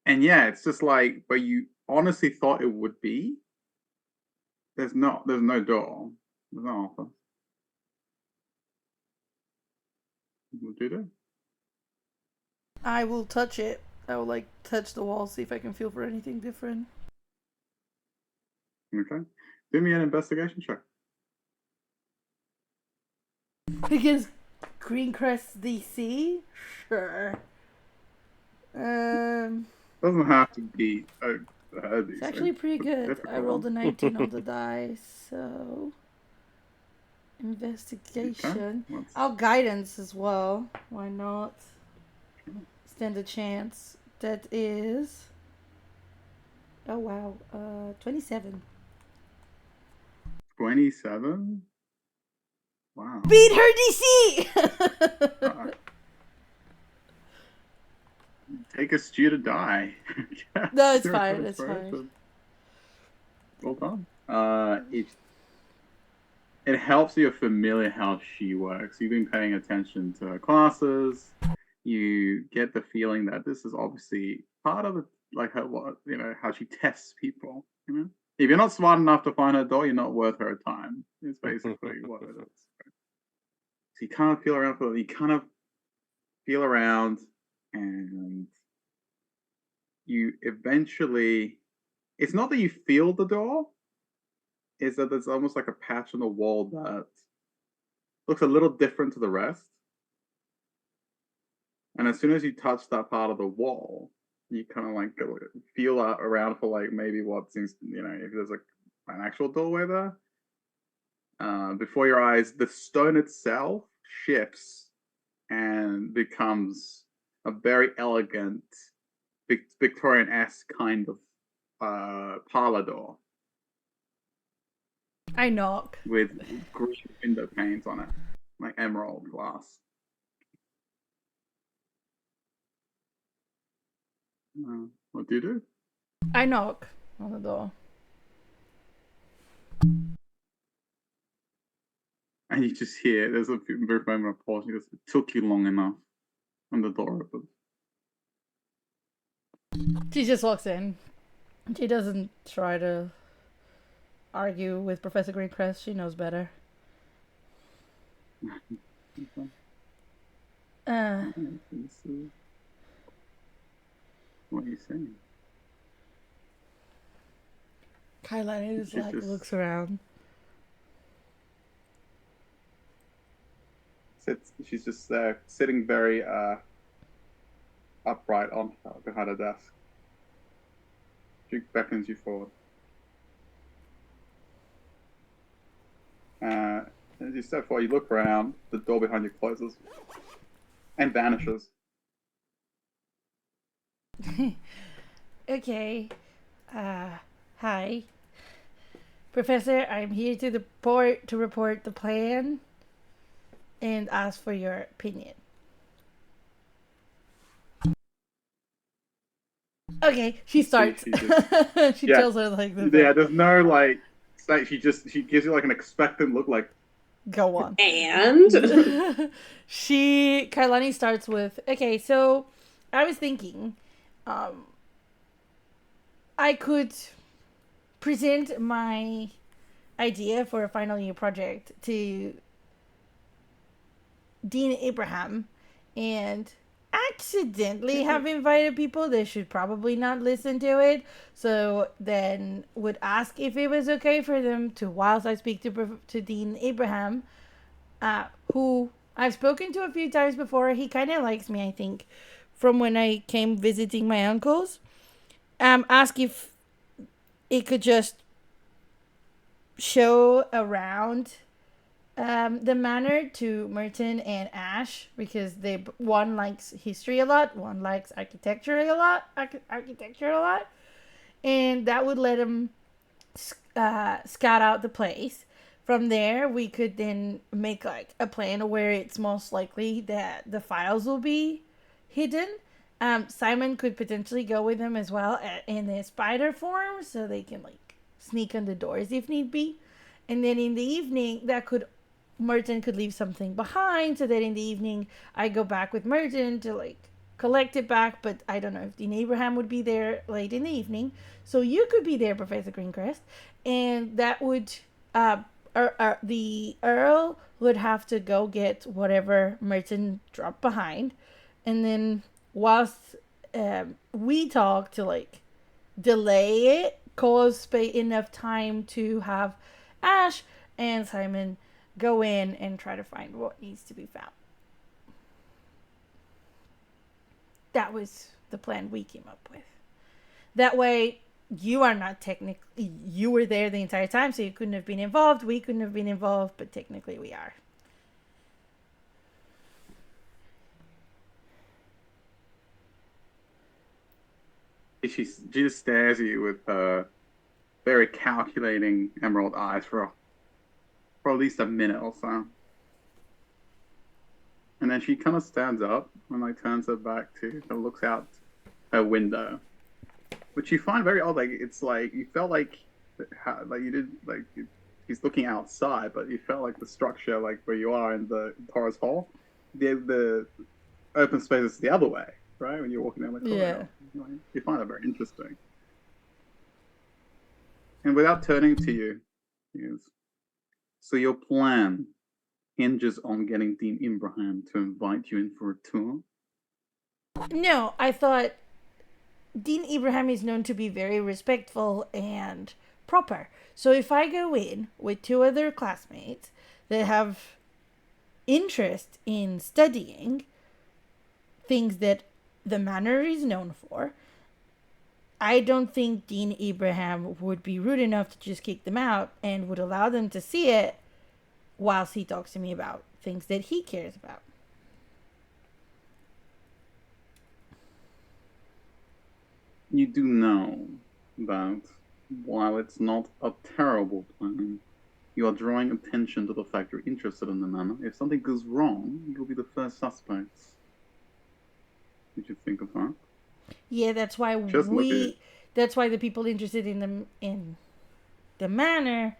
And yeah, it's just like where you honestly thought it would be. There's no door. There's no office. What do you do? I will touch it. I will like touch the wall, see if I can feel for anything different. Okay. Do me an investigation check. Because Greencrest DC? Sure. Doesn't have to be It's actually pretty good. I rolled a 19 on the dice, so investigation. Okay. I'll guidance as well. Why not? Stand a chance. That is 27. 27? Wow. Beat her DC. Take a stew to die. No, it's fine. It's fine. Well done. It helps you're familiar how she works. You've been paying attention to her classes. You get the feeling that this is obviously part of it, like her, how she tests people. If you're not smart enough to find her door, you're not worth her time. It's basically what it is. So you kind of feel around for it. You kind of feel around, and you eventually. It's not that you feel the door. is that there's almost like a patch on the wall that looks a little different to the rest. And as soon as you touch that part of the wall, you kind of like feel around for like maybe what seems, if there's like an actual doorway there. Before your eyes, the stone itself shifts and becomes a very elegant Victorian-esque kind of parlor door. I knock. With green window panes on it, like emerald glass. What do you do? I knock on the door. And you just hear, there's a brief moment of pause. It took you long enough. And the door opens. She just walks in. She doesn't try to argue with Professor Greencrest. She knows better. What are you saying? Kailani just looks around. She's just there, sitting very upright behind her desk. She beckons you forward. As you step forward, you look around, the door behind you closes and vanishes. Okay. Hi. Professor, I'm here to report the plan and ask for your opinion. Okay, she starts. She tells her like this. Yeah, there's no like she gives you like an expectant look like go on. And Kailani starts with, okay, so I was thinking I could present my idea for a final year project to Dean Abraham and accidentally have invited people that should probably not listen to it, so then would ask if it was okay for them to, whilst I speak to Dean Abraham, who I've spoken to a few times before. He kind of likes me, I think, from when I came visiting my uncles. Ask if it could just show around the manor to Merton and Ash, because one likes history a lot, one likes architecture a lot, and that would let him scout out the place. From there, we could then make like a plan where it's most likely that the files will be hidden. Simon could potentially go with them as well in the spider form, so they can like sneak under doors if need be. And then in the evening, Merton could leave something behind, so that in the evening I go back with Merton to like collect it back. But I don't know if Dean Abraham would be there late in the evening, so you could be there, Professor Greencrest, and that would the Earl would have to go get whatever Merton dropped behind, and then whilst we talk to like delay it, cause enough time to have Ash and Simon go in and try to find what needs to be found. That was the plan we came up with. That way, you are not technically, you were there the entire time, so you couldn't have been involved. We couldn't have been involved, but technically we are. She just stares at you with very calculating emerald eyes for at least a minute or so. And then she kind of stands up and like turns her back to and looks out her window, which you find very odd. Like it's like you felt like you did like he's looking outside, but you felt like the structure, like where you are in the Torres Hall, the open space is the other way, right? When you're walking down the corridor. Yeah. You find that very interesting. And without turning to you, he goes, so your plan hinges on getting Dean Abraham to invite you in for a tour? No, I thought Dean Abraham is known to be very respectful and proper. So if I go in with 2 other classmates that have interest in studying things that the manor is known for, I don't think Dean Abraham would be rude enough to just kick them out and would allow them to see it whilst he talks to me about things that he cares about. You do know that while it's not a terrible plan, you are drawing attention to the fact you're interested in the manor. If something goes wrong, you'll be the first suspects. Did you think of that? Yeah, that's why that's why the people interested in the manor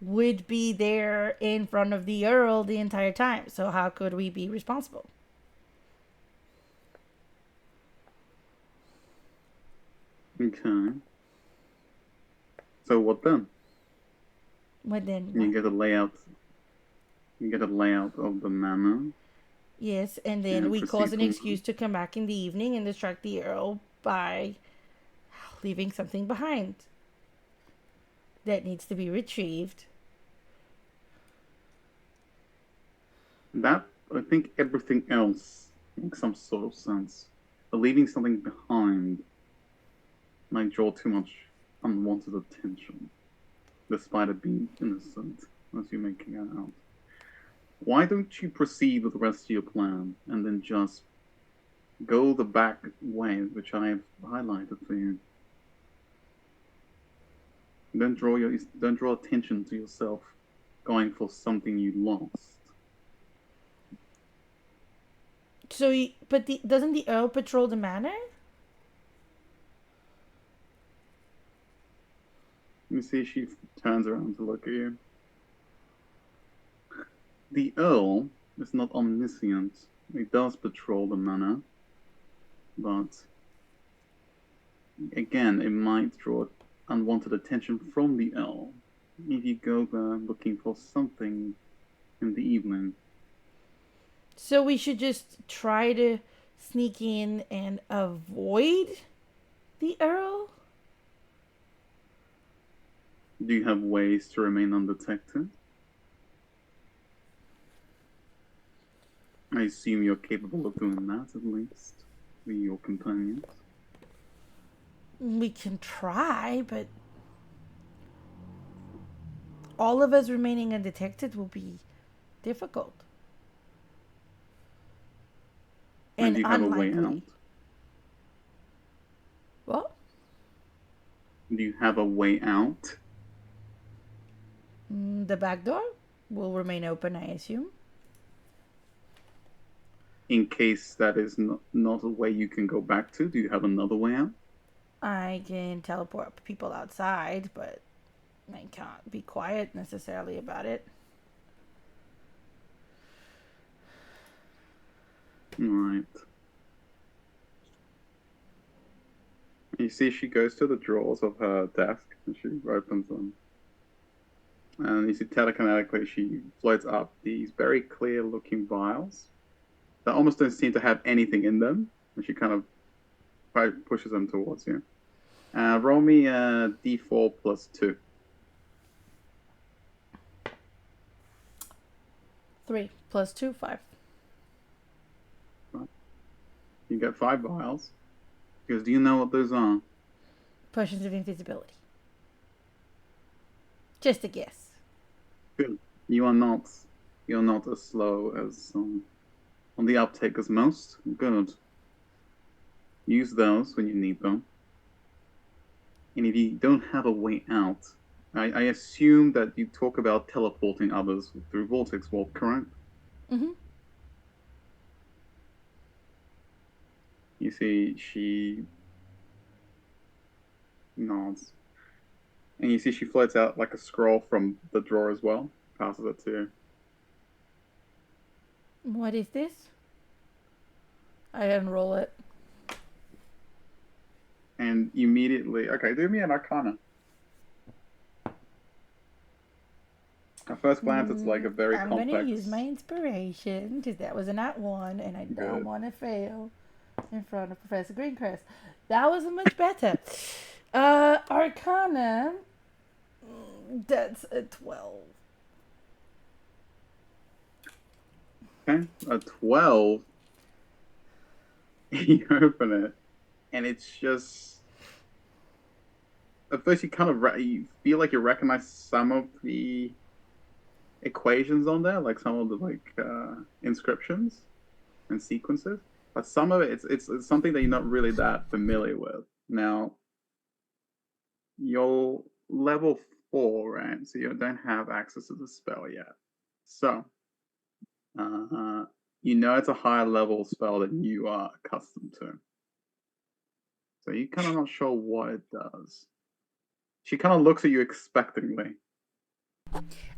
would be there in front of the Earl the entire time. So how could we be responsible? Okay. So what then? What then? You get a layout. You get a layout of the manor. Yes, and then we cause an excuse to come back in the evening and distract the Earl by leaving something behind that needs to be retrieved. That, I think everything else makes some sort of sense. But leaving something behind might draw too much unwanted attention, despite it being innocent, as you're making it out. Why don't you proceed with the rest of your plan and then just go the back way, which I have highlighted for you? Don't draw attention to yourself going for something you lost. So, doesn't the Earl patrol the manor? Let me see. She turns around to look at you. The Earl is not omniscient. He does patrol the manor, but again, it might draw unwanted attention from the Earl if you go there looking for something in the evening. So we should just try to sneak in and avoid the Earl? Do you have ways to remain undetected? I assume you're capable of doing that, at least, with your companions. We can try, but all of us remaining undetected will be difficult. And do you have unlikely. a way out? What? Do you have a way out? The back door will remain open, I assume. In case that is not a way you can go back to, do you have another way out? I can teleport people outside, but I can't be quiet necessarily about it. Right. You see she goes to the drawers of her desk and she opens them. And you see telekinetically she floats up these very clear looking vials that almost don't seem to have anything in them. And she kind of pushes them towards you. Roll me a d4 plus 2. 3 plus 2, 5. You get 5 vials. Because do you know what those are? Potions of invisibility. Just a guess. Good. You're not as slow as on the uptake as most. Good. Use those when you need them. And if you don't have a way out, I assume that you talk about teleporting others through Vortex Warp, correct? Mm-hmm. You see, she nods. And you see she floats out like a scroll from the drawer as well. Passes it to you. What is this? I unroll it. And immediately, okay, do me an Arcana. At first glance, it's like a very complex. I'm going to use my inspiration because that was a nat 1 and I don't want to fail in front of Professor Greencrest. That was much better. Arcana That's a 12. Okay, a 12. You open it, and it's just. At first, you kind of you feel like you recognize some of the equations on there, like some of the inscriptions and sequences. But some of it, it's something that you're not really that familiar with. Now, you're level 4, right? So you don't have access to the spell yet. So, you know it's a higher level spell than you are accustomed to. So you're kind of not sure what it does. She kind of looks at you expectantly.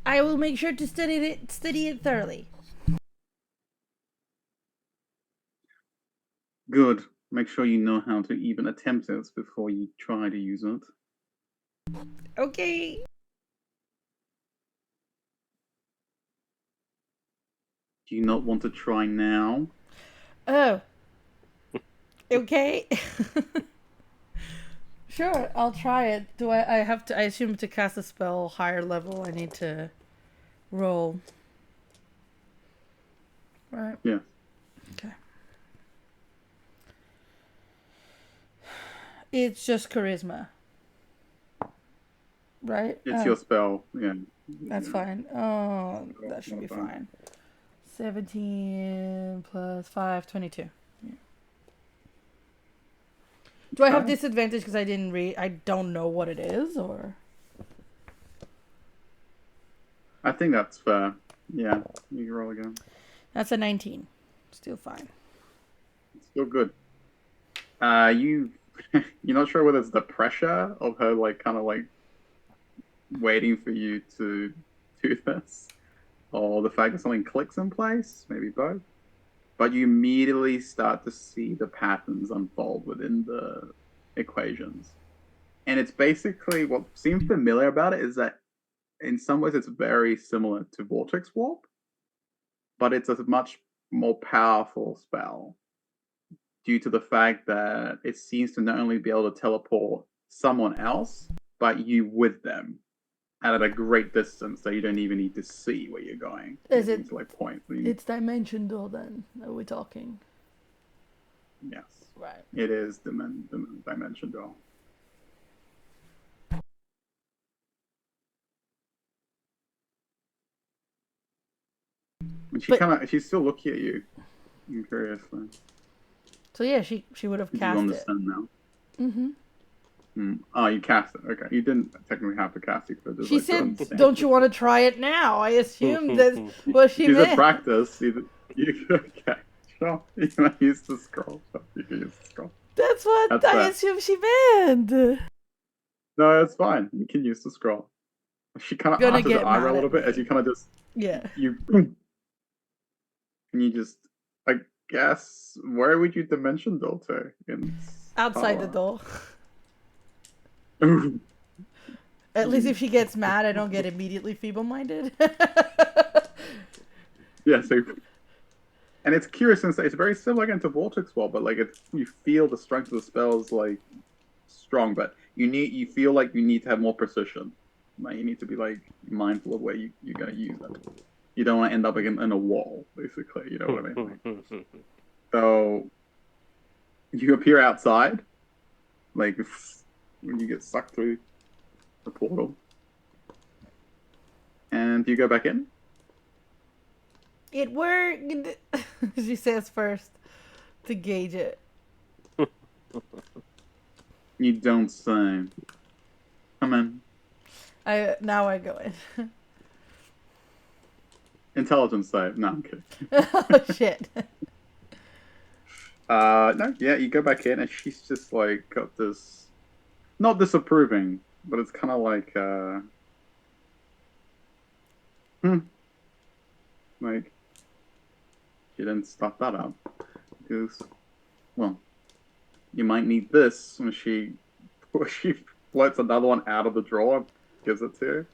I will make sure to study it thoroughly. Good. Make sure you know how to even attempt it before you try to use it. Okay. Do you not want to try now? Oh. Okay. Sure, I'll try it. Do I have to, I assume to cast a spell higher level, I need to roll. Right. Yeah. Okay. It's just charisma. Right? It's your spell. Yeah. That's fine. Oh, that should be fine. 17 plus 5, 22. Yeah. Do I have disadvantage because I didn't read? I don't know what it is, or? I think that's fair. Yeah, you can roll again. That's a 19. Still fine. Still good. You're not sure whether it's the pressure of her, kind of waiting for you to do this, or the fact that something clicks in place. Maybe both. But you immediately start to see the patterns unfold within the equations. And it's basically what seems familiar about it is that in some ways it's very similar to Vortex Warp, but it's a much more powerful spell due to the fact that it seems to not only be able to teleport someone else, but you with them. And at a great distance, so you don't even need to see where you're going. Is it? Point. It's dimension door then. Are we talking? Yes. Right. It is dimension door. And she's still looking at you curiously. So yeah, she would have cast it. You understand now. Mm-hmm. Oh, you cast it. Okay, you didn't technically have to cast it. She said, "Don't you want to try it now?" I assumed that's what she meant. She's a practice. Okay, sure. You can use the scroll. You can use the scroll. That's what I assumed she meant. No, it's fine. You can use the scroll. She kind of arches her eyebrow a little bit as you kind of just and you just, I guess, where would you dimension door to? Outside the door. At least if she gets mad, I don't get immediately feeble-minded. Yeah, so, and it's curious since it's very similar again to Vortex Wall, but you feel the strength of the spell is strong, but you feel like you need to have more precision. Like you need to be mindful of where you're going to use it. You don't want to end up in a wall, basically. You know what I mean? So you appear outside, when you get sucked through the portal, and you go back in. It worked. She says first to gauge it. You don't say. Come in. Now I go in. Intelligence save. No, I'm kidding. Oh shit. No, yeah, you go back in and she's just got this, not disapproving, but it's kind of she didn't start that up. Because, well, you might need this when she floats another one out of the drawer and gives it to you.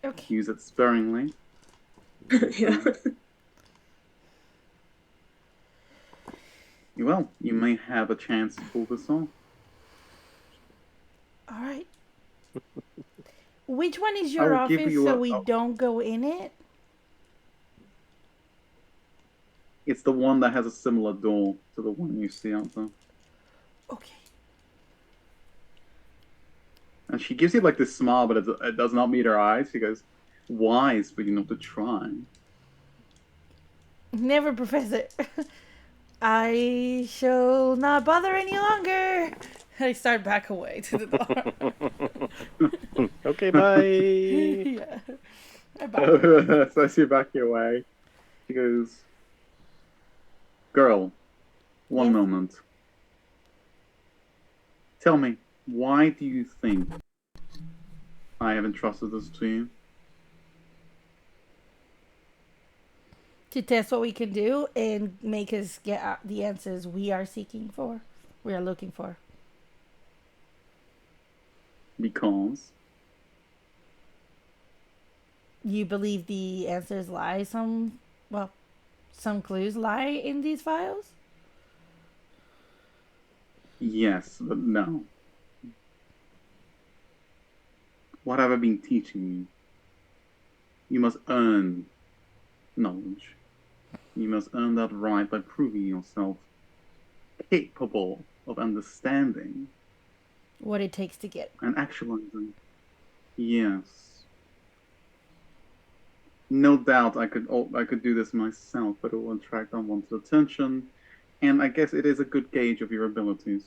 Okay. Use it sparingly. Yeah. Well, you may have a chance to pull this off. All right. Which one is I your will give office you so a- we a- don't go in it? It's the one that has a similar door to the one you see out there. Okay. And she gives you like this smile, but it does not meet her eyes. She goes, "Wise for you not to try." Never, Professor. I shall not bother any longer. I start back away to the door. Okay, bye. Yeah. I back away. So she back away. She goes, "Girl, one Yes? moment. Tell me, why do you think I haven't trusted this to you?" To test what we can do and make us get the answers we are seeking for. We are looking for. Because You believe the answers lie some clues lie in these files? yes, but no. What have I been teaching you? You must earn knowledge. You must earn that right by proving yourself capable of understanding What it takes to get. and actualizing. Yes. No doubt I could do this myself, but it will attract unwanted attention, and I guess it is a good gauge of your abilities.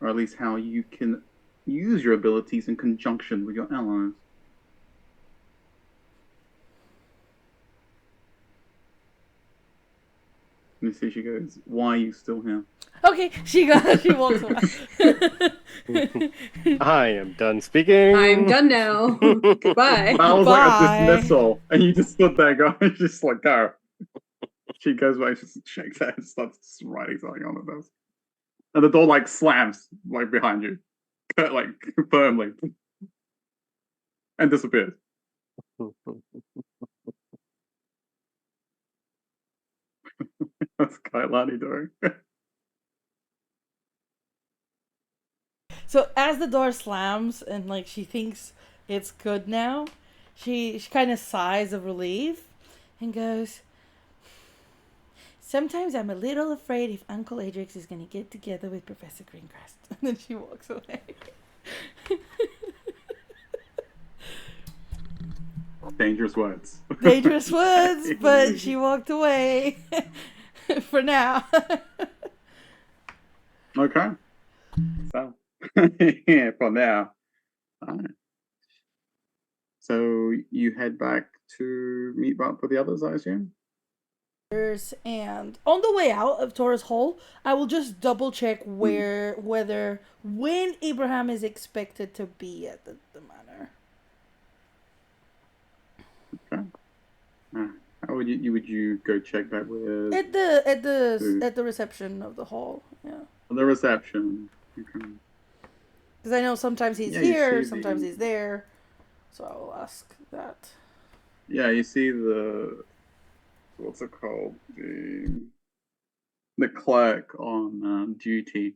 Or at least how you can use your abilities in conjunction with your allies. You see, she goes, "Why are you still here?" Okay, she walks away. I am done speaking. I'm done now. Goodbye. That was like a Bye. dismissal, and you just stood there going, just like, go. She goes away, she just shakes her head and starts writing something on the desk. And the door like slams like behind you. Like firmly. And disappears. What's Kailani doing? So as the door slams and like she thinks it's good now, she kind of sighs of relief and goes, "Sometimes I'm a little afraid if Uncle Adrix is going to get together with Professor Greencrest." And then she walks away. Dangerous words. Dangerous words, but she walked away for now. Okay. So, yeah, for now. Alright. So you head back to meet up with the others, I assume? And on the way out of Torres Hall, I will just double check when Abraham is expected to be at the manor. Okay. How would you go check that with At the reception of the hall, yeah. the reception? Okay. Because I know sometimes he's Yeah, you here, see sometimes the- he's there, so I will ask that. Yeah, you see what's it called? The clerk on duty,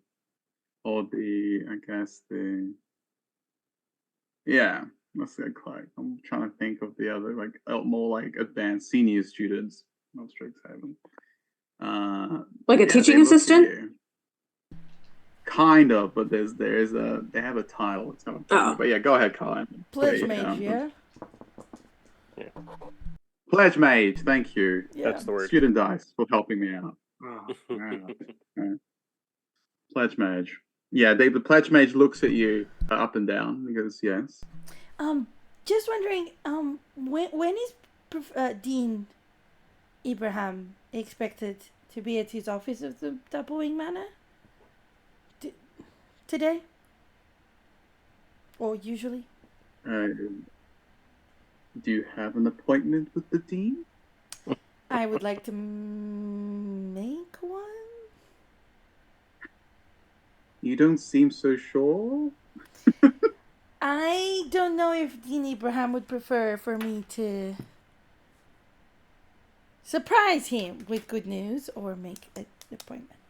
or yeah, that's the clerk. I'm trying to think of the other more like advanced senior students, not Strixhaven. Like a yeah, teaching they look at assistant? you. Kind of, but they have a title. It's not Oh. But yeah, go ahead, Colin. Pledge Yeah, mage, yeah? Pledge mage, thank you. Yeah. That's the word. Student dice for helping me out. Oh, wow. Okay. Pledge mage. Yeah, the pledge mage looks at you up and down. He goes, "Yes." Just wondering, when is Dean Abraham expected to be at his office of the Doublewing Manor? Today? Or usually? Do you have an appointment with the dean? I would like to make one. You don't seem so sure. I don't know if Dean Abraham would prefer for me to surprise him with good news or make an appointment.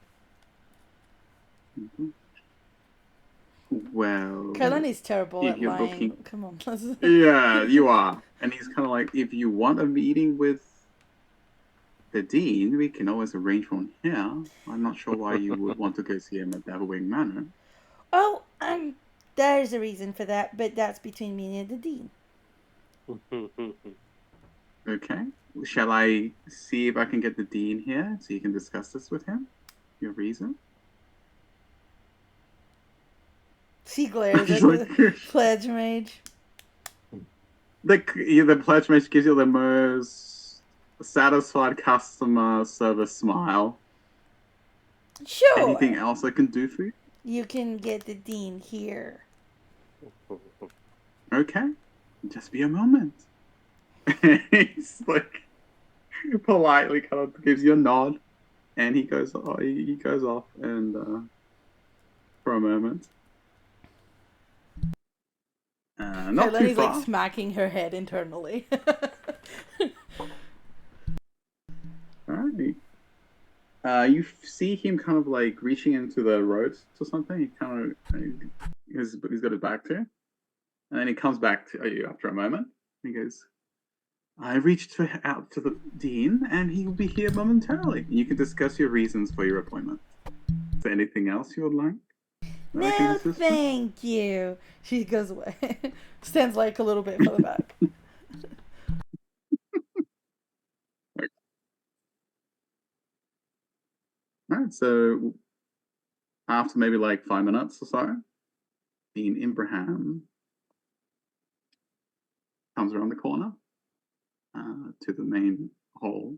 Mm-hmm. Well, Caroline is terrible if at you're lying. looking, Come on. yeah, you are. And he's kind of like, if you want a meeting with the dean, we can always arrange one here. I'm not sure why you would want to go see him at Devilwing Manor. Oh, there's a reason for that, but that's between me and the dean. Okay. Shall I see if I can get the dean here so you can discuss this with him? Your reason? She glares He's at like, the pledge mage. the pledge mage gives you the most satisfied customer service smile. Sure. Anything else I can do for you? You can get the dean here. Okay. Just be a moment. He's like politely kind of gives you a nod, and he goes off and for a moment. Not too Caroline far. is like smacking her head internally. Alright. You see him kind of like reaching into the road or something. He kind of he's got his back to you, and then he comes back to you after a moment. He goes, "I reached out to the dean, and he will be here momentarily. You can discuss your reasons for your appointment. Is there anything else you would like? No, thank you." She goes away. Stands like a little bit further back. Alright, so after maybe like 5 minutes or so, Dean Ibrahim comes around the corner to the main hall,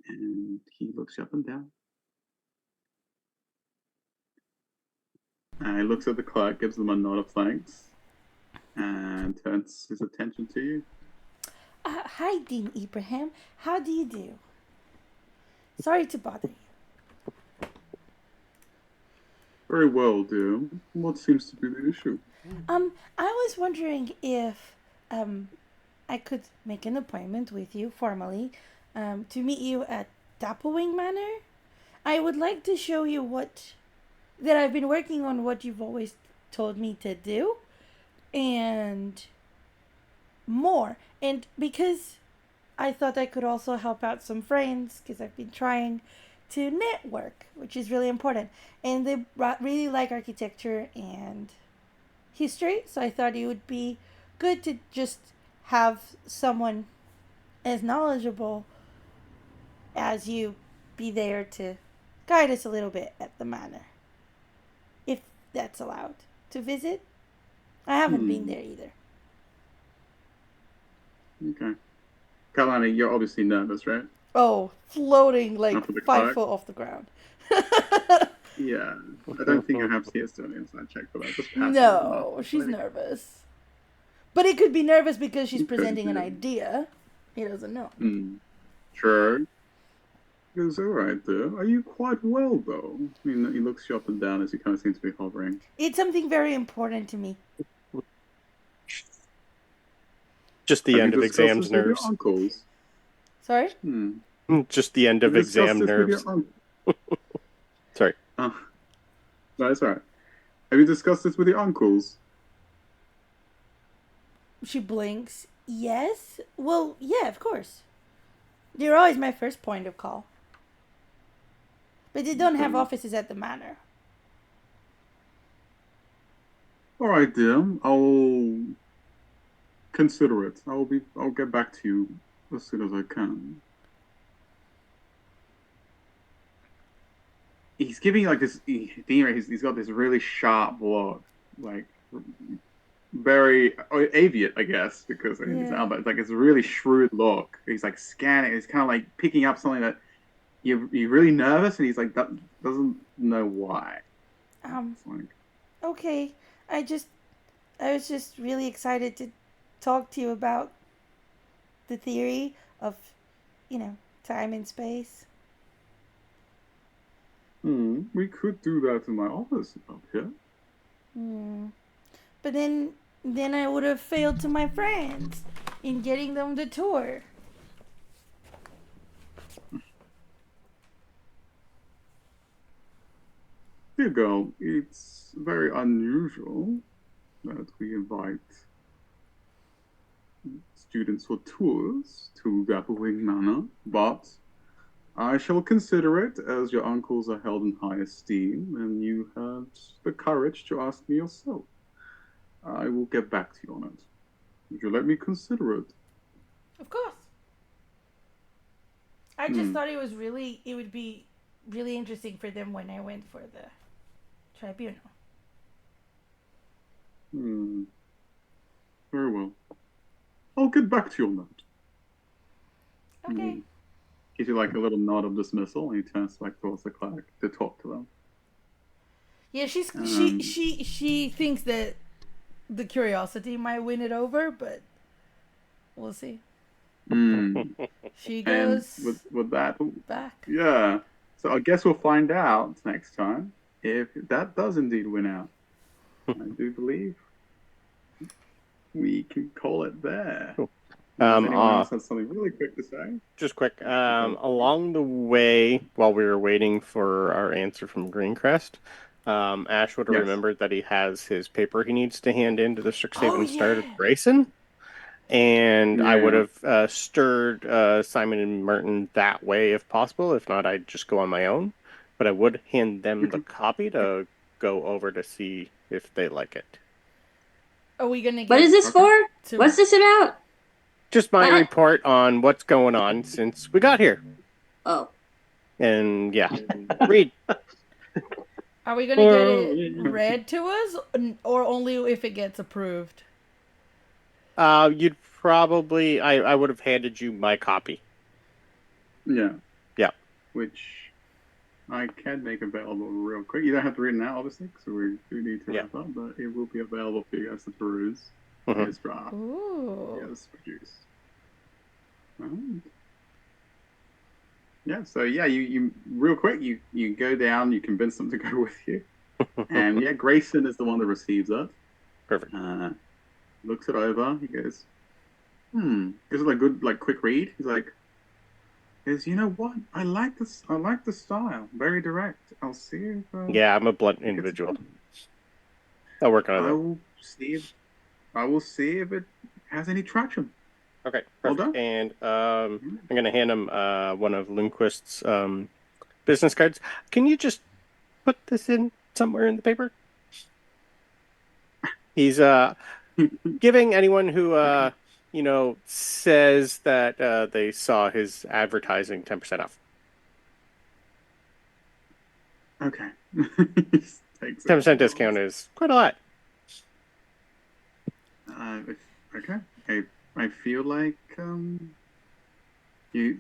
and he looks up and down. He looks at the clerk, gives them a nod of thanks, and turns his attention to you. Hi, Dean Ibrahim. How do you do? Sorry to bother you. Very well, dear. What seems to be the issue? I was wondering if I could make an appointment with you formally to meet you at Dapplewing Manor. I would like to show you that I've been working on what you've always told me to do and more. And because I thought I could also help out some friends because I've been trying to network, which is really important. And they really like architecture and history, so I thought it would be good to just have someone as knowledgeable as you be there to guide us a little bit at the manor. If that's allowed to visit. I haven't been there either. Okay. Kalani, you're obviously nervous, right? Oh, floating like After the 5 clerk? foot off the ground. Yeah. I don't think I have CS doing an inside check for that. Just pass No, she's nervous. But it could be nervous because she's Okay, presenting an yeah. idea. He doesn't know. Sure. He goes, alright, there. Are you quite well, though? I mean, he looks you up and down as he kind of seems to be hovering. It's something very important to me. Just the Have end you of discussed exams this with your nerves. uncles? Sorry? Just the end of Have you discussed exam this with nerves. your Sorry. No, it's alright. Have you discussed this with your uncles? She blinks. Yes? Well, yeah, of course. They're always my first point of call. But they don't have offices at the manor. Alright, dear. I'll consider it. I'll get back to you as soon as I can. He's giving you like this. He's got this really sharp look, like very aviate, I guess, because in his elbow, it's like it's a really shrewd look. He's like scanning. He's kind of like picking up something that you're really nervous, and he's like doesn't know why. Okay. I was just really excited to talk to you about the theory of, time and space. We could do that in my office up here. But then I would have failed to my friends in getting them the tour. Dear girl, it's very unusual that we invite students for tours to Gapplewing Manor, but I shall consider it as your uncles are held in high esteem and you had the courage to ask me yourself. I will get back to you on it. Would you let me consider it? Of course. I just thought it would be really interesting for them when I went for the tribunal. Very well. I'll get back to you on that. Okay. Gives you like a little nod of dismissal, and he turns back towards the clerk to talk to them. Yeah, she thinks that the curiosity might win it over, but we'll see. She goes with that back. Yeah. So I guess we'll find out next time if that does indeed win out. I do believe we can call it there. Cool. Anyone else has something really quick to say? Just quick. Along the way, while we were waiting for our answer from Greencrest, Ash would have remembered that he has his paper he needs to hand in to the Strixhaven Star of Grayson. And I would have stirred Simon and Merton that way if possible. If not, I'd just go on my own. But I would hand them the copy to go over to see if they like it. Are we gonna get... What is this for? What's this about? Just my report on what's going on since we got here. Oh. And yeah, read. Are we gonna get it read to us, or only if it gets approved? You'd probably... I would have handed you my copy. Yeah. Yeah. Which I can make available real quick. You don't have to read it now, obviously, because we do need to wrap up, but it will be available for you guys to peruse. His draft. Ooh. Yes, produce. Right. Yeah, so yeah, you real quick, you go down, you convince them to go with you. And yeah, Grayson is the one that receives it. Perfect. Looks it over, he goes, gives it a good, quick read. He's like, you know what? I like the style. Very direct. I'll see if... yeah, I'm a blunt individual. I'll work on it. I will see if it has any traction. Okay, perfect. Well done. And I'm going to hand him one of Lundquist's business cards. Can you just put this in somewhere in the paper? He's giving anyone who says that they saw his advertising 10% off. Okay. 10% discount is quite a lot. Okay. I feel like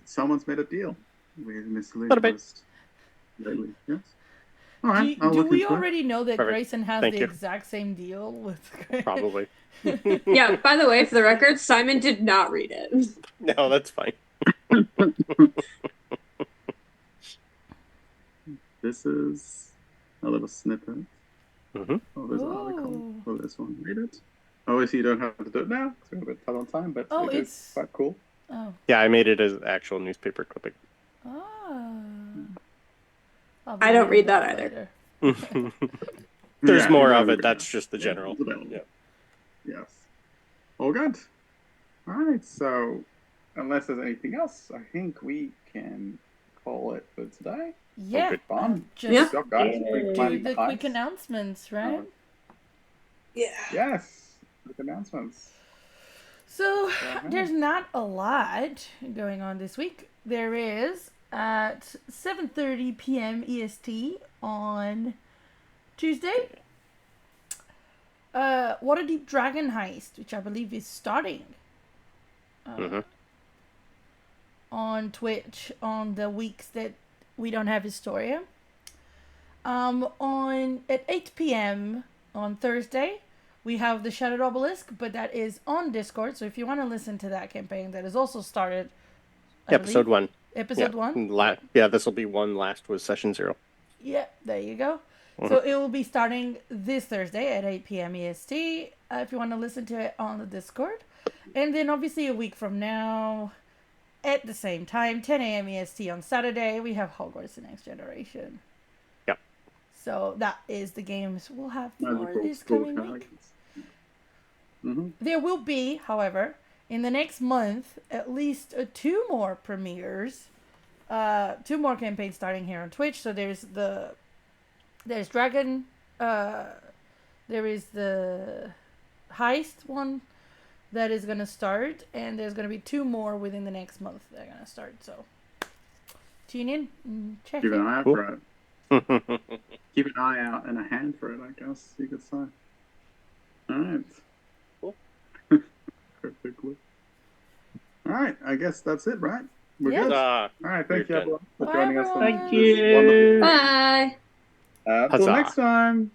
someone's made a deal with Miss Lindquist lately. Yes. All right. Do we already know that Perfect. Grayson has the exact same deal with? Probably. Yeah. By the way, for the record, Simon did not read it. No, that's fine. This is a little snippet of this article for this one. Read it. Obviously, you don't have to do it now because we're a bit tight on time, but it's quite cool. Oh. Yeah, I made it as actual newspaper clipping. Oh. I don't read that either. There's more of it. That's just the general. Yeah. Yes. All good. All right. So, unless there's anything else, I think we can call it for today. Yeah. Good fun. Just do the quick announcements, right? Yeah. Yes. Quick announcements. So, there's not a lot going on this week. There is at 7:30 p.m. EST on Tuesday. Waterdeep Dragon Heist, which I believe is starting on Twitch on the weeks that we don't have Historia. At 8 p.m. on Thursday, we have the Shattered Obelisk, but that is on Discord. So if you want to listen to that campaign, that is also started. Episode 1. Episode 1? This will be one last with Session 0. Yeah, there you go. So it will be starting this Thursday at 8 p.m. EST if you want to listen to it on the Discord. And then obviously a week from now, at the same time, 10 a.m. EST on Saturday, we have Hogwarts The Next Generation. Yep. So that is the games we'll have for Magical this school coming week. cards. Mm-hmm. There will be, however, in the next month, at least 2 more premieres. 2 more campaigns starting here on Twitch. So there's Dragon, there is the Heist one that is gonna start, and there's gonna be 2 more within the next month that are gonna start. So tune in and check Keep an it. eye out for it. Keep an eye out and a hand for it, I guess you could say. Alright. Cool. Perfectly. Alright, I guess that's it, right? We're Yeah. good? Huzzah. Alright, We're thank you done. everyone for Bye, joining us on everyone. Thank this wonderful you. Bye. Until Huzzah. next time.